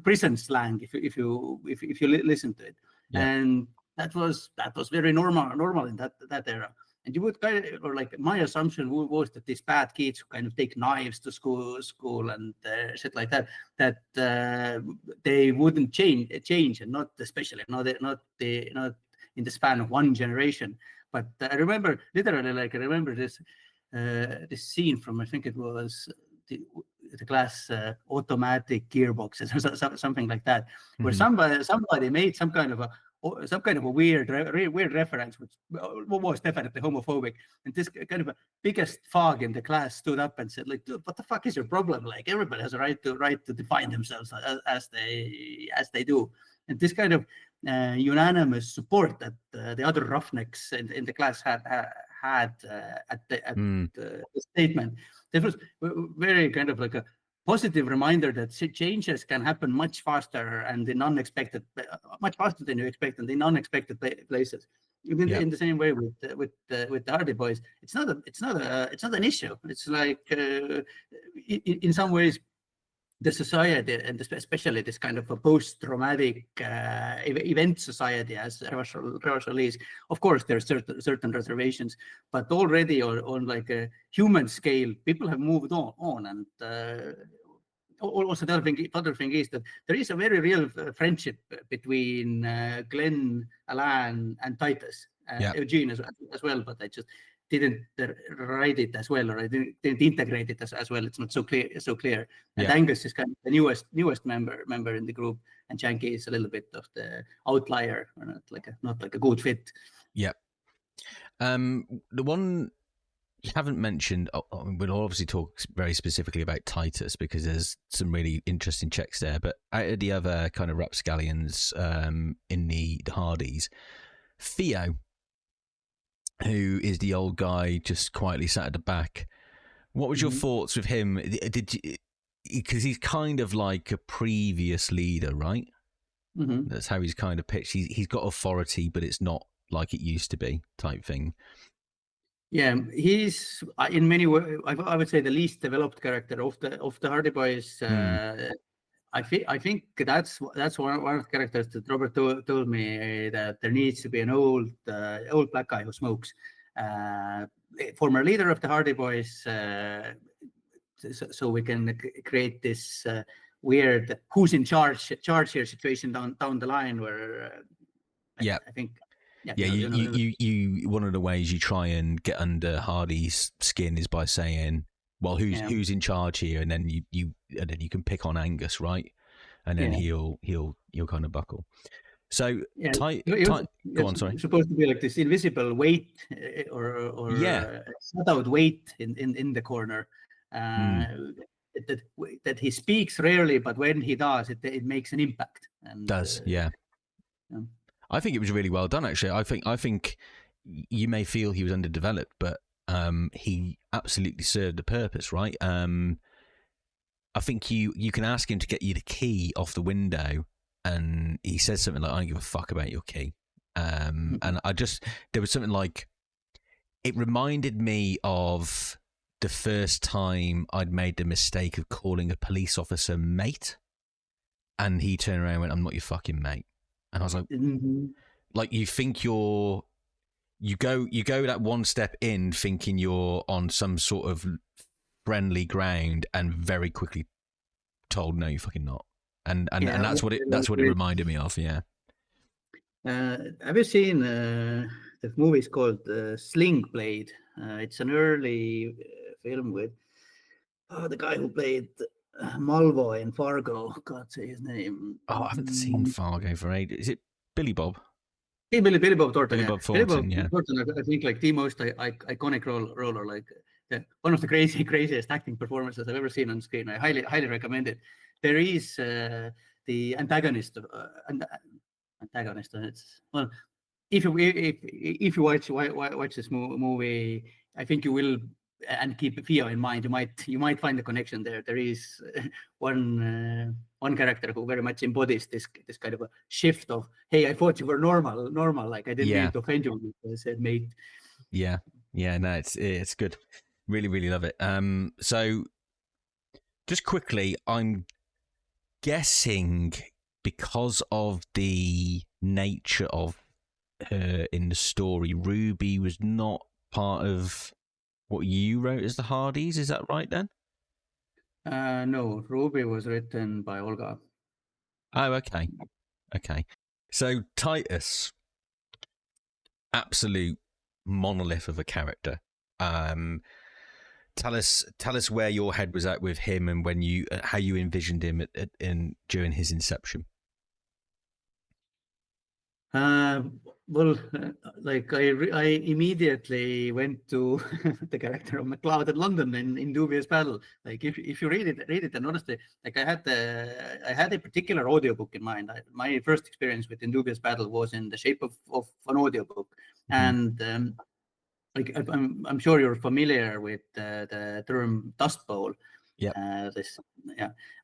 prison slang if you listen to it, and that was very normal in that era. And you would or like my assumption was that these bad kids who kind of take knives to school and shit like that they wouldn't change, and not especially not in the span of one generation. But I remember literally, like, I remember this scene from, I think it was the class automatic gearboxes or something like that, where somebody made some kind of a weird reference, which was definitely homophobic. And this kind of a biggest fog in the class stood up and said, like, dude, what the fuck is your problem? Like, everybody has a right to define themselves as they do. And this kind of unanimous support that the other roughnecks in the class had at the statement. This was very kind of like a positive reminder that changes can happen much faster and in unexpected, much faster than you expect, and in unexpected places. In the same way with the Hardie Boys, it's not an issue. It's like in some ways, the society, and especially this kind of a post-traumatic event society, as Revachol is, of course, there's certain reservations, but already on like a human scale, people have moved on. And also the other thing is that there is a very real friendship between Glenn, Alain, and Titus, Eugene as well, but I just didn't write it as well, or I didn't integrate it as well. It's not so clear. And Angus is kind of the newest member in the group, and Janky is a little bit of the outlier, or not like a good fit. Yeah. The one you haven't mentioned, we'll obviously talk very specifically about Titus because there's some really interesting checks there. But out of the other kind of rapscallions in the Hardies, Theo, who is the old guy just quietly sat at the back. What was your thoughts with him? Because he's kind of like a previous leader, right? That's how he's kind of pitched. He's got authority, but it's not like it used to be, type thing. Yeah, he's in many ways, I would say, the least developed character of the Hardie Boys. I think that's one of the characters that Robert told me that there needs to be an old black guy who smokes. Former leader of the Hardie Boys, so we can create this weird who's in charge here situation down the line, where I think. You one of the ways you try and get under Hardie's skin is by saying, well, who's in charge here, and then you can pick on Angus, right? And then he'll kind of buckle. So Yeah, go on, sorry. It's supposed to be like this invisible weight or shut-out weight in the corner. That he speaks rarely, but when he does, it makes an impact. And yeah. I think it was really well done, actually. I think you may feel he was underdeveloped, but he absolutely served the purpose, right? I think you can ask him to get you the key off the window, and he says something like, "I don't give a fuck about your key." And there was something like, it reminded me of the first time I'd made the mistake of calling a police officer mate, and he turned around and went, "I'm not your fucking mate." And I was like, like, you think you go that one step in thinking you're on some sort of friendly ground, and very quickly told, "No, you're fucking not." And that's what it reminded me of. Yeah. Have you seen the movie's called Sling Blade? It's an early film with the guy who played Malvo in Fargo. God, say his name. Oh, I haven't seen Fargo for ages. Is it Billy Bob? Billy Bob Thornton. Bob Thornton, yeah. Thornton, I think like the most iconic role, or like one of the craziest acting performances I've ever seen on screen. I highly recommend it. There is the antagonist. Antagonist. It's, well, if you watch this movie, I think you will, and keep Theo in mind. You might find a connection there. There is one character who very much embodies this kind of a shift of, hey, I thought you were normal. Like, I didn't mean to offend you. I said, mate. Yeah. No, it's good. Really, really love it. So just quickly, I'm guessing because of the nature of her in the story, Ruby was not part of what you wrote as the Hardies. Is that right then? No, Ruby was written by Olga. Oh, okay. So Titus, absolute monolith of a character. Tell us where your head was at with him, and when how you envisioned him during his inception. Like I immediately went to the character of MacLeod in London in Dubious Battle. Like if you read it, and honestly, like I had a particular audiobook in mind. My first experience with Dubious Battle was in the shape of an audiobook, and like I'm sure you're familiar with the term Dust Bowl. Yeah.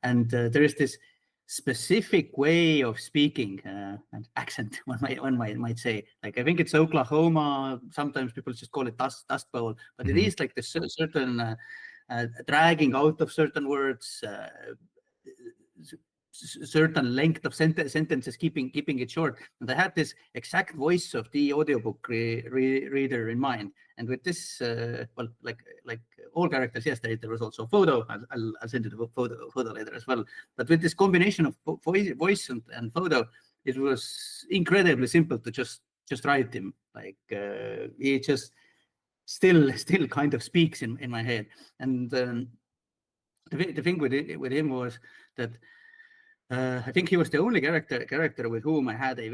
And there is this specific way of speaking and accent, one might say. Like, I think it's Oklahoma. Sometimes people just call it Dust Bowl, but it is like the certain dragging out of certain words, certain length of sentences, keeping it short. And I had this exact voice of the audiobook reader in mind. And with this, well, like all characters, yes, there was also photo. I'll send you the photo later as well. But with this combination of voice and photo, it was incredibly simple to just write him. Like he just still kind of speaks in my head. And the thing with him was that I think he was the only character with whom I had I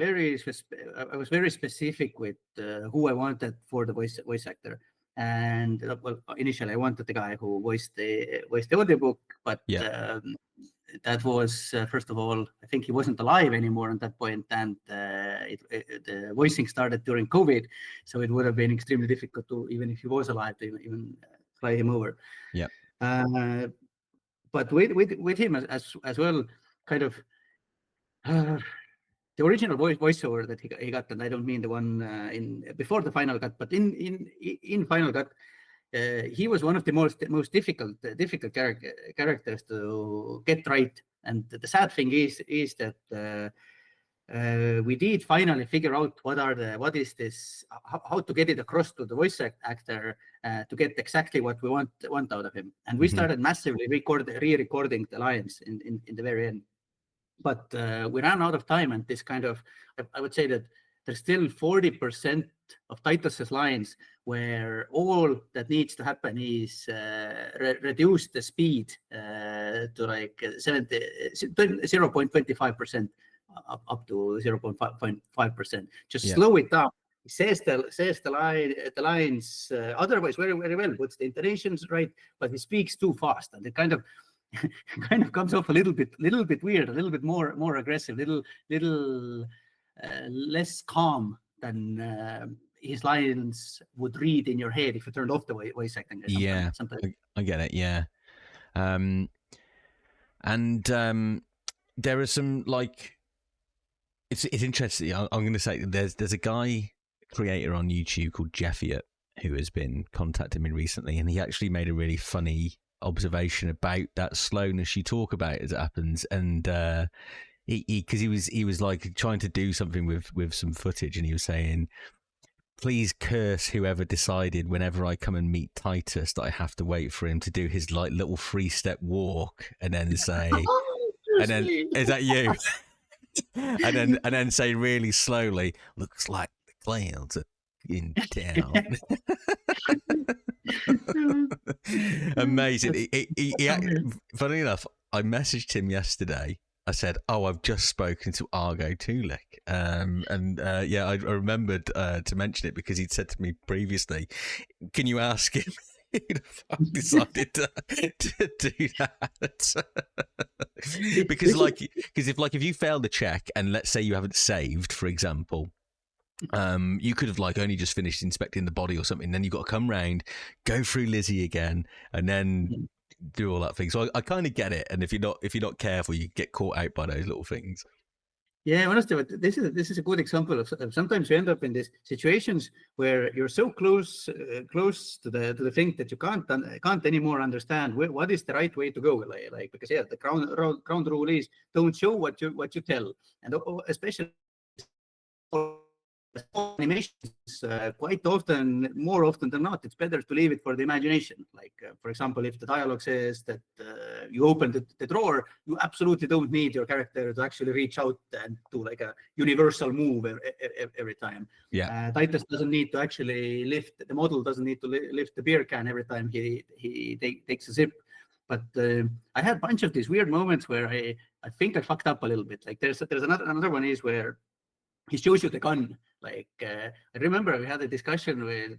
was very specific with who I wanted for the voice actor. And well, initially I wanted the guy who voiced the audiobook, but that was first of all, I think he wasn't alive anymore at that point, and the voicing started during COVID, so it would have been extremely difficult to, even if he was alive, to even fly him over. Yeah. But with him as well, kind of the original voiceover that he got, and I don't mean the one in before the final cut, but in final cut, he was one of the most difficult characters to get right. And the sad thing is that we did finally figure out what is this, how to get it across to the voice actor to get exactly what we want out of him. And we started massively re-recording the lines in the very end. But we ran out of time, and this kind of, I would say that there's still 40% of Titus's lines where all that needs to happen is reduce the speed to like 0.25% up to 0.5%. Just Yeah. slow it down. He says the lines otherwise very, very well, puts the intonations right, but he speaks too fast, and it kind of comes off a little bit weird, a little bit more aggressive, little less calm than his lines would read in your head if you turned off the voice acting. Yeah, sometimes. I get it. Yeah, and there are some like it's interesting. I'm going to say there's a guy creator on YouTube called Jeffiat who has been contacting me recently, and he actually made a really funny observation about that slowness you talk about as it happens, and because he was like trying to do something with some footage, and he was saying, please curse whoever decided whenever I come and meet Titus that I have to wait for him to do his like little 3-step walk and then say, and then is that you? and then say really slowly, looks like the clouds are in town. Amazing. Funny enough, I messaged him yesterday. I said, "Oh, I've just spoken to Argo Tuulik," yeah, I remembered to mention it because he'd said to me previously, "Can you ask him who the fuck decided to do that?" because if you fail the check and let's say you haven't saved, for example. You could have like only just finished inspecting the body or something, then you've got to come round, go through Lizzie again, and then do all that thing. So I kind of get it, and if you're not careful, you get caught out by those little things. Yeah, honestly, but this is a good example of sometimes you end up in these situations where you're so close to the thing that you can't anymore understand what is the right way to go. Like because the ground rule is don't show what you tell, and especially animations, quite often, more often than not, it's better to leave it for the imagination. Like, for example, if the dialogue says that you open the drawer, you absolutely don't need your character to actually reach out and do like a universal move every time. Yeah. Titus doesn't need to actually the model doesn't need to lift the beer can every time he takes a sip. But I had a bunch of these weird moments where I think I fucked up a little bit. Like there's another one is where he shows you the gun. Like I remember we had a discussion with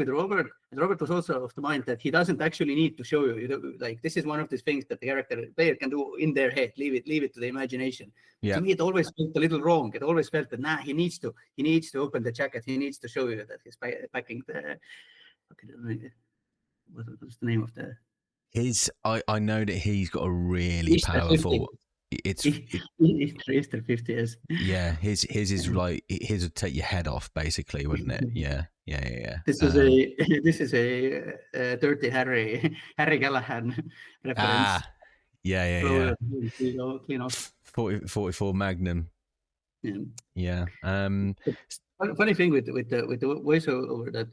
Robert, and Robert was also of the mind that he doesn't actually need to show you. Like this is one of these things that the player can do in their head. Leave it to the imagination. Yeah. To me, it always felt a little wrong. It always felt that he needs to open the jacket. He needs to show you that he's packing the. What's the name of the? I know that he's got a really powerful. 50. It's 50, yes. Yeah, his is like his would take your head off, basically, wouldn't it? Yeah. This is a Dirty Harry Callahan reference. Yeah. Clean off. 44 Magnum. Yeah. Funny thing with the voiceover that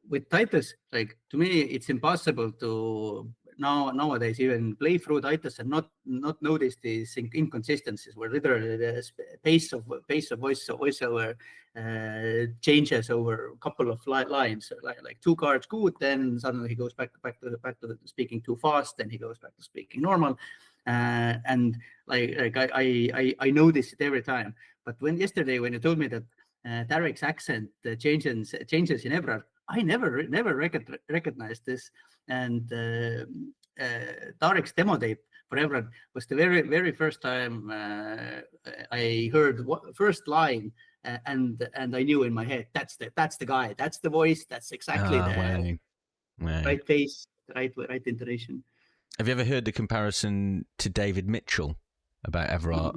with Titus, like to me, it's impossible to nowadays even play through Titus and not notice these inconsistencies where literally the pace of voiceover changes over a couple of lines, like 2 cards good, then suddenly he goes back to speaking too fast, then he goes back to speaking normal, and like I notice it every time. But yesterday when you told me that Tarek's accent changes in Evrart, I never recognized this. And Tarek's demo tape for Evrart was the very first time I heard first line, and I knew in my head that's the guy, that's the voice, that's exactly the right face, right intonation. Have you ever heard the comparison to David Mitchell about Evrart?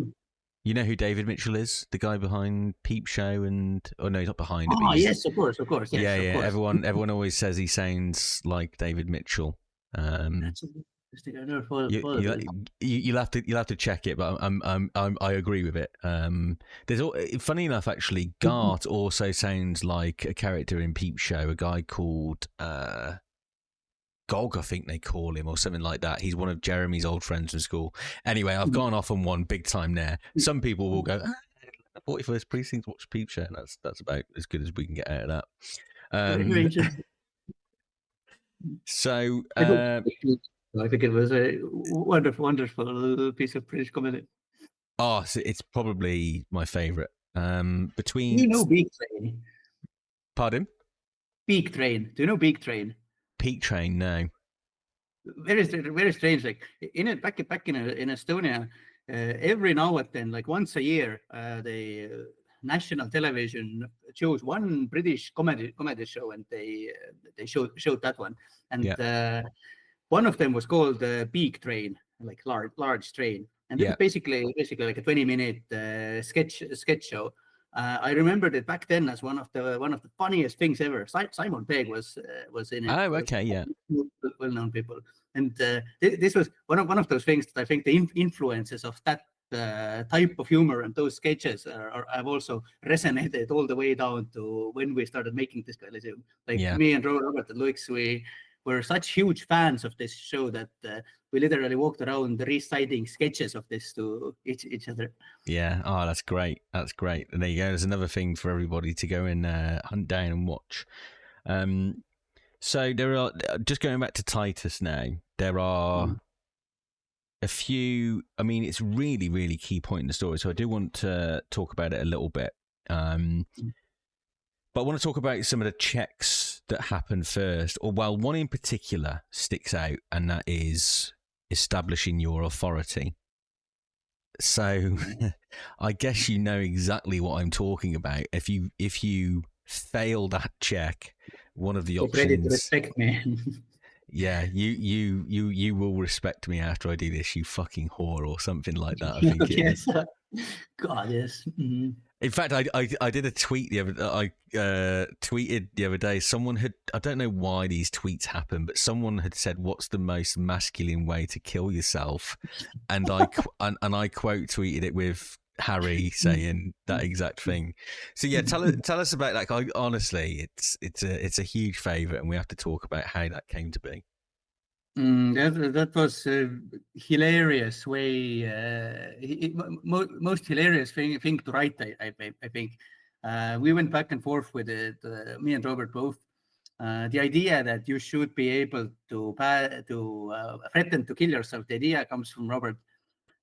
You know who David Mitchell is? The guy behind Peep Show and... Oh, no, he's not behind it. Oh, yes, of course. Yes, yeah. Of course. Everyone always says he sounds like David Mitchell. That's interesting. I never thought you'll have to check it, but I agree with it. Funny enough, actually, Gart also sounds like a character in Peep Show, a guy called... Gog, I think they call him, or something like that. He's one of Jeremy's old friends from school. Anyway, I've gone off on one big time there. Some people will go, 41st Precinct, watch Peep Show, and that's about as good as we can get out of that. So, I think it was a wonderful piece of British comedy. Oh, so it's probably my favourite. Between... Do you know Beak Train? Pardon? Beak Train. Do you know Beak Train? Peak Train, no. Very strange. Like back in Estonia, every now and then, like once a year, the national television chose one British comedy show, and they showed that one. And one of them was called Beak Train, like large train, and it was basically like a 20-minute sketch show. I remembered it back then as one of the funniest things ever. Simon Pegg was in it. Oh, okay, yeah. Well-known people, and this was one of those things that I think the influences of that type of humor and those sketches have also resonated all the way down to when we started making Disco Elysium. Like me and Robert and Luix, we were such huge fans of this show that we literally walked around reciting sketches of this to each other. Yeah. Oh, that's great. That's great. And there you go. There's another thing for everybody to go and hunt down and watch. So there are, just going back to Titus now, there are a few, I mean, it's really, really key point in the story. So I do want to talk about it a little bit. But I want to talk about some of the checks that happen first. Or, well, one in particular sticks out, and that is establishing your authority. So I guess you know exactly what I'm talking about. If you fail that check, one of the options... Ready to respect me. Yeah, you will respect me after I do this, you fucking whore, or something like that, I think it is. God, yes. Mm-hmm. In fact, I did a tweet the other tweeted the other day. Someone had, I don't know why these tweets happen, but someone had said, "What's the most masculine way to kill yourself?" And I quote tweeted it with Harry saying that exact thing. So yeah, tell us about that. Honestly, it's a huge favourite, and we have to talk about how that came to be. That was a hilarious way, most hilarious thing to write. I think we went back and forth with it, me and Robert both. The idea that you should be able to threaten to kill yourself. The idea comes from Robert.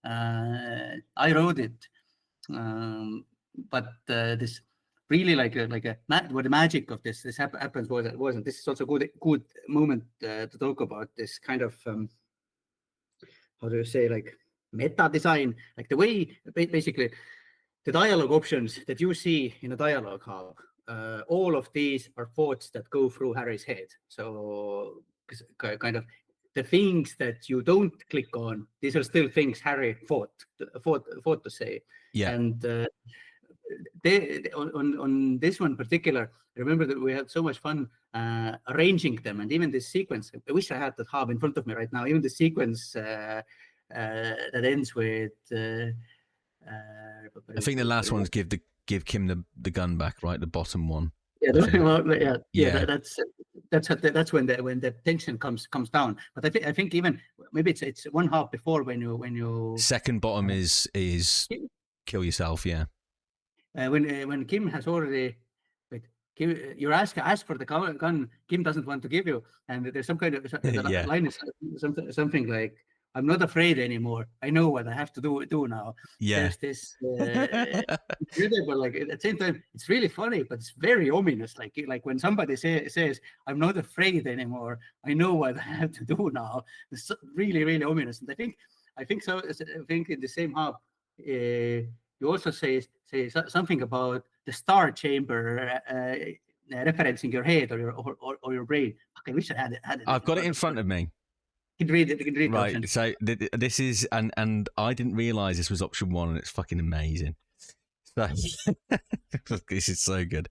I wrote it, but this really like what the magic of this happens wasn't. This is also good moment to talk about this kind of how do you say, like meta design, like the way basically the dialogue options that you see in a dialogue hub. All of these are thoughts that go through Harry's head. So kind of the things that you don't click on, these are still things Harry thought to say. Yeah. And on this one particular, I remember that we had so much fun arranging them, and even this sequence. I wish I had that hub in front of me right now. Even the sequence that ends with. I think the last one's give Kim the gun back, right? The bottom one. Yeah, that's when the tension comes down. But I think even maybe it's one half before when you second bottom is kill yourself. Yeah. When Kim has already, Kim, you ask for the gun, Kim doesn't want to give you, and there's some kind of the line is something like, "I'm not afraid anymore. I know what I have to do now." Yeah. There's this incredible, like at the same time, it's really funny, but it's very ominous. Like when somebody says, "I'm not afraid anymore. I know what I have to do now." It's really, really ominous. And I think so. I think in the same hub, you also say something about the star chamber referencing your head or your brain. I wish I had it. I've got it in front of me. You can read it. Right. So this is, and I didn't realize this was option one, and it's fucking amazing. So this is so good.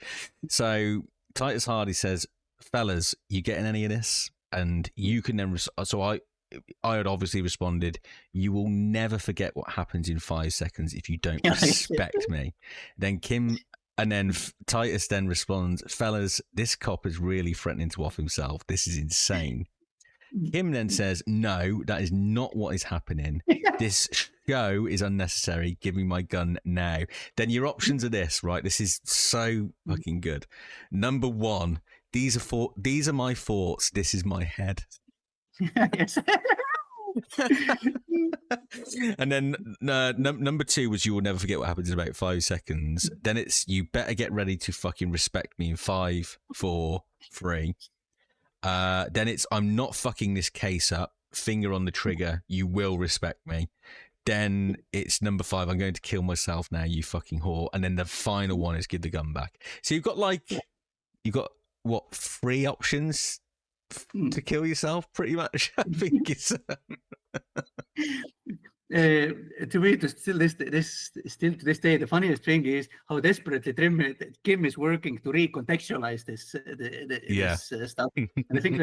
So Titus Hardie says, "Fellas, you getting any of this?" And you can then. So I had obviously responded, "You will never forget what happens in 5 seconds if you don't respect me." Then Kim, and then Titus then responds, "Fellas, this cop is really threatening to off himself. This is insane." Kim then says, "No, that is not what is happening. This show is unnecessary. Give me my gun now." Then your options are this, right? This is so fucking good. Number one, these are my thoughts. This is my head. Yes. And then number 2 was you will never forget what happens in about 5 seconds. Then it's you better get ready to fucking respect me in 5, 4, 3. Then it's I'm not fucking this case up. Finger on the trigger. You will respect me. Then it's number 5. I'm going to kill myself now, you fucking whore. And then the final one is give the gun back. So you've got what 3 options to kill yourself, pretty much. I think it's. To me, still to this day, the funniest thing is how desperately Kim is working to recontextualize this stuff. And I think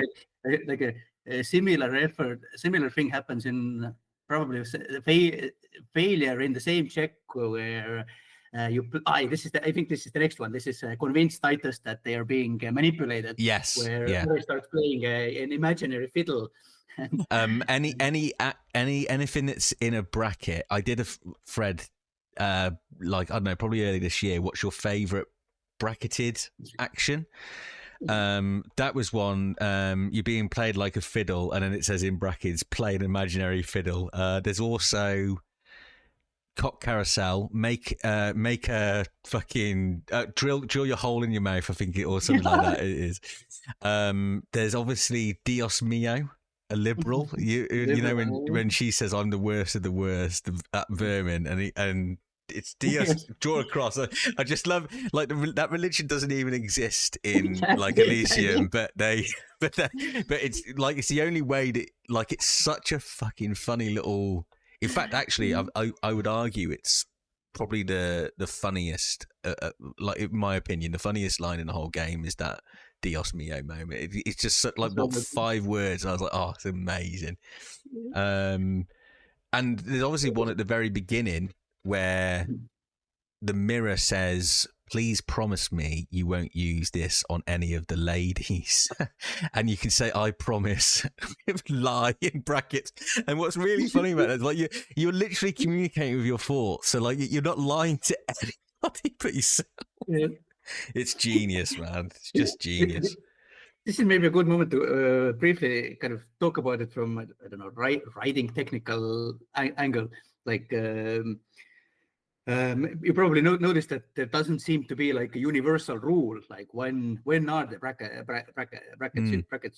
like a similar thing happens in probably failure in the same check where I think this is the next one. This is convince Titus that they are being manipulated. Yes. Where he starts playing an imaginary fiddle. Anything that's in a bracket. I did a thread, I don't know, probably early this year. What's your favorite bracketed action? That was one. You're being played like a fiddle, and then it says in brackets, play an imaginary fiddle. There's also cock carousel. Make a fucking drill your hole in your mouth. I think it or something like that. It is. There's obviously Dios Mio. A liberal, you know when she says I'm the worst of the worst, that vermin, and it's Dios draw across. I just love that religion doesn't even exist in Elysium, but it's like it's the only way that it's such a fucking funny little. In fact, actually, I would argue it's probably the funniest, in my opinion, the funniest line in the whole game is that Dios Mio moment. It's just like 5 words. I was like, oh, it's amazing. And there's obviously one at the very beginning where the mirror says, please promise me you won't use this on any of the ladies. And you can say, I promise, lie in brackets. And what's really funny about it is you're literally communicating with your thoughts. So you're not lying to anybody but yourself. Yeah. It's genius, man. It's just genius. This is maybe a good moment to briefly kind of talk about it from, I don't know, writing technical angle. You probably noticed that there doesn't seem to be like a universal rule, like when are the brackets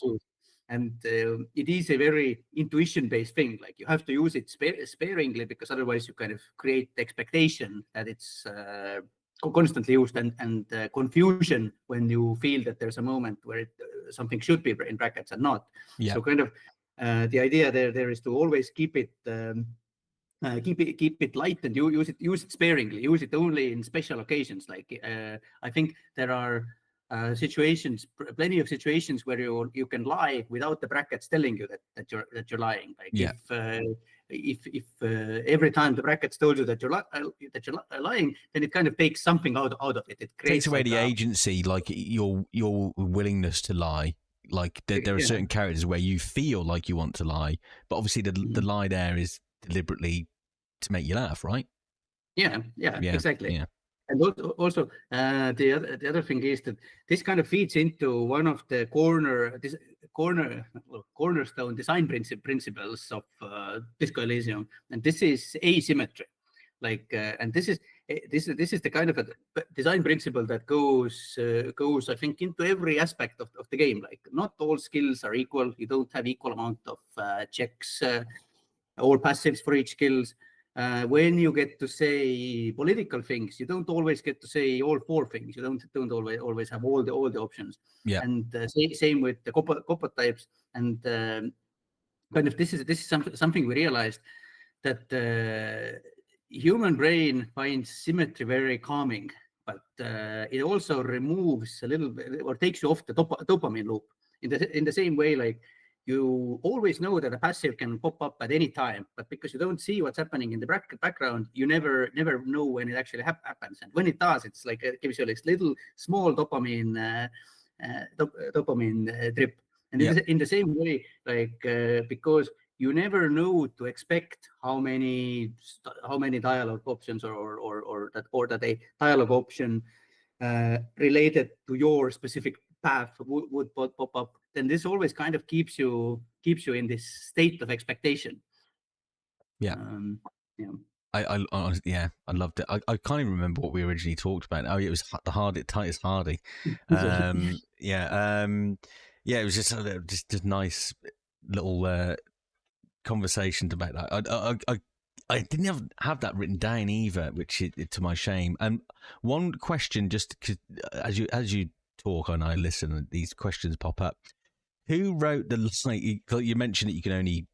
used. And it is a very intuition-based thing. Like you have to use it sparingly because otherwise you kind of create the expectation that it's constantly used and confusion when you feel that there's a moment where something should be in brackets and not. Yeah. So kind of the idea there is to always keep it light and use it sparingly. Use it only in special occasions. I think there are plenty of situations where you can lie without the brackets telling you that you're lying. If every time the brackets told you that you're lying, then it kind of takes something out of it. It takes away the agency, your willingness to lie. There are certain characters where you feel like you want to lie, but obviously the lie there is deliberately to make you laugh, right? Yeah, exactly. Yeah. And also the other thing is that this kind of feeds into one of the cornerstone design principles of Disco Elysium, and this is asymmetry. And this is the kind of a design principle that goes I think into every aspect of the game. Like not all skills are equal. You don't have equal amount of checks or passives for each skills. When you get to say political things, you don't always get to say all 4 things. You don't always have all the options. Yeah. And same with the copper types. And kind of this is something we realized that human brain finds symmetry very calming, but it also removes a little bit or takes you off the dopamine loop in the same way. Like you always know that a passive can pop up at any time, but because you don't see what's happening in the background, you never know when it actually happens. And when it does, it's like it gives you this little small dopamine trip. And in the same way, because you never know to expect how many dialogue options or that a dialogue option related to your specific path would pop up, then this always kind of keeps you in this state of expectation. Yeah. Yeah. I honestly, yeah, I loved it. I can't even remember what we originally talked about. Oh, it was the Titus Hardie. Yeah, it was just nice little conversations about that. I didn't have that written down either, which to my shame. And one question, just as you talk and I listen, and these questions pop up. Who wrote the you mentioned that you can only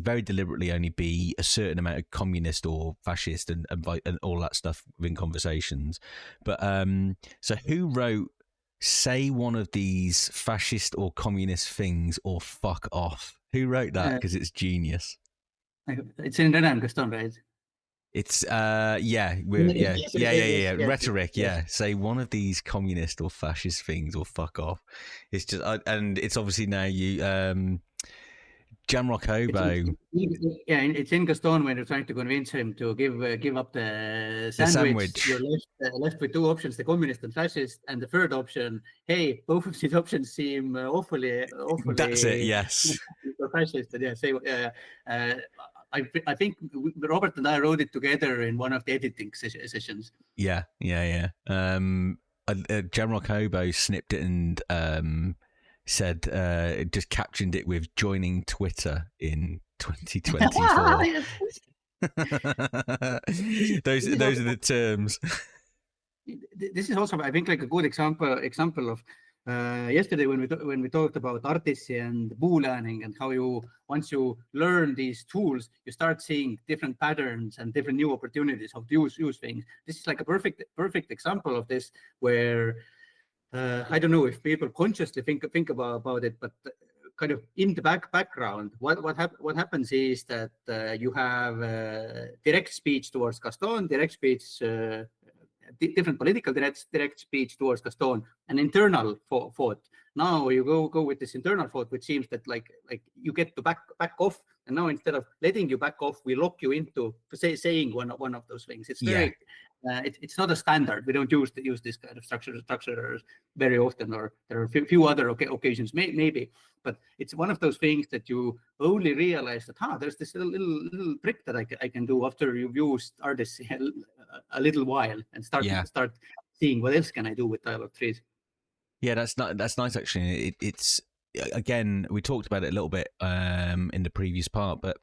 very deliberately only be a certain amount of communist or fascist and all that stuff within conversations. But so who wrote say one of these fascist or communist things or fuck off? Who wrote that? Because it's genius. It's in Rene Gaston, right? It's rhetoric. Yeah, say one of these communist or fascist things or fuck off. It's just and it's obviously now you Jamrock Hobo. It's in Gaston when they're trying to convince him to give up the sandwich. You're left with two options: the communist and fascist, and the third option. Hey, both of these options seem awfully. That's it. Yes. Fascist. I think Robert and I wrote it together in one of the editing sessions. Yeah. Jamrock Hobo snipped it and said just captioned it with joining Twitter in 2024. those are the terms. This is also, I think, like a good example of yesterday when we talked about artists and boolearning and how once you learn these tools, you start seeing different patterns and different new opportunities how to use things. This is like a perfect example of this, where I don't know if people consciously think about it, but kind of in the background, what happens is that you have direct speech towards Gaston, direct speech. Different political direct speech towards Gaston, an internal thought. Now you go with this internal thought, which seems that like you get to back off, and now instead of letting you back off, we lock you into saying one of those things. It's very it's not a standard. We don't use this kind of structure very often, or there are a few other occasions maybe, but it's one of those things that you only realize that there's this little trick that I can do after you've used artists a little while and start seeing what else can I do with dialogue trees. Yeah, that's nice actually. It's again, we talked about it a little bit in the previous part, but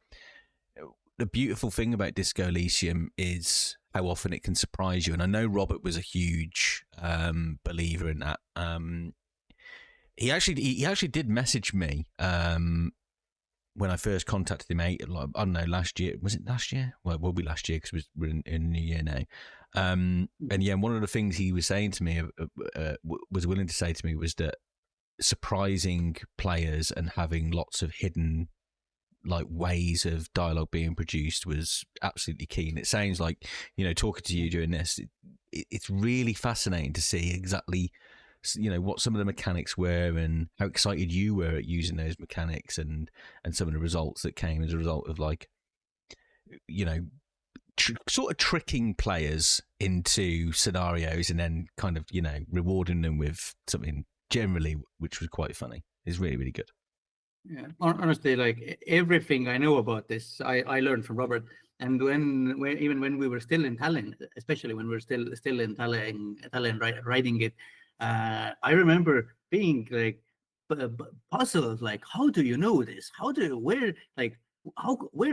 the beautiful thing about Disco Elysium is how often it can surprise you. And I know Robert was a huge believer in that. He actually did message me when I first contacted him. I don't know, last year. Was it last year? Well, it will be last year because we're in the new year now. And yeah, one of the things he was saying to me, was willing to say to me, was that surprising players and having lots of hidden ways of dialogue being produced was absolutely key. And it sounds like, talking to you doing this, it's really fascinating to see exactly what some of the mechanics were and how excited you were at using those mechanics and some of the results that came as a result of sort of tricking players into scenarios and then kind of rewarding them with something generally which was quite funny. It's really, really good. Yeah, honestly, like everything I know about this, I learned from Robert. And even when we were still in Tallinn, especially when we were still in Tallinn writing it, I remember being like puzzled, like, how do you know this? Where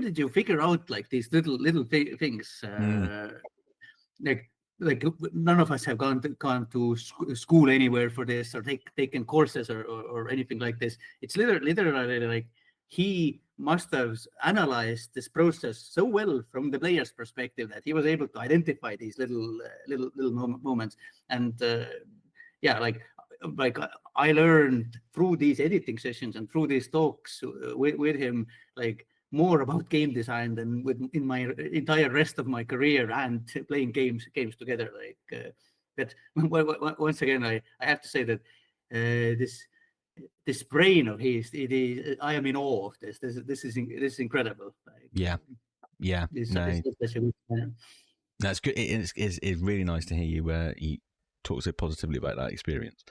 did you figure out like these little things? Like none of us have gone to school anywhere for this or taken courses or anything like this. It's literally like he must have analyzed this process so well from the player's perspective that he was able to identify these little moments. And like I learned through these editing sessions and through these talks with him, like more about game design than in my entire rest of my career and playing games together. But once again, I have to say that this brain of his, I am in awe of this. This is incredible. That's good. It's really nice to hear you talk so positively about that experience.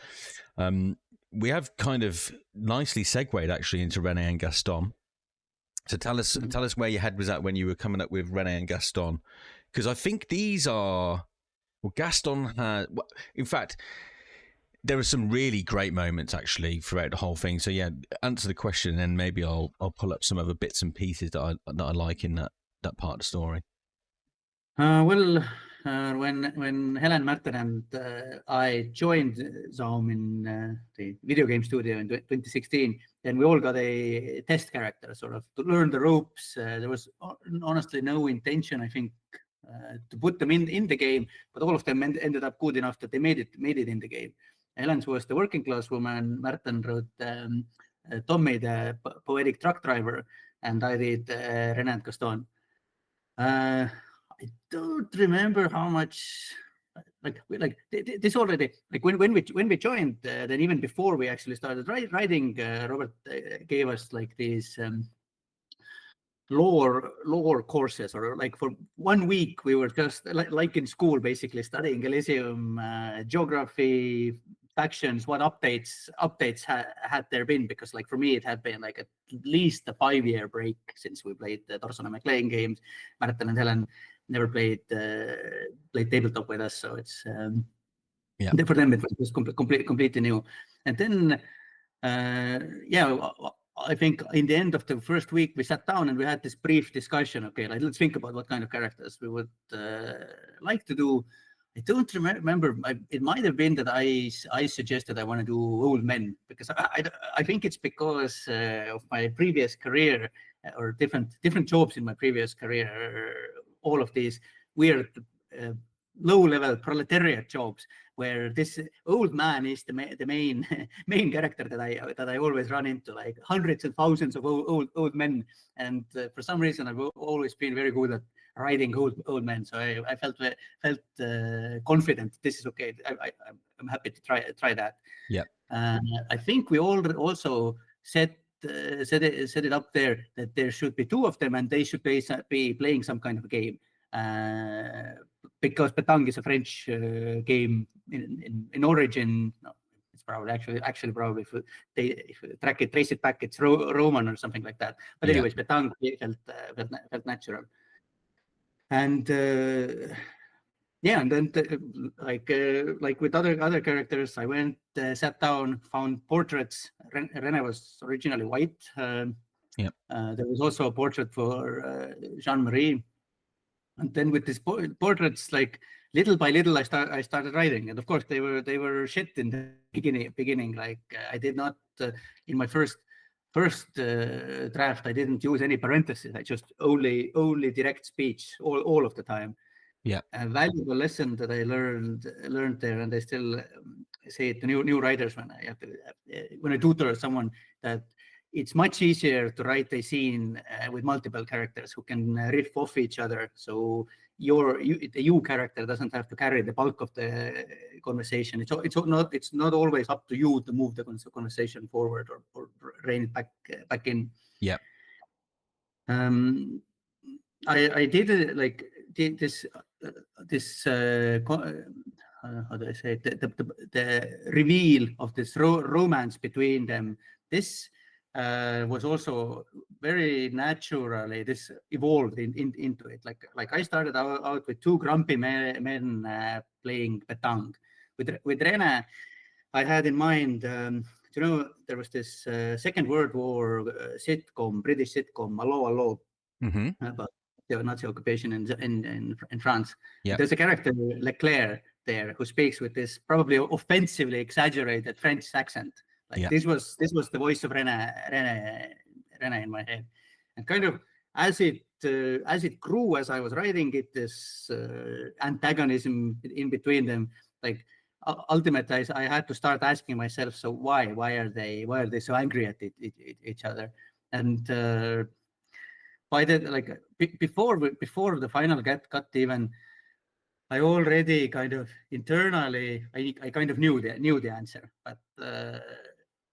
We have kind of nicely segued actually into Rene and Gaston. So tell us where your head was at when you were coming up with Rene and Gaston, because I think these are, well, Gaston had, in fact, there are some really great moments actually throughout the whole thing. So yeah, answer the question, and maybe I'll pull up some other bits and pieces that I like in that part of the story. When Helen, Martin, and I joined Zaum in the video game studio in 2016, then we all got a test character, sort of to learn the ropes. There was honestly no intention, I think, to put them in the game, but all of them ended up good enough that they made it in the game. Helen's was the working class woman. Martin wrote Tommy, the poetic truck driver, and I did Rene and Gaston. I don't remember how much, like this already, like when we joined, then even before we actually started writing, Robert gave us like these lore courses, or like for 1 week we were just like in school, basically studying Elysium, geography, factions, what updates had there been, because like for me it had been like at least a 5-year break since we played the Torson and McLean games. Martin and Helen never played tabletop with us, so it's for them it was completely new. And then I think in the end of the first week we sat down and we had this brief discussion. Okay, like let's think about what kind of characters we would like to do. I don't remember. It might have been that I suggested I want to do old men, because I think it's because of my previous career, or different jobs in my previous career. All of these weird low-level proletariat jobs where this old man is the main character that I always run into, like hundreds and thousands of old men, and for some reason I've always been very good at writing old men, so I felt confident this is okay. I'm happy to try that. Yeah. I think we also set it up there that there should be 2 of them, and they should be playing some kind of a game, because Pétanque is a French game in origin. No, it's probably actually probably if you trace it back, it's Roman or something like that. But anyways, Pétanque felt natural. And and then like with other characters, I went, sat down, found portraits. Rene was originally white. There was also a portrait for Jean-Marie. And then with these portraits, like little by little, I started writing, and of course they were shit in the beginning. Like I did not in my first draft, I didn't use any parentheses. I just only direct speech all of the time. Yeah, a valuable lesson that I learned there, and I still say it to new writers when I tutor someone, that it's much easier to write a scene with multiple characters who can riff off each other. So the you character doesn't have to carry the bulk of the conversation. It's not always up to you to move the conversation forward or rein it back in. Yeah. I did this how do I say it? The reveal of this romance between them. This was also very naturally, this evolved into it. Like I started out with 2 grumpy men playing Pétanque. With Rene, I had in mind, there was this Second World War sitcom, British sitcom, Allo, about the Nazi occupation in France. Yeah. There's a character, Leclerc, there, who speaks with this probably offensively exaggerated French accent. This was the voice of Rene in my head, and kind of as it grew, as I was writing it, this antagonism in between them. Like ultimately, I had to start asking myself, so why are they so angry at each other? And by the before the final cut even, I already kind of internally I kind of knew the answer, but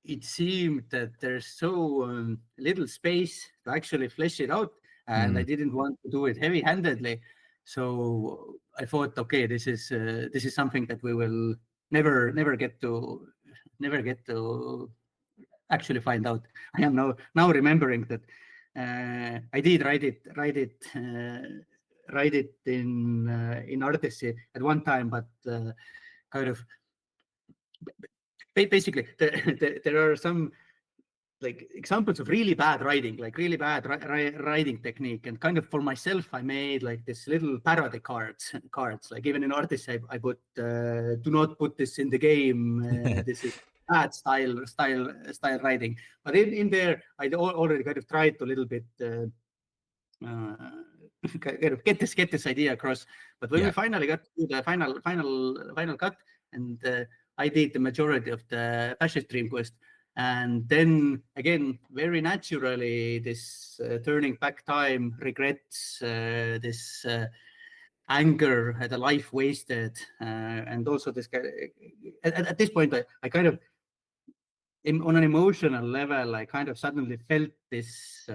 it seemed that there's so little space to actually flesh it out, and I didn't want to do it heavy-handedly. So I thought, okay, this is something that we will never get to actually find out. I am now remembering that I did write it in Artesi at one time, but kind of basically there are some like examples of really bad writing, like really bad writing technique, and kind of for myself I made like this little parody cards. Like even in Artesi I put do not put this in the game. This is bad style writing. But in there I already kind of tried to a little bit kind of get this idea across. But when we finally got to the final cut, and I did the majority of the fascist dream quest, and then again very naturally this turning back time, regrets, this anger at a life wasted, and also this at this point I kind of on an emotional level I kind of suddenly felt this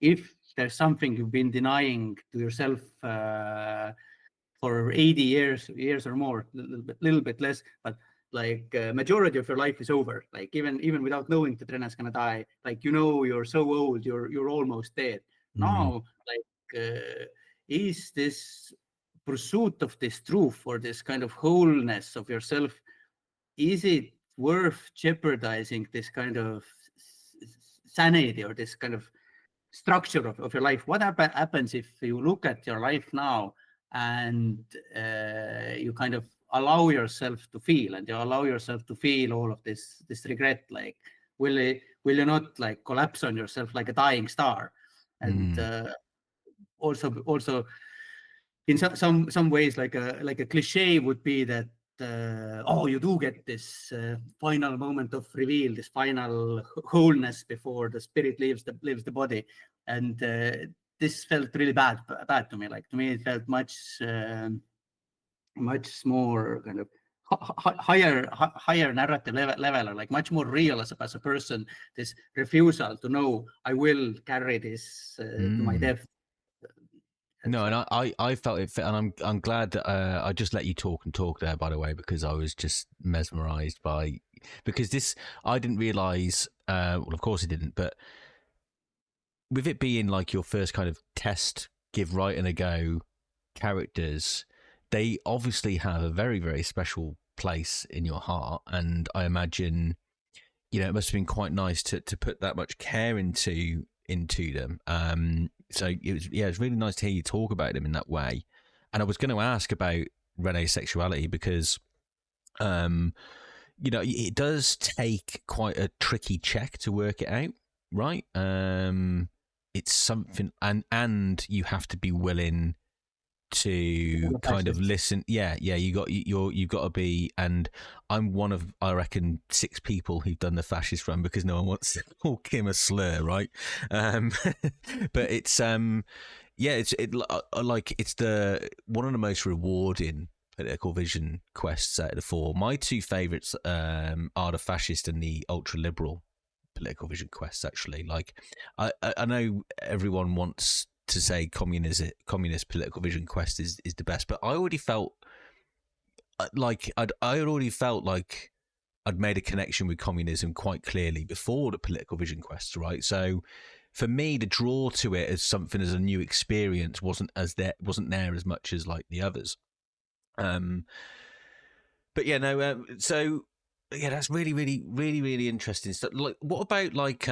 if there's something you've been denying to yourself for 80 years or more, little bit less, but like majority of your life is over. Like even without knowing that Rene's gonna die, like you're so old, you're almost dead. Now, like is this pursuit of this truth or this kind of wholeness of yourself, is it worth jeopardizing this kind of sanity or this kind of structure of your life? What happens if you look at your life now and you kind of allow yourself to feel, and you allow yourself to feel all of this regret? Like, will you not like collapse on yourself like a dying star? And also in some ways, like a cliche would be that you do get this final moment of reveal, this final wholeness before the spirit leaves the body, and this felt really bad to me. Like to me, it felt much more kind of higher narrative level, or like much more real as a person. This refusal to know I will carry this to my death. No, and I felt it, and I'm glad that I just let you talk there, by the way, because I was just mesmerized by, because this, I didn't realize, well, of course I didn't, but with it being like your first kind of test, give right and a go characters, they obviously have a very, very special place in your heart, and I imagine, it must have been quite nice to put that much care into them. So it's really nice to hear you talk about them in that way. And I was going to ask about Rene's sexuality because, it does take quite a tricky check to work it out, right? It's something, and you have to be willing to kind of listen. You've got to be, and I'm one of, I reckon, 6 people who've done the fascist run because no one wants to call Kim a slur, right? But it's it's the one of the most rewarding political vision quests out of the 4. My 2 favorites are the fascist and the ultra liberal political vision quests. Actually, like I know everyone wants to say communist political vision quest is the best, but I already felt like I'd made a connection with communism quite clearly before the political vision quests, right? So for me, the draw to it as something as a new experience wasn't there as much as like the others. But so that's really, really, really, really interesting stuff. Like, what about like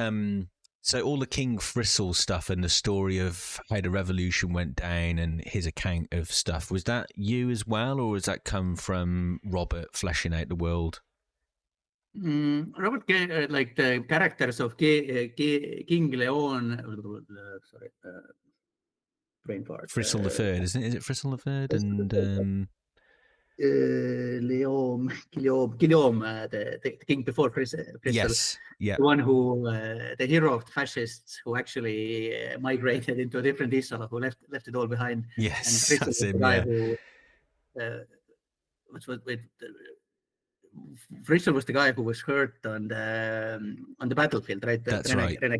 so all the King Fristle stuff and the story of how the revolution went down and his account of stuff, was that you as well, or has that come from Robert fleshing out the world? Robert, like the characters of King Leon, brain fart. Fristle the Third, isn't it? Is it Fristle the Third? And Guillaume, the king before Fristle. Yes, yeah. The one who, the hero of the fascists, who actually migrated into a different Isla, who left it all behind. Yes, and that's him. Fristle was the guy who was hurt on the battlefield, right? That's right. The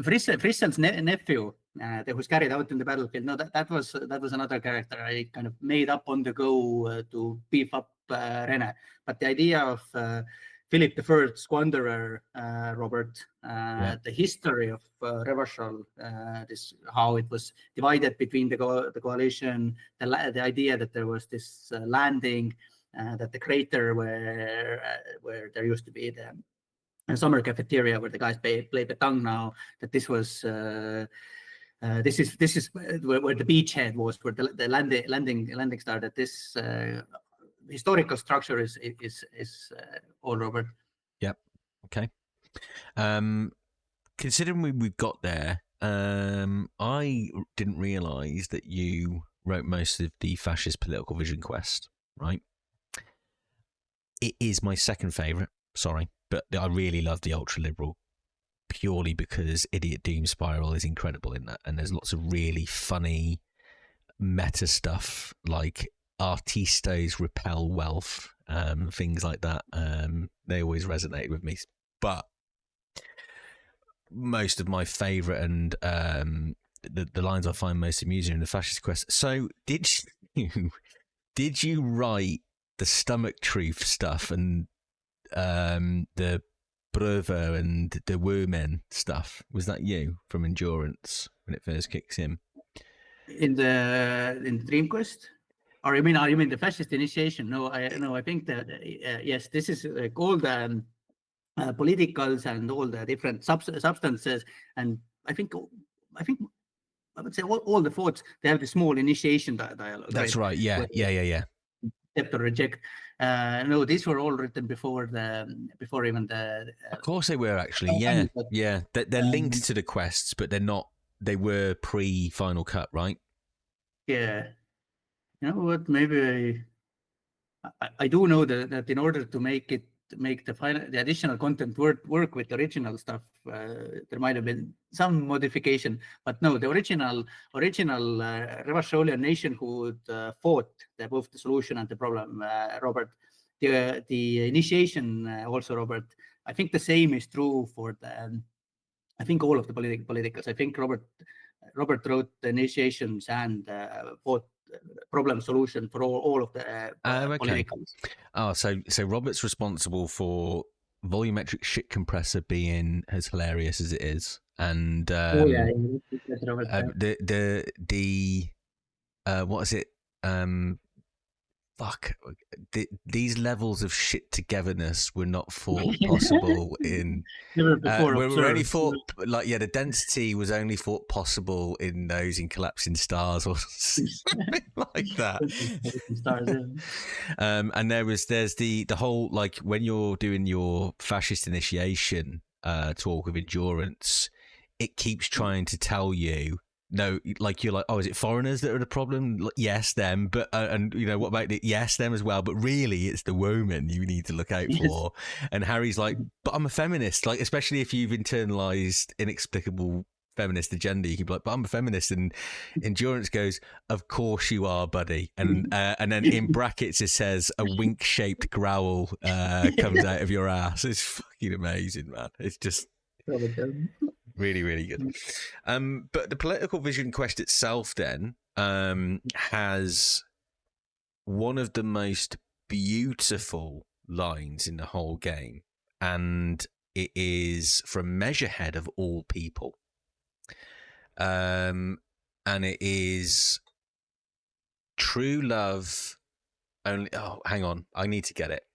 Fristle's nephew that was carried out in the battlefield. No, that was another character I kind of made up on the go to beef up Rene. But the idea of Philip I Squanderer, Robert, the history of Revachol, this how it was divided between the coalition, the idea that there was this landing, that the crater where there used to be the summer cafeteria where the guys play petang now, that this was this is where the beachhead was, where the landing started. This historical structure is all Robert. Yep. Okay. Considering we've got there, I didn't realise that you wrote most of the Fascist Political Vision quest, right? It is my second favourite, sorry, but I really love the Ultra Liberal purely because Idiot Doom Spiral is incredible in that, and there's lots of really funny meta stuff like artistes repel wealth, things like that. They always resonate with me. But most of my favourite and the lines I find most amusing in the Fascist Quest. So did you write the stomach truth stuff and the Brother and the Women stuff? Was that you from Endurance when it first kicks in? In the Dream Quest? Or you mean the Fascist Initiation? No, I think that yes, this is like all the politicals and all the different substances, and I think I would say all the thoughts, they have the small initiation dialogue. That's right. Yeah. Accept or reject. No, these were all written before even the. Of course they were actually. Yeah. They're linked to the quests, but they're not. They were pre-Final Cut, right? Yeah. You know what? Maybe I do know that in order to make the additional content work with the original stuff, there might have been some modification. But no, the original Revacholian nationhood fought both the solution and the problem, Robert. The initiation also, Robert. I think the same is true for I think all of the politicals. I think Robert wrote the initiations and fought problem solution for all of the politicals. Oh, so Robert's responsible for volumetric shit compressor being as hilarious as it is, and what is it? These levels of shit togetherness were not thought possible in. Never before we're only thought the density was only thought possible in those in collapsing stars or something like that. Stars, yeah. And there's the whole, like, when you're doing your fascist initiation talk of Endurance, it keeps trying to tell you. No, like you're like, oh, is it foreigners that are the problem? Yes, them, but and you know what about it? Yes, them as well. But really, it's the woman you need to look out for. And Harry's like, but I'm a feminist. Like, especially if you've internalized inexplicable feminist agenda, you can be like, but I'm a feminist. And Endurance goes, of course you are, buddy. And then in brackets it says a wink-shaped growl comes out of your ass. It's fucking amazing, man. It's just. Really, really good. But the Political Vision quest itself then has one of the most beautiful lines in the whole game. And it is from Measurehead of all people. And it is true love only... Oh, hang on. I need to get it.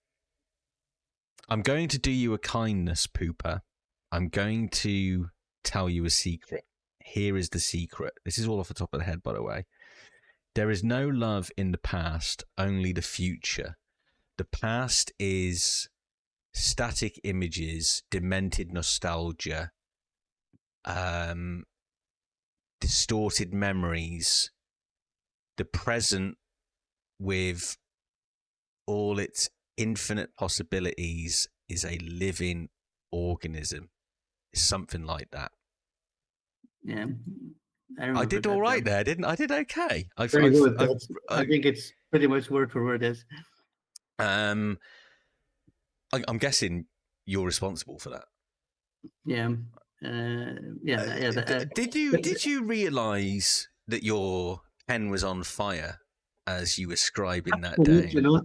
I'm going to do you a kindness, Pooper. I'm going to tell you a secret. Here is the secret. This is all off the top of the head, by the way. There is no love in the past, only the future. The past is static images, demented nostalgia, distorted memories. The present, with all its infinite possibilities, is a living organism. Something like that. Yeah, I did all right there, didn't I? I did okay. Very good. I think it's pretty much word for word. Yes. I'm guessing you're responsible for that. Yeah, Did you realise that your pen was on fire as you were scribing that Absolutely down? not.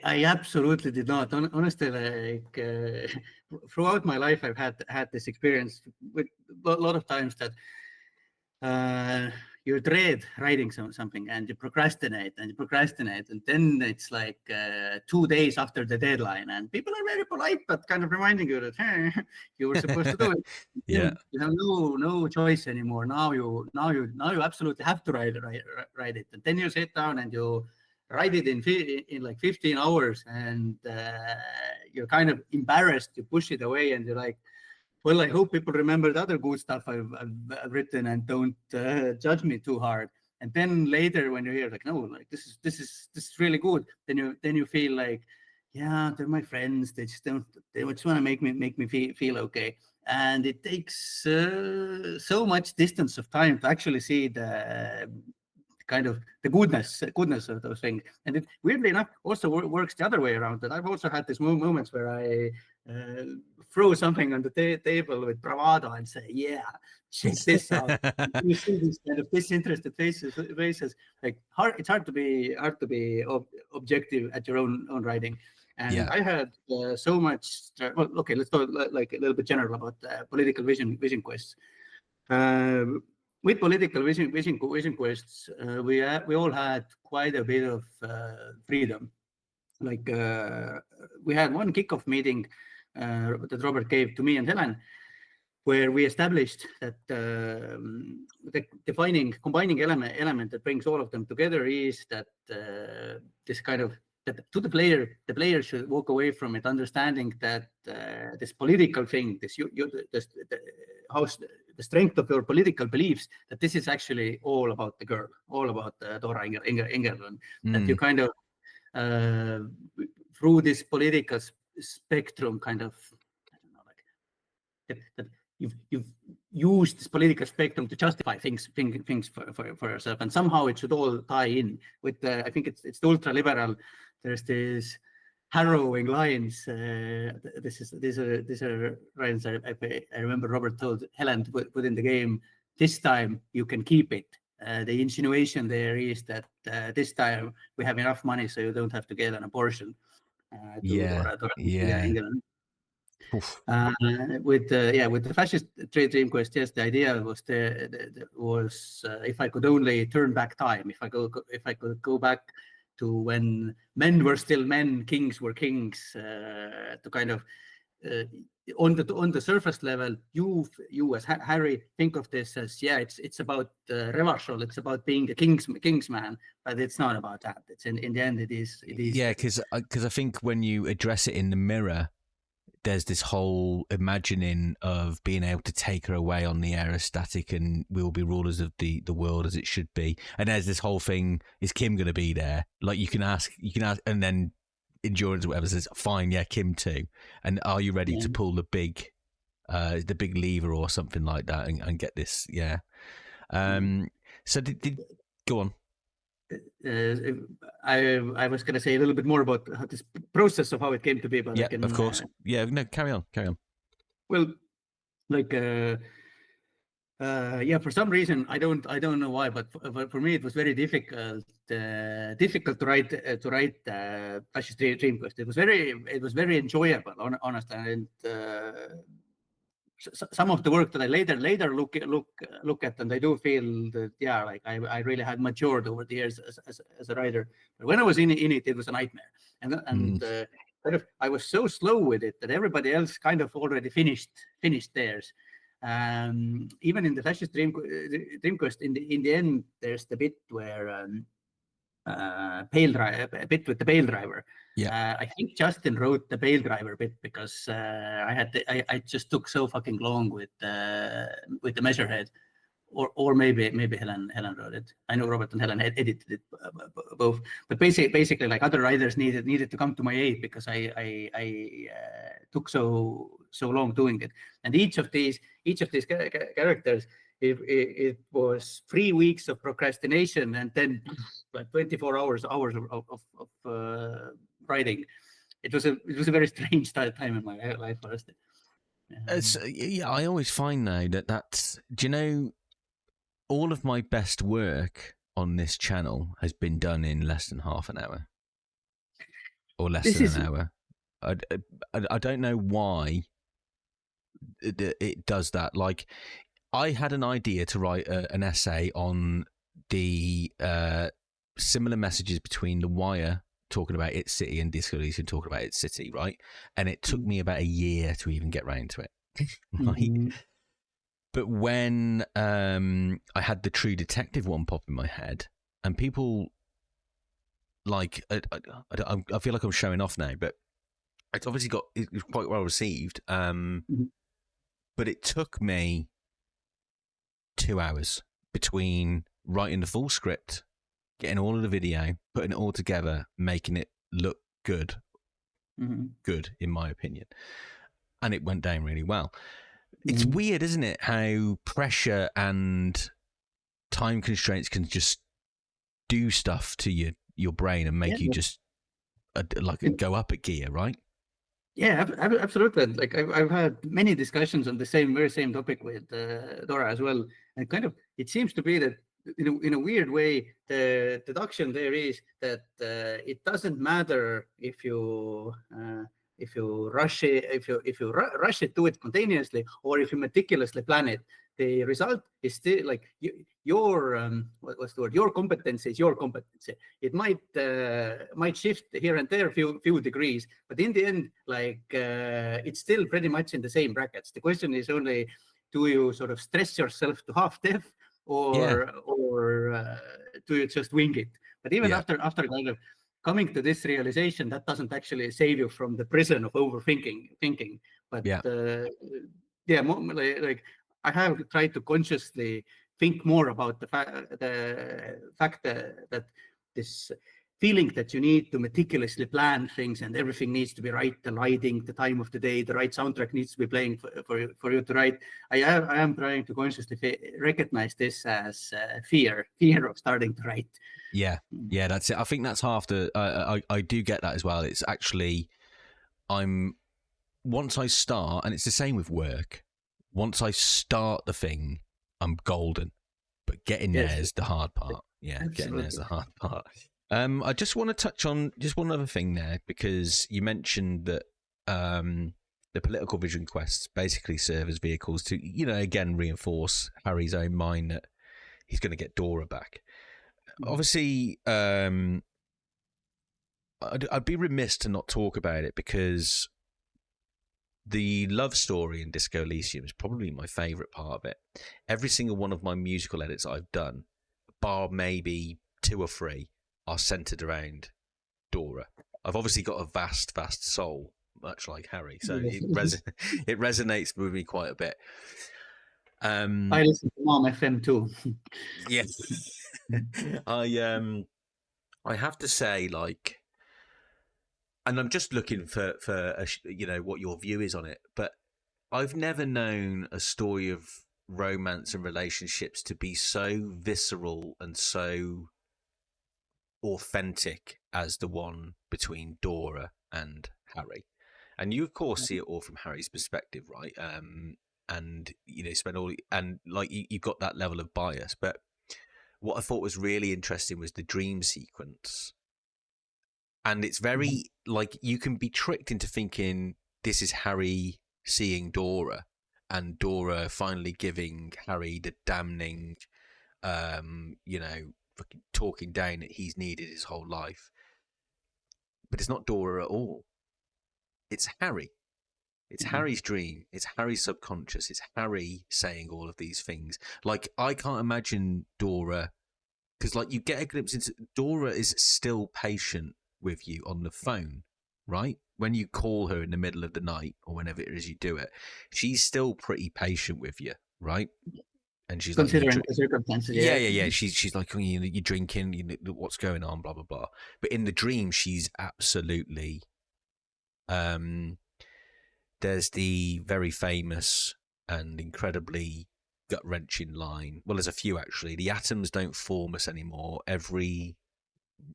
I absolutely did not. Honestly, throughout my life, I've had this experience with a lot of times that you dread writing something and you procrastinate, and then it's like 2 days after the deadline, and people are very polite, but kind of reminding you that hey, you were supposed to do it. Yeah. You have no choice anymore. Now you absolutely have to write it, and then you sit down and you write it in like 15 hours, and you're kind of embarrassed. You push it away, and you're like, well, I hope people remember the other good stuff I've written and don't judge me too hard. And then later, when you hear like, no, like this is really good, then you feel like, yeah, they're my friends. They just want to make me feel okay. And it takes so much distance of time to actually see the kind of the goodness of those things. And it weirdly enough also works the other way around. That I've also had these moments where I throw something on the table with bravado and say, yeah, check this out. You see these kind of disinterested faces. Like it's hard to be objective at your own writing. And I had so much. Well, okay, let's talk like a little bit general about political vision quests. With political vision quests, we all had quite a bit of freedom. Like we had one kickoff meeting that Robert gave to me and Helen, where we established that the combining element that brings all of them together is that this kind of that to the player should walk away from it understanding that this political thing, the strength of your political beliefs, that this is actually all about the girl, all about Dora Ingerlund, that you kind of through this political spectrum, kind of, I don't know, like that you've used this political spectrum to justify things for yourself, and somehow it should all tie in with I think it's the ultra liberal. There's this harrowing lines. These are lines I remember Robert told Helen to put in the game. This time you can keep it. The insinuation there is that this time we have enough money so you don't have to get an abortion. Dora England. With the fascist dream quest, yes, the idea was if I could only turn back time, if I could go back to when men were still men, kings were kings, to kind of on the surface level, you as Harry think of this as it's about reversal, it's about being a king's man, but it's not about that. It's in the end it is because I think when you address it in the mirror, there's this whole imagining of being able to take her away on the aerostatic and we'll be rulers of the world as it should be. And there's this whole thing, is Kim going to be there? Like you can ask, and then Endurance or whatever says, fine, yeah, Kim too. And are you ready to pull the big lever or something like that and get this? Yeah. So did go on. I was going to say a little bit more about this process of how it came to be, but of course. No, carry on. Well, like for some reason I don't know why, but for me it was very difficult to write Fascist Dream Quest. It was very enjoyable, honestly, and some of the work that I later look at, and I do feel that like I really had matured over the years as a writer. But when I was in it was a nightmare, and kind of I was so slow with it that everybody else kind of already finished theirs. Even in the Fascist Dream Quest, in the end, there's the bit where a bit with the Pale Driver. I think Justin wrote the Pale Driver bit because I just took so fucking long with the Measurehead, or maybe Helen wrote it. I know Robert and Helen edited it both, but basically like other writers needed to come to my aid because I took so long doing it. And each of these characters, it was 3 weeks of procrastination and then like 24 hours of writing. It was a very strange time in my life, honestly. Yeah, I always find now that's. Do you know, all of my best work on this channel has been done in less than half an hour, or less This than is an hour. I don't know why it does that. Like, I had an idea to write an essay on the similar messages between The Wire talking about its city and Disco Elysium talking about its city, right? And it took me about a year to even get round to it, right? Mhm. But when I had the True Detective one pop in my head, and people like, I feel like I'm showing off now, but it's obviously it was quite well received. But it took me 2 hours between writing the full script, getting all of the video, putting it all together, making it look good, good in my opinion, and it went down really well. It's weird, isn't it, how pressure and time constraints can just do stuff to your brain and make you just go up a gear, right? Yeah, absolutely. Like I've had many discussions on the very same topic with Dora as well, and kind of it seems to be that in a weird way the deduction there is that it doesn't matter if you rush it, if you rush it, do it spontaneously, or if you meticulously plan it. The result is still like your what's the word? Your competency is your competency. It might shift here and there a few degrees, but in the end, like it's still pretty much in the same brackets. The question is only, do you sort of stress yourself to half death, or do you just wing it? But even after kind of coming to this realization, that doesn't actually save you from the prison of thinking. But like I have tried to consciously think more about the fact that this feeling that you need to meticulously plan things and everything needs to be right, the lighting, the time of the day, the right soundtrack needs to be playing for you to write. I am trying to consciously recognize this as fear of starting to write. Yeah, that's it. I think that's half the. I do get that as well. It's actually, once I start, and it's the same with work. Once I start the thing, I'm golden. But getting there is the hard part. Yeah, Absolutely. Getting there is the hard part. I just want to touch on just one other thing there, because you mentioned that the political vision quests basically serve as vehicles to, again, reinforce Harry's own mind that he's going to get Dora back. Obviously, I'd be remiss to not talk about it, because the love story in Disco Elysium is probably my favourite part of it. Every single one of my musical edits I've done, bar maybe 2 or 3, are centred around Dora. I've obviously got a vast, vast soul, much like Harry, so it resonates with me quite a bit. I listen to Mom FM too. Yes. I have to say, like, and I'm just looking for what your view is on it, but I've never known a story of romance and relationships to be so visceral and so authentic as the one between Dora and Harry. And you, of course, see it all from Harry's perspective, right? And spend all, and like you've got that level of bias. But what I thought was really interesting was the dream sequence. And it's very, like, you can be tricked into thinking this is Harry seeing Dora, and Dora finally giving Harry the damning, fucking talking down that he's needed his whole life. But it's not Dora at all. It's Harry. It's Harry's dream. It's Harry's subconscious. It's Harry saying all of these things. Like, I can't imagine Dora, because, like, you get a glimpse into Dora is still patient with you on the phone, right? When you call her in the middle of the night or whenever it is you do it, she's still pretty patient with you, right? And she's considering like, the circumstances. yeah. She's like, oh, you're drinking, what's going on, blah blah blah. But in the dream, she's absolutely. There's the very famous and incredibly gut-wrenching line. Well, there's a few actually. The atoms don't form us anymore. Every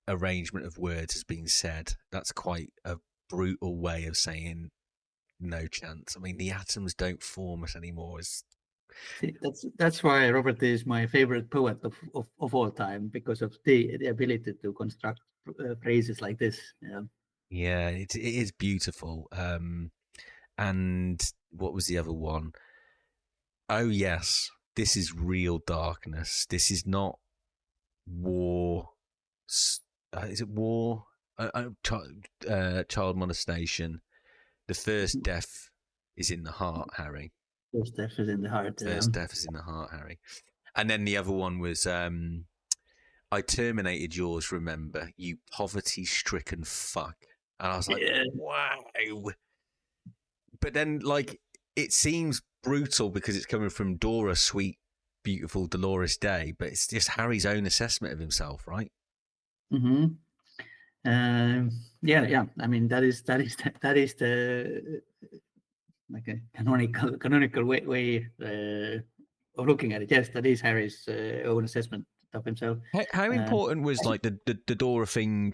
arrangement of words has been said. That's quite a brutal way of saying no chance. I mean, the atoms don't form us anymore. See, that's why Robert is my favorite poet of all time, because of the ability to construct phrases like this. Yeah. Yeah, it is beautiful. And what was the other one? Oh yes, this is real darkness. This is not war. Is it war? Child molestation. The first death is in the heart, Harry. First death is in the heart. First death is in the heart, Harry. And then the other one was I terminated yours, remember, you poverty-stricken fuck. And I was like, wow. But then, like, it seems brutal because it's coming from Dora, sweet, beautiful Dolores Day, but it's just Harry's own assessment of himself, right? Mm-hmm. Yeah. I mean, that is the like a canonical way of looking at it. Yes, that is Harry's own assessment of himself. How important was like the Dora thing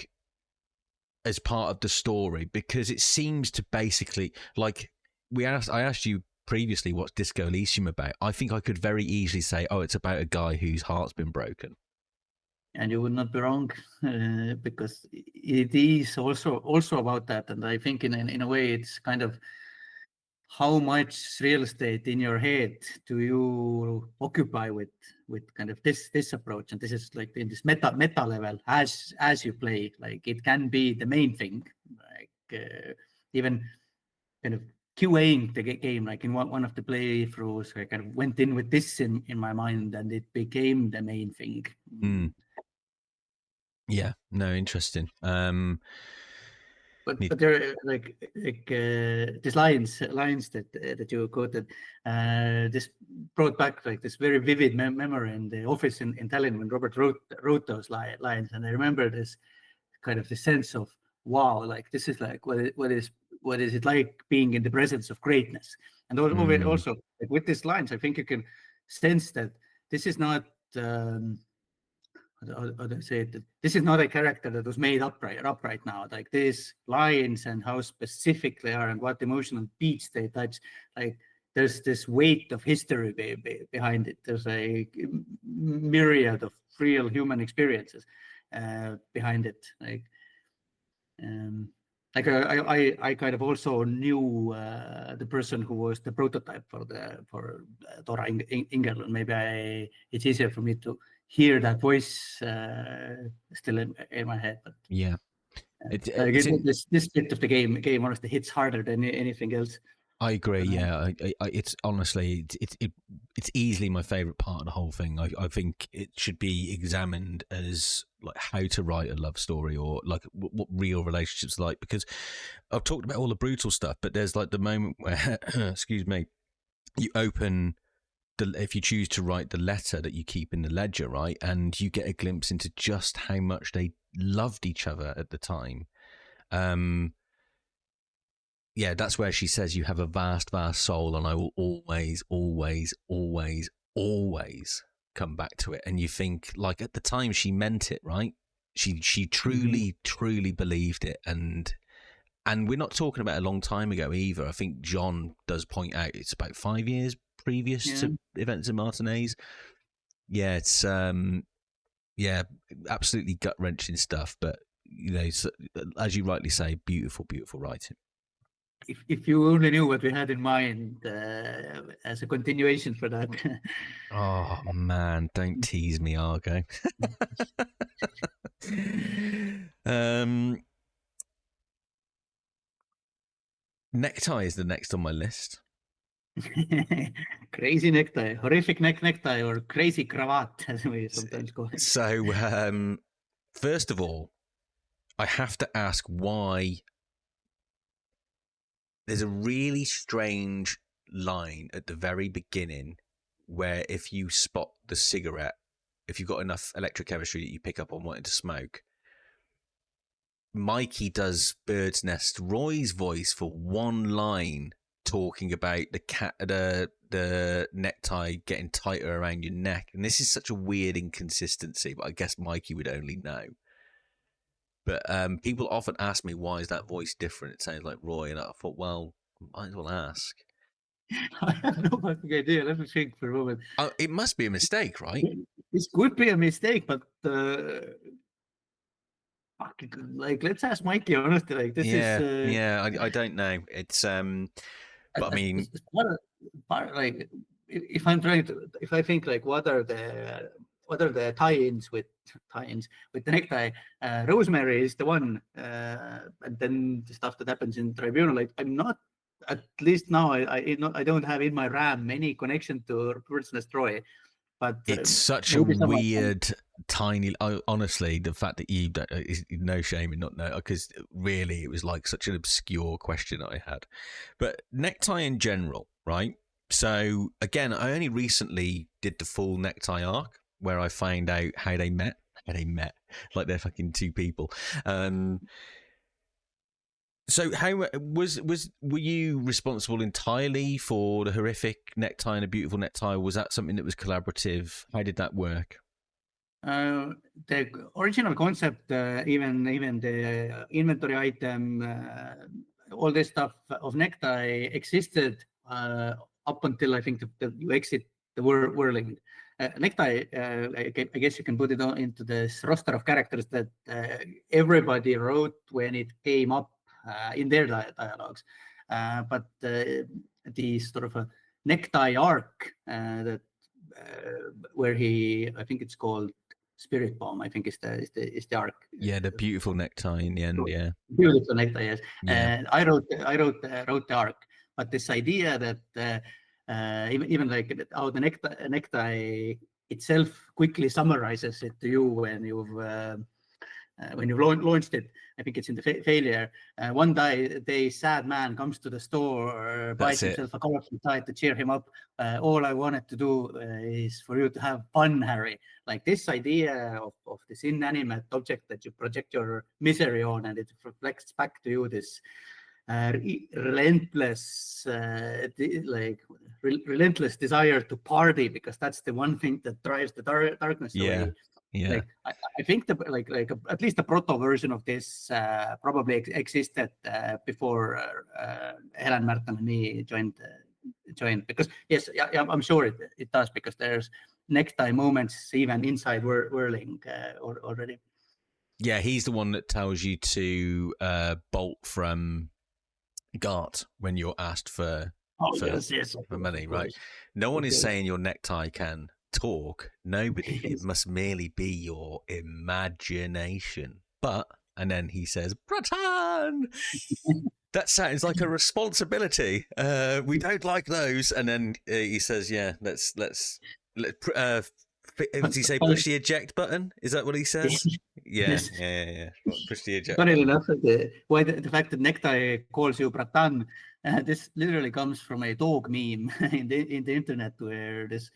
as part of the story? Because it seems to basically, like, I asked you previously what's Disco Elysium about. I think I could very easily say, oh, it's about a guy whose heart's been broken. And you would not be wrong, because it is also about that. And I think in a way it's kind of how much real estate in your head do you occupy with kind of this approach. And this is like in this meta level as you play, like it can be the main thing, like even kind of QAing the game, like in one of the playthroughs, I kind of went in with this in my mind and it became the main thing. Yeah, no, interesting. But there are like these lines that you quoted, this brought back like this very vivid memory in the office in Tallinn when Robert wrote those lines, and I remember this kind of the sense of wow, like this is like what is it like being in the presence of greatness, and also like, with these lines, I think you can sense that this is not. How do I say it? This is not a character that was made up right now. Like these lines and how specific they are and what emotional beats they touch. Like there's this weight of history behind it. There's a myriad of real human experiences behind it. Like I kind of also knew the person who was the prototype for Dora Ingerlund. Maybe it's easier for me to hear that voice still in my head. But yeah, this bit of the game honestly hits harder than anything else. I agree. Yeah, it's honestly it's easily my favorite part of the whole thing. I think it should be examined as like how to write a love story or like what real relationships are like, because I've talked about all the brutal stuff, but there's like the moment where excuse me, you open if you choose to write the letter that you keep in the ledger, right, and you get a glimpse into just how much they loved each other at the time. Yeah, that's where she says you have a vast, vast soul, and I will always, always, always, always come back to it. And you think, like, at the time she meant it, right? She truly, truly believed it, and we're not talking about a long time ago either. I think John does point out it's about 5 years previous to events in Martinez. Yeah, it's absolutely gut wrenching stuff, but you know, as you rightly say, beautiful, beautiful writing. If you only knew what we had in mind as a continuation for that. Oh man, don't tease me, Argo. Necktie is the next on my list. Crazy necktie, horrific necktie, or crazy cravat, as we sometimes call it. So, first of all, I have to ask why. There's a really strange line at the very beginning where if you spot the cigarette, if you've got enough electrochemistry that you pick up on wanting to smoke, Mikey does Bird's Nest Roy's voice for one line talking about the necktie getting tighter around your neck. And this is such a weird inconsistency, but I guess Mikey would only know. But people often ask me, why is that voice different? It sounds like Roy. And I thought, well, Might as well ask. I have no fucking idea. Let me think for a moment. Oh, it must be a mistake, right? This could be a mistake, but like, let's ask Mikey. Honestly, like this is. I don't know. It's but I mean, like if I'm trying to, if I think like what are the tie-ins with the Necktie? Rosemary is the one, and then the stuff that happens in Tribunal. Like I'm not, at least now, I don't have in my RAM any connection to Mercenary Tribunal. But it's such a weird, tiny. Honestly, the fact that you don't, is no shame in not knowing, because really it was like such an obscure question I had. But Necktie in general, right? So again, I only recently did the full Necktie arc where I found out how they met. Like they're fucking two people. So how were you responsible entirely for the horrific Necktie and a beautiful Necktie? Was that something that was collaborative? How did that work? The original concept, even the inventory item, all this stuff of Necktie existed up until I think you exit the whirling. Necktie, I guess you can put it into this roster of characters that everybody wrote when it came up in their dialogues, but the sort of a Necktie arc that where he, I think it's called Spirit Bomb, I think is the arc. Yeah, the beautiful Necktie in the end. Yeah, beautiful Necktie. Yes, yeah. I wrote the arc, but this idea that even like how the Necktie itself quickly summarizes it to you when you've launched it. I think it's in the failure. One day, sad man comes to the store, buys himself a colorful tie to cheer him up. All I wanted to do is for you to have fun, Harry. Like this idea of this inanimate object that you project your misery on, and it reflects back to you this relentless, relentless desire to party, because that's the one thing that drives the darkness away. Yeah. Like, I think at least the proto version of this probably existed before Helen, Merton, and me joined. Because yes, I'm sure it does, because there's Necktie moments even inside whirling already. Yeah, he's the one that tells you to bolt from Gart when you're asked for money, right? No one is saying your Necktie can talk. Nobody. It must merely be your imagination. But, and then he says, Bratan! That sounds like a responsibility. We don't like those. And then he says, yeah, let's does he say push the eject button? Is that what he says? Yeah. Push the eject. Funny enough, the fact that Necktie calls you Bratan, this literally comes from a dog meme in the internet, where this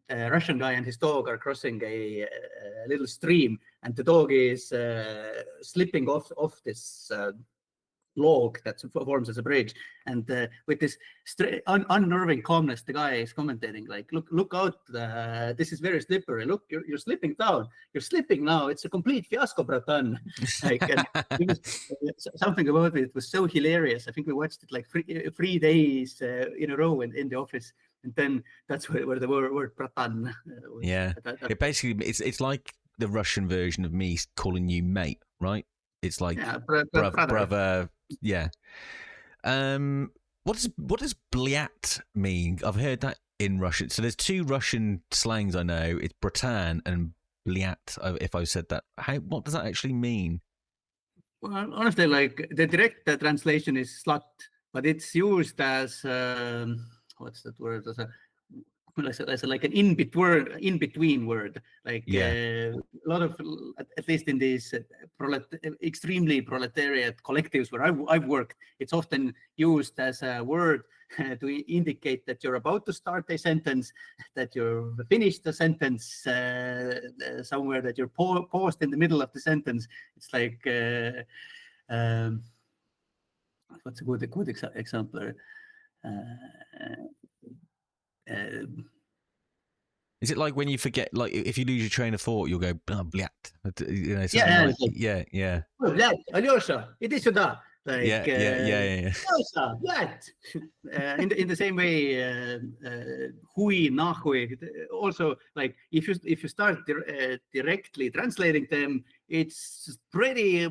Russian guy and his dog are crossing a little stream, and the dog is slipping off this log that forms as a bridge, and with this unnerving calmness, the guy is commentating like, look out, this is very slippery, look, you're slipping down, you're slipping now, it's a complete fiasco, Bratan. Like, and something about it was so hilarious. I think we watched it like 3 days in a row in the office, and then that's where the word Bratan was. Yeah, it basically, it's like the Russian version of me calling you mate, right? It's like brother. Yeah. What does bliat mean? I've heard that in Russian. So there's 2 Russian slangs I know. It's bratan and bliat. If I said that, what does that actually mean? Well, honestly, like the direct translation is slut, but it's used as what's that word? As like an in between word, like a lot of, at least in these extremely proletariat collectives where I've worked, it's often used as a word to indicate that you're about to start a sentence, that you've finished a sentence somewhere, that you're paused in the middle of the sentence. It's like what's a good example? Is it like when you forget, like if you lose your train of thought, you'll go bliat? You know, yeah. Like, yeah. Oh, bliat, Alyosha, иди сюда. Like, yeah. "Osa, what?" In the same way, hui, nahui. Also, like if you start directly translating them, it's pretty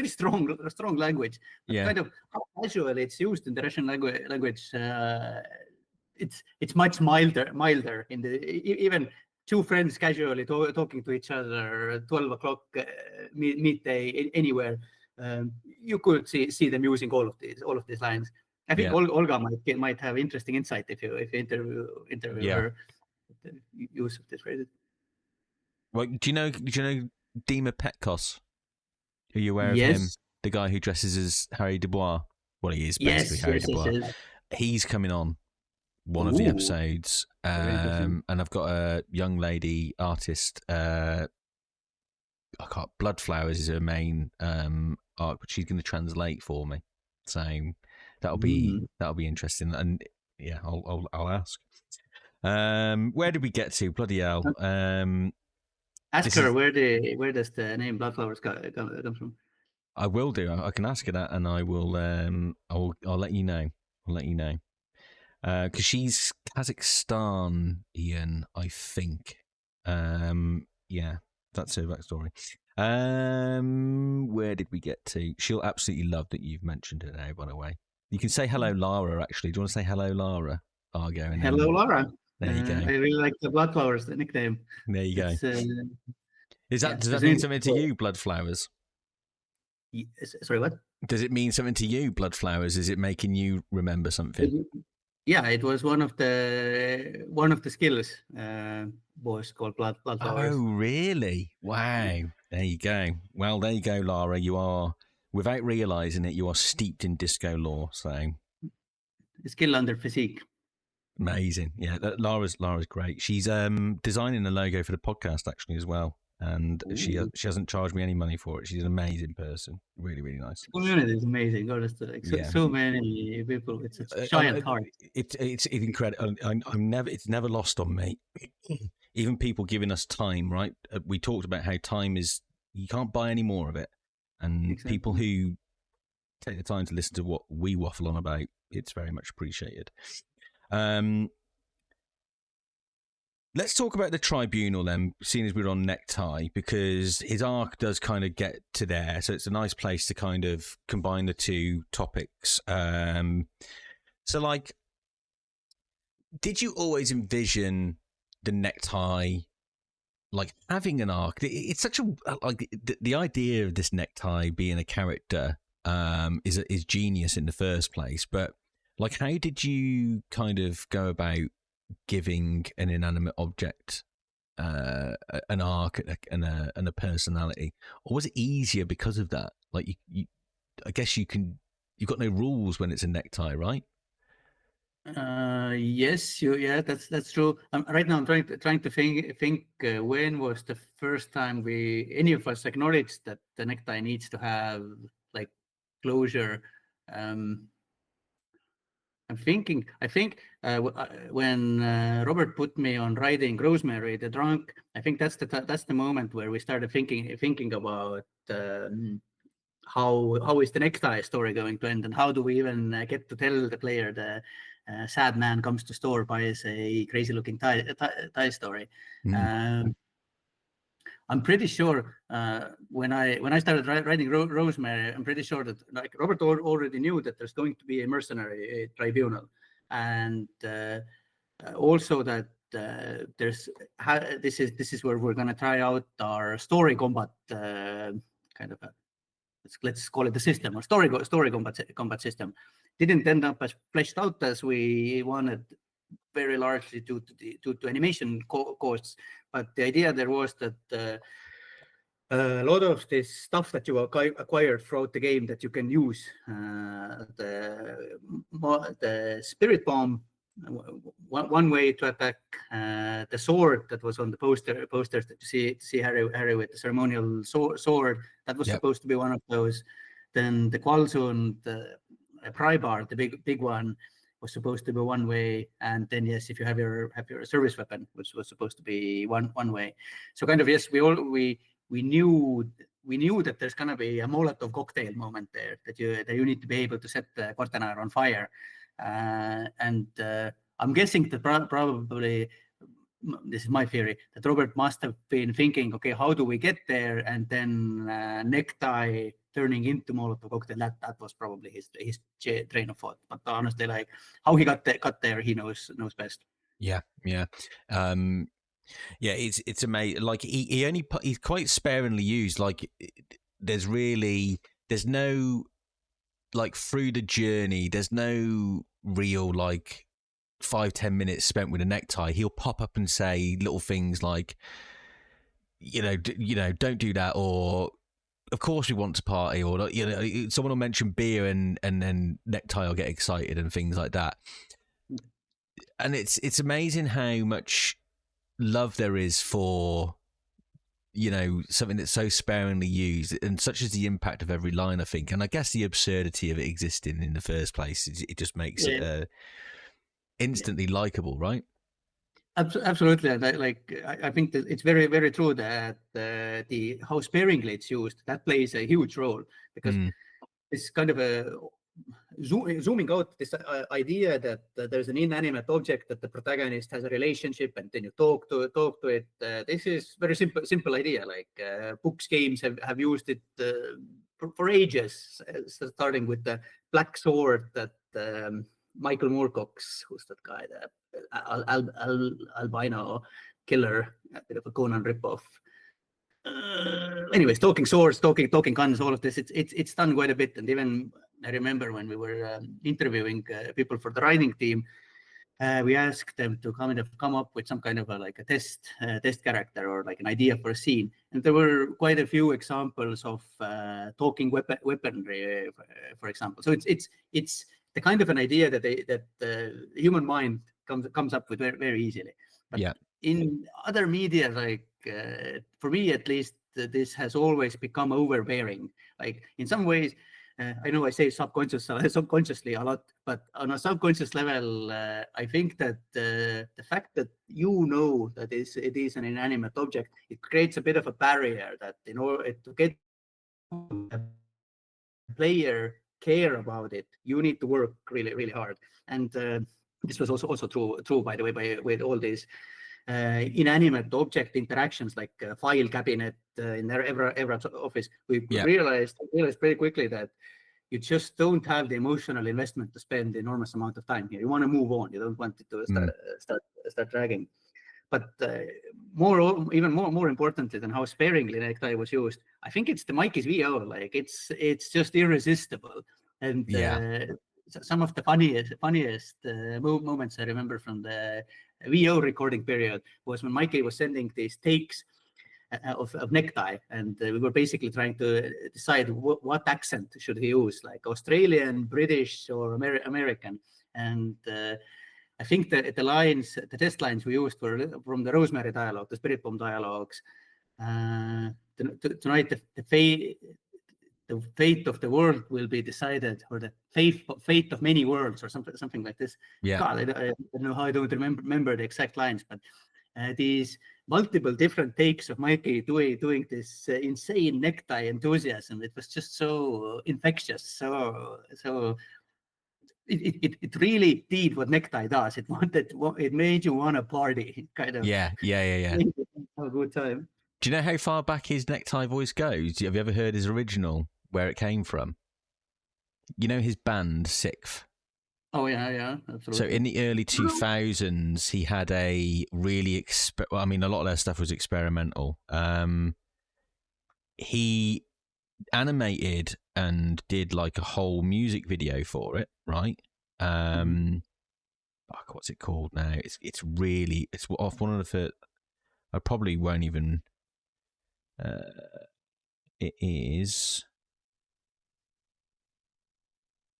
strong language. But Yeah. kind of how casual it's used in the Russian language. It's much milder in the even two friends casually talking to each other at 12 o'clock midday anywhere. You could see them using all of these lines. I think Yeah. Olga might have interesting insight if you interview her the use of this phrase. Well, do you know Dima Petkos? Are you aware of him? Yes. The guy who dresses as Harry Dubois. Well, he is basically Yes. Harry Dubois. Yes. He's coming on one of the Ooh. episodes, Very interesting. and I've got a young lady artist. Blood Flowers is her main art, but she's going to translate for me. So that'll be interesting. And yeah, I'll ask. Where did we get to? Bloody hell! Ask her where does the name Bloodflowers come from? I will do. I can ask her that, and I will. I'll let you know. I'll let you know. Because she's Kazakhstanian, I think. Yeah, that's her backstory. Where did we get to? She'll absolutely love that you've mentioned her now, by the way. You can say hello, Lara, actually. Do you want to say hello, Lara? Argo. And hello, Lara. There you go. I really like the Bloodflowers, the nickname. There you go. Does that mean something to you, Bloodflowers? Sorry, what? Does it mean something to you, Bloodflowers? Is it making you remember something? Yeah, it was one of the skills was called Bloodflowers. Oh, really? Wow. There you go. Well, there you go, Lara. You are, without realizing it, you are steeped in disco lore. So, skill under physique. Amazing. Yeah, Lara's great. She's designing a logo for the podcast actually as well. And she hasn't charged me any money for it. She's an amazing person. Really, really nice. The community is amazing. Honestly, so many people with such a giant heart. It's incredible. It's never lost on me. Even people giving us time, right? We talked about how time is, you can't buy any more of it. And people who take the time to listen to what we waffle on about, it's very much appreciated. Let's talk about the tribunal then, seeing as we're on Necktie, because his arc does kind of get to there. So it's a nice place to kind of combine the two topics. So, like, did you always envision the Necktie, like, having an arc? It's such a, like, the idea of this Necktie being a character is genius in the first place. But, like, how did you kind of go about giving an inanimate object an arc and a personality, or was it easier because of that? Like you I guess you've got no rules when it's a necktie, right? Yes, that's true. Right now I'm trying to think when was the first time any of us acknowledged that the necktie needs to have like closure. I think when Robert put me on writing Rosemary the Drunk, I think that's the moment where we started thinking about how is the necktie story going to end, and how do we even get to tell the player the sad man comes to store, buys a crazy looking tie story. I'm pretty sure when I started writing Rosemary, I'm pretty sure that like Robert already knew that there's going to be a mercenary tribunal, and also that this is where we're going to try out our story combat kind of let's call it the system, or story combat system. Didn't end up as fleshed out as we wanted, very largely due to animation costs. But the idea there was that a lot of this stuff that you acquired throughout the game that you can use, the spirit bomb, one way to attack, the sword that was on the posters that you see Harry with the ceremonial sword, that was supposed to be one of those. Then the Qualzone, the Prybar, the big one, was supposed to be one way, and then yes, if you have your service weapon, which was supposed to be one way. So kind of yes, we knew we knew that there's gonna be a Molotov cocktail moment there, that you need to be able to set the Kortaener on fire, and I'm guessing that probably, this is my theory, that Robert must have been thinking, okay, how do we get there? And then Necktie turning into Molotov cocktail, that was probably his train of thought. But honestly, like how he got there, he knows best. Yeah. Yeah, it's amazing. Like he's quite sparingly used. Like there's no, like, through the journey, there's no real like 5-10 minutes spent with a Necktie. He'll pop up and say little things like, don't do that, or of course we want to party, or someone will mention beer and then Necktie will get excited and things like that. And it's amazing how much love there is for something that's so sparingly used, and such is the impact of every line, I think. And I guess the absurdity of it existing in the first place, it just makes it instantly likable, right? Absolutely. And I think that it's very, very true that how sparingly it's used, that plays a huge role, because it's kind of a zooming out this idea that there's an inanimate object that the protagonist has a relationship, and then you talk to it. This is very simple idea. Like books, games have used it for ages, starting with the Black Sword that Michael Moorcock's, who's that guy, the albino killer, a bit of a Conan ripoff. Anyways, talking swords, talking guns, all of this, it's done quite a bit. And even I remember when we were interviewing people for the writing team, we asked them to come up with some kind of a test character, or like an idea for a scene. And there were quite a few examples of talking weaponry, for example. So it's the kind of an idea that the human mind comes up with very, very easily. But in other media, like for me at least, this has always become overbearing. Like in some ways, I know I say subconsciously a lot, but on a subconscious level, I think that the fact that that it is an inanimate object, it creates a bit of a barrier that in order to get a player care about it, you need to work really, really hard. And this was also true, by the way, with all these inanimate object interactions, like file cabinet in their Evrart office. We realized pretty quickly that you just don't have the emotional investment to spend enormous amount of time here. You want to move on. You don't want it to start dragging. But even more importantly than how sparingly Necktie was used, I think it's the Mikee's VO. Like it's just irresistible. And some of the funniest moments I remember from the VO recording period was when Mikee was sending these takes of Necktie, and we were basically trying to decide what accent should he use, like Australian, British, or American. And I think that the test lines we used were from the Rosemary dialogue, the Spirit Bomb dialogues. Tonight, the fate of the world will be decided, or the fate of many worlds, or something like this. God, I don't know how I don't remember the exact lines, but these multiple different takes of Mikee doing this insane Necktie enthusiasm. It was just so infectious. So it really did what Necktie does. It made you want to party, kind of. Yeah. Have a good time. Do you know how far back his Necktie voice goes? Have you ever heard his original, where it came from? You know his band, Sixth? Oh, yeah, absolutely. So in the early 2000s, he had a really... a lot of their stuff was experimental. He animated and did like a whole music video for it, right? What's it called now? It's off one of the first... I probably won't even... it is...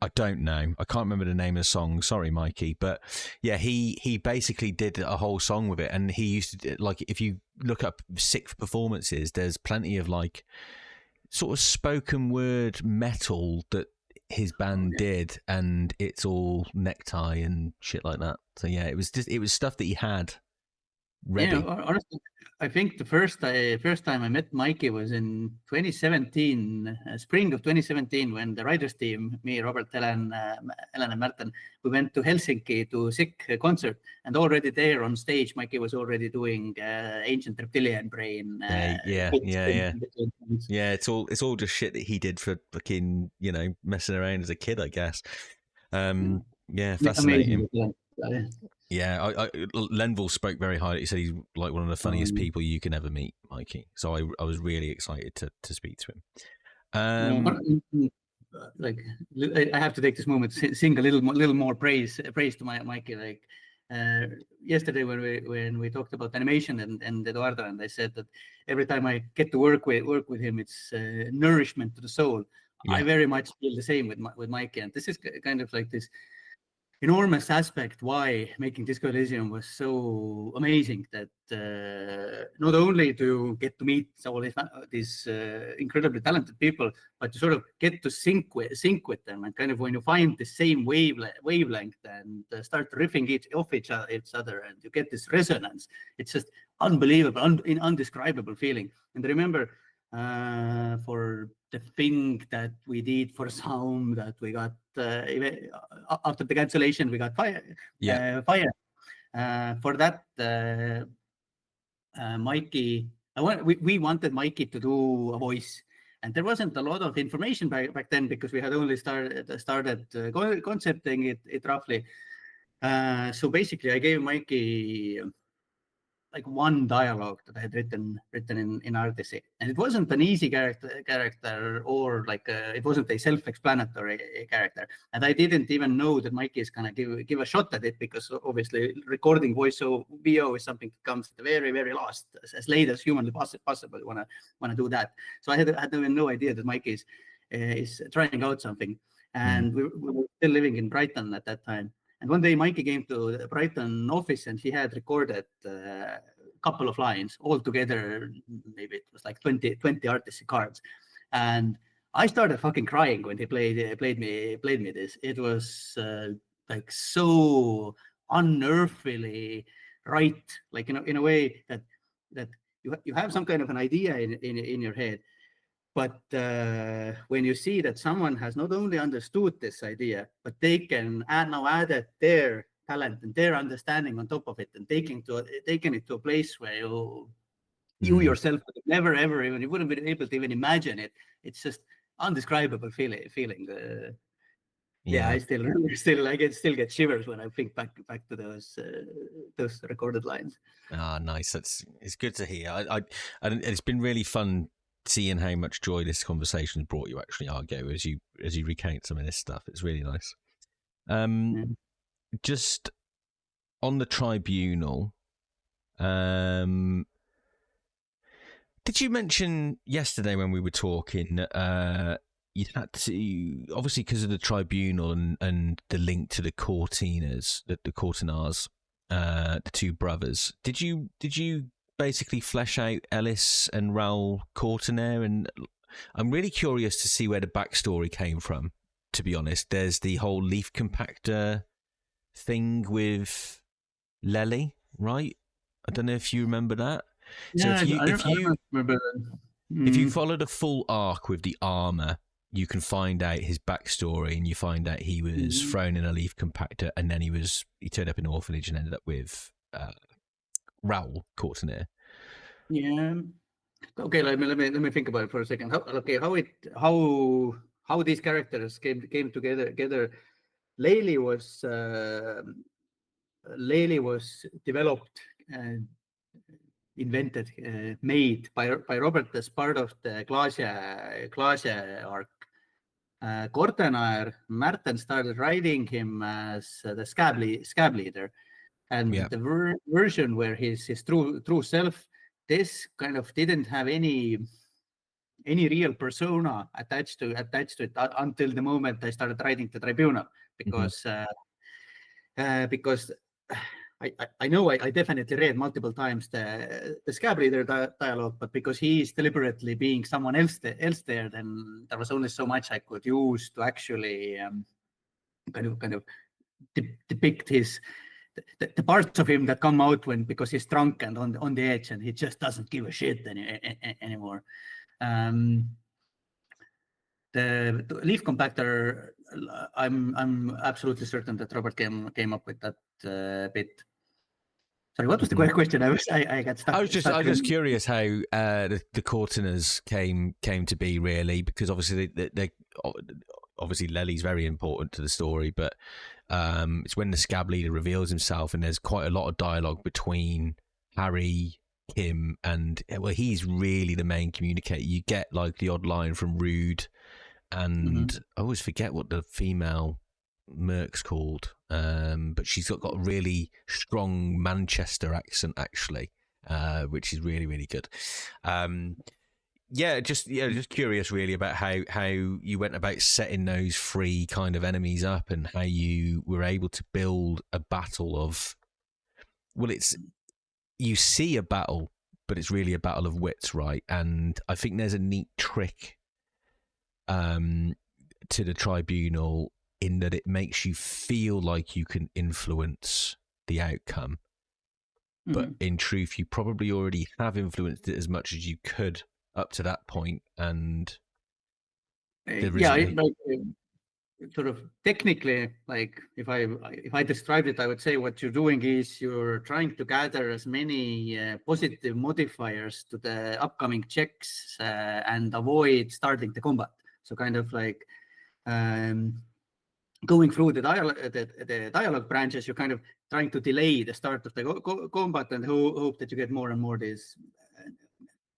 I don't know. I can't remember the name of the song. Sorry, Mikee. But yeah, he basically did a whole song with it. And he used to, like, if you look up Sixth performances, there's plenty of like sort of spoken word metal that his band did. And it's all Necktie and shit like that. So yeah, it was stuff that he had. ready. Honestly, I think the first time I met Mikee was in 2017, spring of 2017, when the writers team, me, Robert, Helen, and Martin, we went to Helsinki to Sick concert, and already there on stage, Mikee was already doing Ancient Reptilian Brain. Yeah. It's all just shit that he did for fucking messing around as a kid, I guess. Fascinating. Amazing. Yeah, Lenville spoke very highly. He said he's like one of the funniest people you can ever meet, Mikee. So I was really excited to speak to him. Like, I have to take this moment to sing a little more praise to Mikee. Like yesterday when we talked about animation and Eduardo, and I said that every time I get to work with him, it's nourishment to the soul. Yeah. I very much feel the same with Mikee, and this is kind of like this enormous aspect why making Disco Elysium was so amazing, that not only to get to meet all these incredibly talented people, but to sort of get to sync with them, and kind of when you find the same wavelength and start riffing off each other, and you get this resonance, it's just unbelievable, indescribable feeling. And remember, for the thing that we did for sound, that we got after the cancellation, we got fire. For that, Mikee, we wanted Mikee to do a voice, and there wasn't a lot of information back then, because we had only started concepting it roughly. So basically, I gave Mikee like one dialogue that I had written in Artisi, and it wasn't an easy character, or like it wasn't a self-explanatory character, and I didn't even know that Mikee is gonna give a shot at it, because obviously recording voice VO is something that comes at the very, very last, as late as humanly possible. Wanna do that. So I had no idea that Mikee is trying out something, and we were still living in Brighton at that time. And one day Mikee came to the Brighton office, and he had recorded a couple of lines all together. Maybe it was like 20 artist cards. And I started fucking crying when he played me this. It was like so unearthly right, like in a way that you have some kind of an idea in your head. But when you see that someone has not only understood this idea, but they can now add their talent and their understanding on top of it, and taking it to a place where you yourself would never ever even, you wouldn't be able to even imagine it. It's just undescribable feeling. I still get shivers when I think back to those recorded lines. Nice. It's good to hear. And it's been really fun seeing how much joy this conversation has brought you, actually, Argo, as you recount some of this stuff. It's really nice. Just on the tribunal, did you mention yesterday when we were talking you had to, obviously because of the tribunal and the link to the Kortaeners, the Kortaeners, the two brothers, did you basically flesh out Ellis and Raoul Kortaener? And I'm really curious to see where the backstory came from, to be honest. There's the whole leaf compactor thing with Lely, right? I don't know if you remember that. Yeah, so if you Mm. follow the full arc with the armor, you can find out his backstory, and you find out he was thrown in a leaf compactor, and then he turned up in an orphanage and ended up with Raoul Kortaener. Yeah. Okay, let me think about it for a second. How these characters came together. Lely was developed and invented, made by Robert as part of the Glacia arc. Kortaener, Martin started writing him as the scab leader, and the version where his true self, this kind of didn't have any real persona attached to it until the moment I started writing the Tribunal, because I know I definitely read multiple times the scab leader dialogue, but because he's deliberately being someone else there, then there was only so much I could use to actually kind of depict the parts of him that come out because he's drunk and on the edge, and he just doesn't give a shit anymore. The leaf compactor, I'm absolutely certain that Robert came up with that bit. Sorry, what was the question? I got stuck. I was just curious how the Kortaeners came to be, really, because obviously they obviously Lely's very important to the story, but it's when the Scab leader reveals himself, and there's quite a lot of dialogue between Harry, Kim, and he's really the main communicator. You get like the odd line from Rude, and I always forget what the female Merc's called, but she's got a really strong Manchester accent, actually, which is really, really good. Just curious really about how you went about setting those three kind of enemies up, and how you were able to build a battle of, you see a battle, but it's really a battle of wits, right? And I think there's a neat trick to the tribunal in that it makes you feel like you can influence the outcome, but in truth you probably already have influenced it as much as you could up to that point. And sort of technically, like if I described it, I would say what you're doing is you're trying to gather as many positive modifiers to the upcoming checks and avoid starting the combat. So kind of like going through the dialogue branches, you're kind of trying to delay the start of the combat and hope that you get more and more these,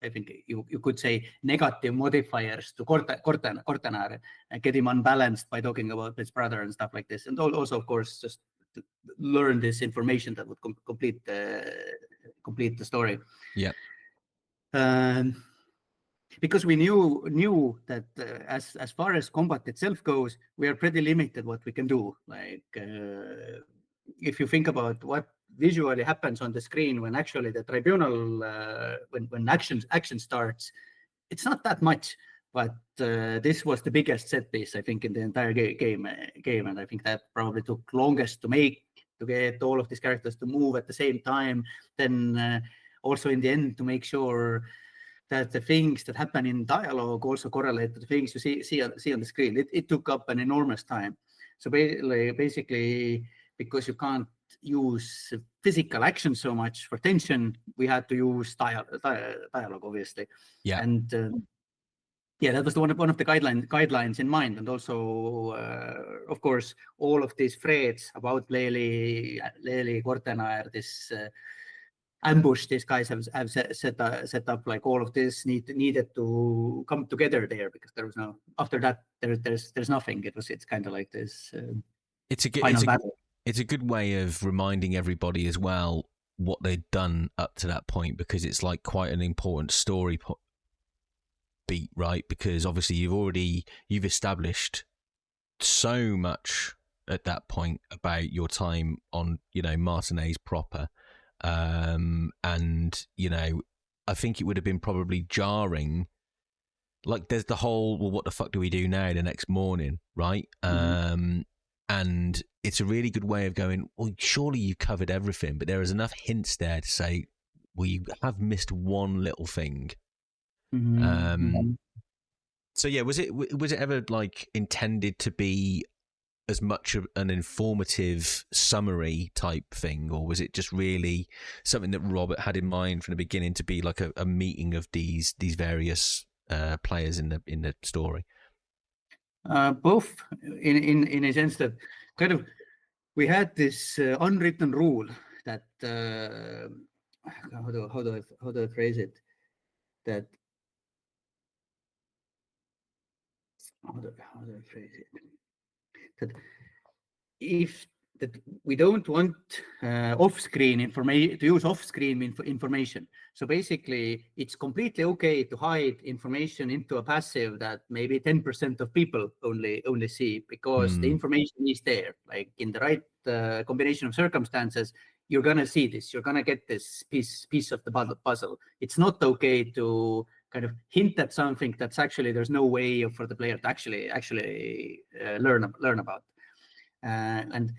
I think you could say, negative modifiers to Kortaeners, and get him unbalanced by talking about his brother and stuff like this. And also, of course, just to learn this information that would complete the story. Yeah. Because we knew that as far as combat itself goes, we are pretty limited what we can do. Like if you think about what visually happens on the screen when actually the tribunal when action starts, it's not that much. But this was the biggest set piece, I think, in the entire game, and I think that probably took longest to get all of these characters to move at the same time. Then also in the end to make sure that the things that happen in dialogue also correlate to the things you see on the screen. It took up an enormous time. So basically, because you can't use physical action so much for tension, we had to use dialogue, obviously. Yeah. And that was one of the guidelines in mind. And also, of course, all of these threads about Lely, Kortaeners, this ambush these guys have set up, like all of this needed to come together there, because there was no, after that there's nothing. It's kind of like this it's a good way of reminding everybody as well what they'd done up to that point, because it's like quite an important story beat, right? Because obviously you've established so much at that point about your time on Martinez proper. And I think it would have been probably jarring. Like there's the whole, well, what the fuck do we do now the next morning, right? And it's a really good way of going, well, surely you covered everything, but there is enough hints there to say, well, you have missed one little thing. So yeah, was it ever like intended to be as much of an informative summary type thing, or was it just really something that Robert had in mind from the beginning to be like a meeting of these various players in the story? Both, in a sense that kind of we had this unwritten rule that how do I phrase it, that how do I phrase it, that we don't want off-screen information to use off-screen information. So basically, it's completely okay to hide information into a passive that maybe 10% of people only see, because the information is there. Like in the right combination of circumstances, you're gonna see this. You're gonna get this piece of the puzzle. It's not okay to kind of hint at something that's actually there's no way for the player to actually learn about. And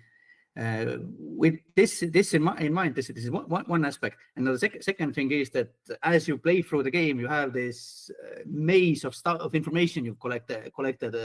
with this in mind, this is one aspect. And the second thing is that as you play through the game, you have this maze of information you've collected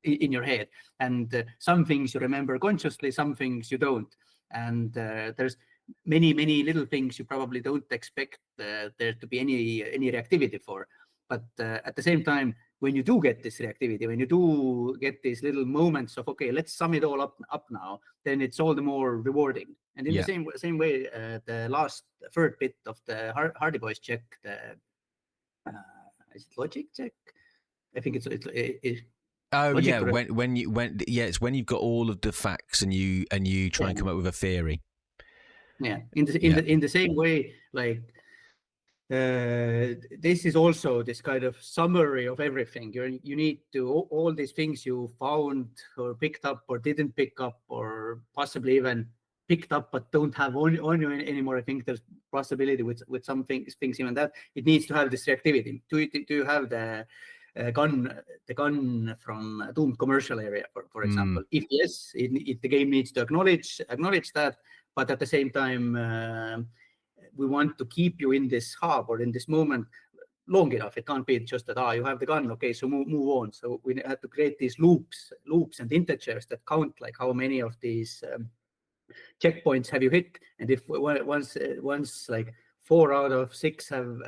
in your head, and some things you remember consciously, some things you don't, and there's many little things you probably don't expect there to be any reactivity for. But at the same time, when you do get this reactivity, when you do get these little moments of, okay, let's sum it all up now, then it's all the more rewarding. And in the same way, the last third bit of the Hardie Boys check, is it logic check? I think it's oh logic, yeah, it's when you've got all of the facts and you try and come up with a theory. Yeah, in the same way, like. This is also this kind of summary of everything. You need to all these things you found or picked up or didn't pick up or possibly even picked up but don't have on you anymore. I think there's possibility with some things even that it needs to have this reactivity. Do you have the gun from Doomed commercial area, for example? If yes, the game needs to acknowledge that, but at the same time. We want to keep you in this hub or in this moment long enough. It can't be just that you have the gun, okay, so move on. So we have to create these loops and integers that count, like how many of these checkpoints have you hit, and if once like 4 out of 6 have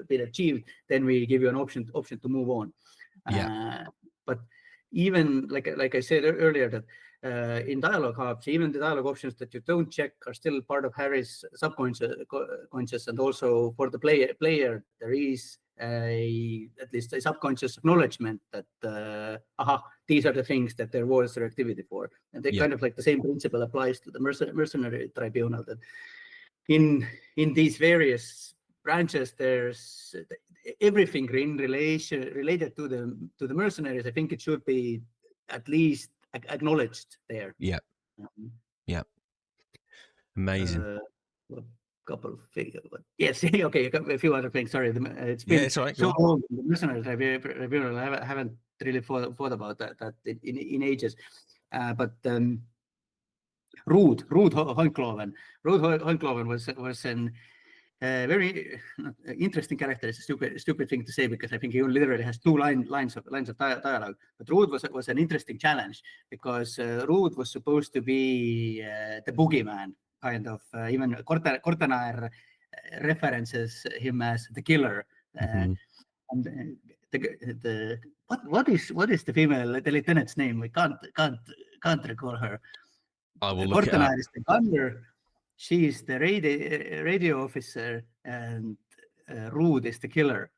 been achieved, then we give you an option to move on. But even like I said earlier, that in dialogue hubs, even the dialogue options that you don't check are still part of Harry's subconscious, and also for the player there is at least a subconscious acknowledgement that these are the things that there was reactivity for, and they kind of like the same principle applies to the Mercenary Tribunal, that in these various branches there's everything related to the mercenaries. I think it should be at least acknowledged there. Amazing. A couple of things. Yes, okay, a few other things. Sorry, it's been it's all right. so long. The Mercenary Tribunal, I haven't really thought about that in ages. But Ruud Honkloven was an very interesting character. It's a stupid thing to say because I think he literally has 2 lines of dialogue. But Ruud was an interesting challenge because Ruud was supposed to be the boogeyman, kind of. Even Kortaeners references him as the killer. And what is the female lieutenant's name? We can't recall her. I will look Kortaeners it up. is the gunner. She's the radio officer, and Ruud is the killer.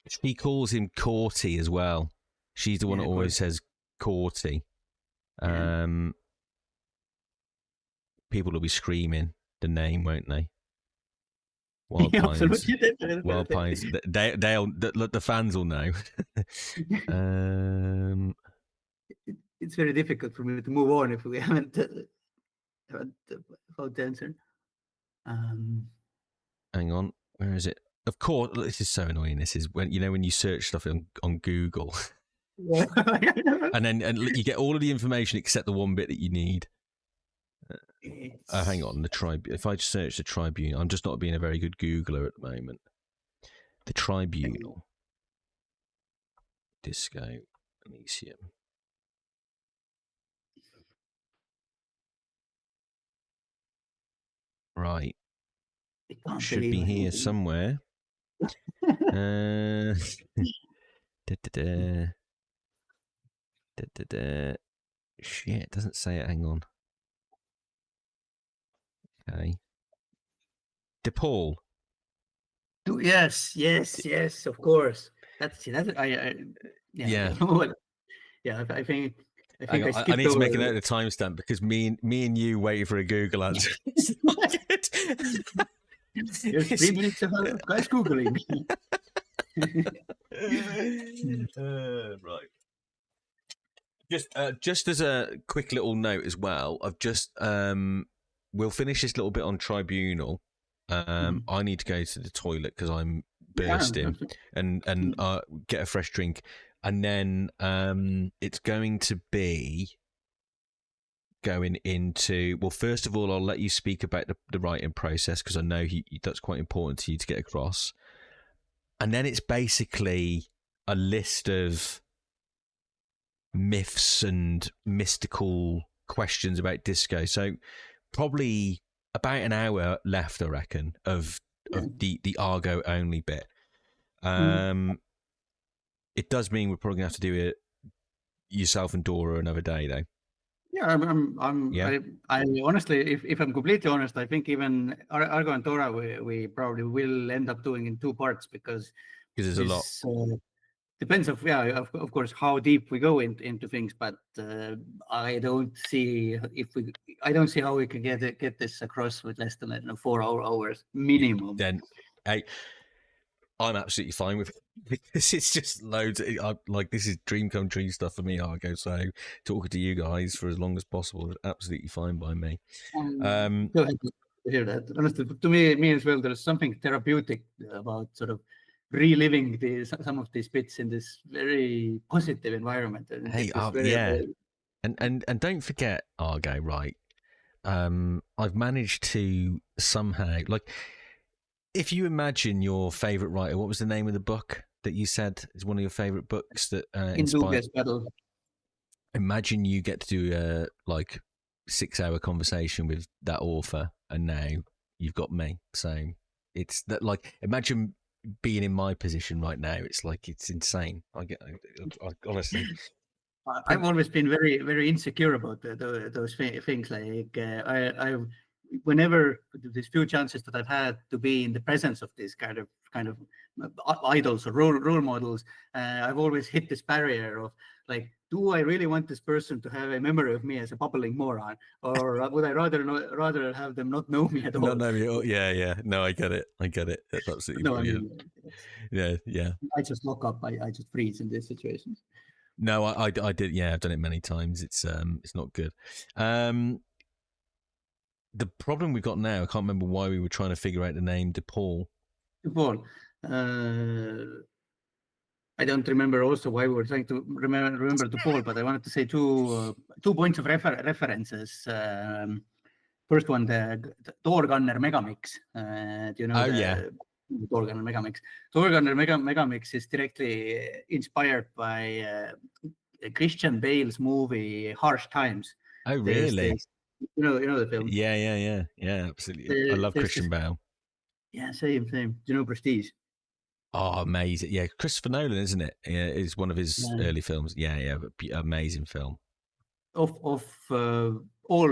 She calls him Corty as well. She's the one that always says Corty. People will be screaming the name, won't they? Wild Pines. Wild Pines. The fans will know. It's very difficult for me to move on if we haven't found the answer. Hang on, where is it? Of course, this is so annoying. This is when you search stuff on Google, and you get all of the information except the one bit that you need. Hang on, if I search the Tribunal, I'm just not being a very good Googler at the moment. The Tribunal, Disco Elysium. Right. Should be here somewhere. Shit, it doesn't say it. Hang on. Okay. DePaul. Yes, of course. That's I yeah. Yeah, I think I need to make a note of the timestamp because me and you waiting for a Google answer. It's not good. There's 3 minutes of guys Googling. Right. Just as a quick little note as well, I've just we'll finish this little bit on Tribunal. I need to go to the toilet because I'm bursting and get a fresh drink. And then it's going to be going into, well, first of all, I'll let you speak about the writing process, because I know that's quite important to you to get across. And then it's basically a list of myths and mystical questions about disco. So probably about an hour left, I reckon, of the Argo only bit. It does mean we're probably gonna have to do it yourself and Dora another day, though. Yeah, I honestly, if I'm completely honest, I think even Argo and Dora, we probably will end up doing in 2 parts, because there's a lot. Depends of course how deep we go into things, but I don't see how we can get this across with less than 4 hours minimum. Then, I'm absolutely fine with it, because it's just loads. Like, this is dream come true stuff for me, Argo. So talking to you guys for as long as possible is absolutely fine by me. Go ahead to hear that. Honestly, to me as well, there's something therapeutic about sort of reliving some of these bits in this very positive environment. And don't forget, Argo, right? I've managed to somehow, like, if you imagine your favorite writer, what was the name of the book that you said is one of your favorite books that inspired? Battle. Imagine you get to do a 6-hour conversation with that author, and now you've got me. So it's that, like, imagine being in my position right now. It's like, it's insane. I honestly, I've always been very, very insecure about those things. Like whenever these few chances that I've had to be in the presence of these kind of idols or role models, I've always hit this barrier of, like, do I really want this person to have a memory of me as a bubbling moron, or would I rather have them not know me at all? Not know me at all. Yeah. No, I get it. That's absolutely brilliant. Yeah. I just lock up. I just freeze in these situations. No, I did. Yeah, I've done it many times. It's not good. The problem we've got now, I can't remember why we were trying to figure out the name DePaul. DePaul. I don't remember also why we were trying to remember DePaul, but I wanted to say two points of references. First one, the Doorgunner Megamix. Do you know? Doorgunner Megamix. Doorgunner Megamix is directly inspired by Christian Bale's movie Harsh Times. Oh, really? You know the film? Yeah, absolutely. I love Christian Bale. Yeah, same. Do you know Prestige? Oh, amazing. Yeah, Christopher Nolan, isn't it? Yeah, it's one of his early films. Yeah, amazing film. Of all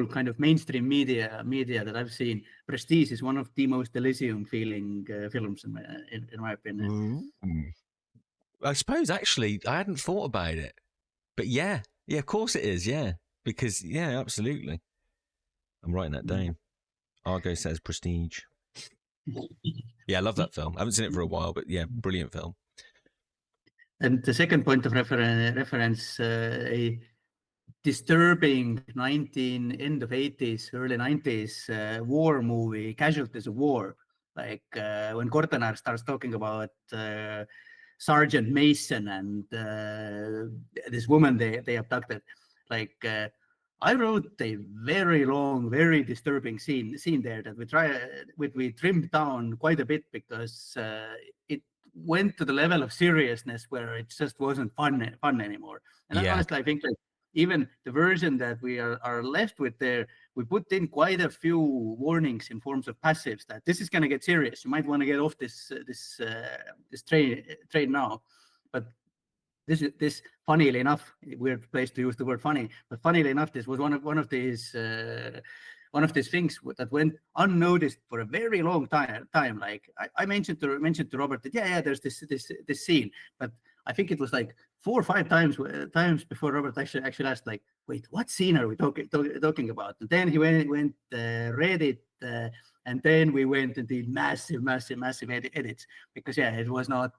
kind of mainstream media that I've seen, Prestige is one of the most Elysium feeling films in my opinion. I suppose, actually, I hadn't thought about it, but yeah, of course it is. Yeah, because absolutely. I'm writing that down. Argo says Prestige. Yeah, I love that film. I haven't seen it for a while, but yeah, brilliant film. And the second point of reference, a disturbing end of 80s, early 90s war movie, Casualties of War. Like when Kortaeners starts talking about Sergeant Mason and this woman they abducted. Like I wrote a very long, very disturbing scene there that we trimmed down quite a bit because it went to the level of seriousness where it just wasn't fun anymore. And honestly, I think like even the version that we are left with there, we put in quite a few warnings in forms of passives that this is going to get serious. You might want to get off this train now. But this funnily enough, weird place to use the word funny, but funnily enough, this was one of these things that went unnoticed for a very long time. Like I mentioned to Robert that there's this scene, but I think it was like 4 or 5 times before Robert actually asked, like, wait, what scene are we talking about? And then he went read it, and then we went and did massive edits because it was not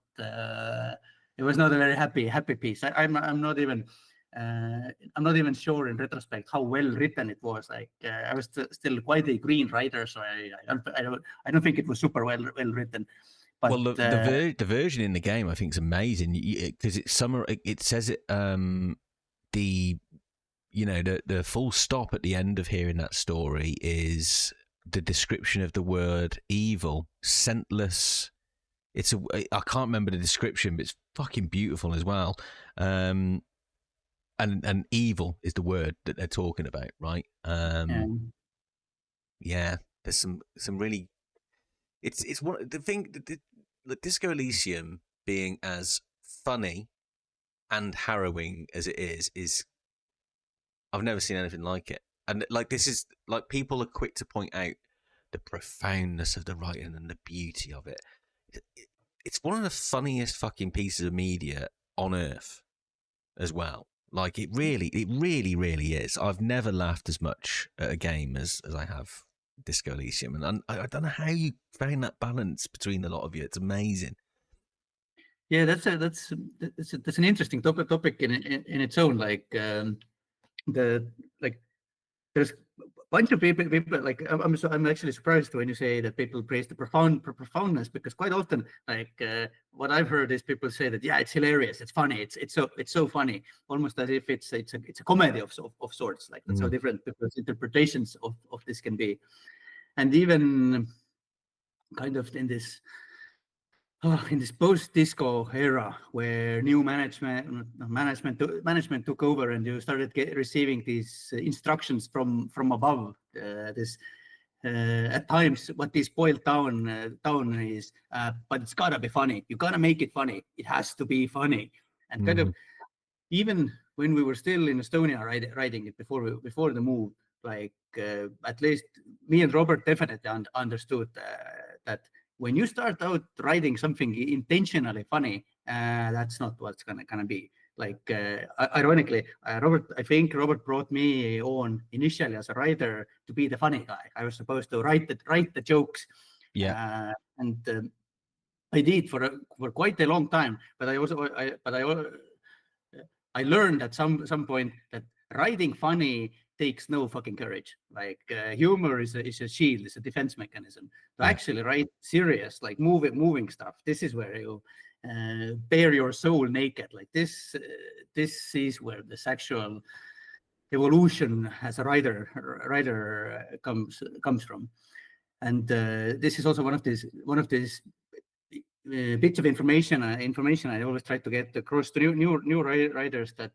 a very happy piece. I'm not even sure in retrospect how well written it was. Like I was still quite a green writer, so I don't think it was super well written. But, well, the version in the game I think is amazing because it says it the you know, the full stop at the end of hearing that story is the description of the word evil, scentless. I can't remember the description, but it's fucking beautiful as well. And evil is the word that they're talking about, right? Yeah, there's some really. It's one the thing the Disco Elysium being as funny and harrowing as it is I've never seen anything like it. And like this is like people are quick to point out the profoundness of the writing and the beauty of it. It's one of the funniest fucking pieces of media on earth as well. Like it really is. I've never laughed as much at a game as I have Disco Elysium, and I don't know how you found that balance between a lot of you. It's amazing. Yeah, that's an interesting topic in its own. Like there's a bunch of people like I'm actually surprised when you say that people praise the profoundness, because quite often like what I've heard is people say that it's hilarious, it's funny, it's so funny, almost as if it's a comedy of sorts. Like that's how different people's interpretations of this can be. And even kind of in this post-disco era where new management took over, and you started receiving these instructions from above. At times, what this boiled down is, but it's gotta be funny. You gotta make it funny. It has to be funny. And kind of, even when we were still in Estonia writing it before the move, like at least me and Robert definitely understood that when you start out writing something intentionally funny, that's not what's gonna be. Like ironically, I think Robert brought me on initially as a writer to be the funny guy. I was supposed to write the jokes. Yeah. And I did for quite a long time. But I learned at some point that writing funny takes no fucking courage. Like humor is a shield, it's a defense mechanism. To actually write serious, like moving stuff, this is where you bare your soul naked. Like this is where the sexual evolution as a writer comes from. And this is also one of these bits of information I always try to get across to new writers, that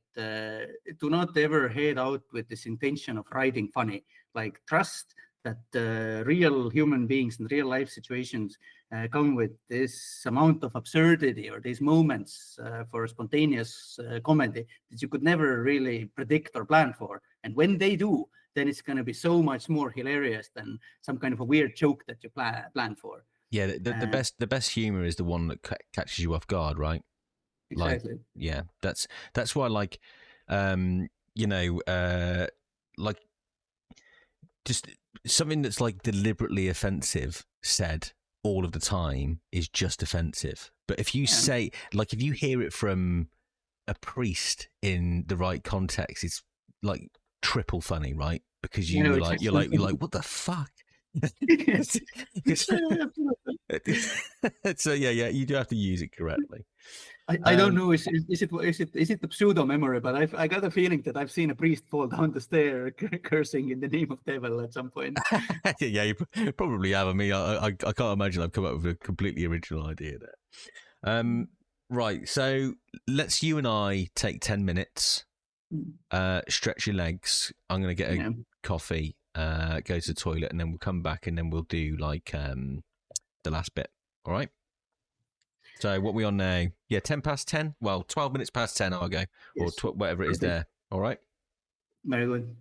do not ever head out with this intention of writing funny. Like trust that real human beings in real life situations come with this amount of absurdity, or these moments for spontaneous comedy that you could never really predict or plan for. And when they do, then it's going to be so much more hilarious than some kind of a weird joke that you plan for. Yeah, the best humor is the one that catches you off guard, right? Exactly. Like, yeah, that's why, like, like just something that's like deliberately offensive said all of the time is just offensive. But if you say, like, if you hear it from a priest in the right context, it's like triple funny, right? Because you're like, what the fuck? So yeah, you do have to use it correctly. I don't know. Is it the pseudo memory? But I got a feeling that I've seen a priest fall down the stair cursing in the name of devil at some point. Yeah, you probably have. I mean, I can't imagine I've come up with a completely original idea there. Right. So let's you and I take 10 minutes. Stretch your legs. I'm gonna get a coffee. Go to the toilet, and then we'll come back, and then we'll do like the last bit. All right. So what we on now? Yeah, 10:10. Well, 12 minutes past 10. I'll go, yes. Or whatever it is there. All right. Very good.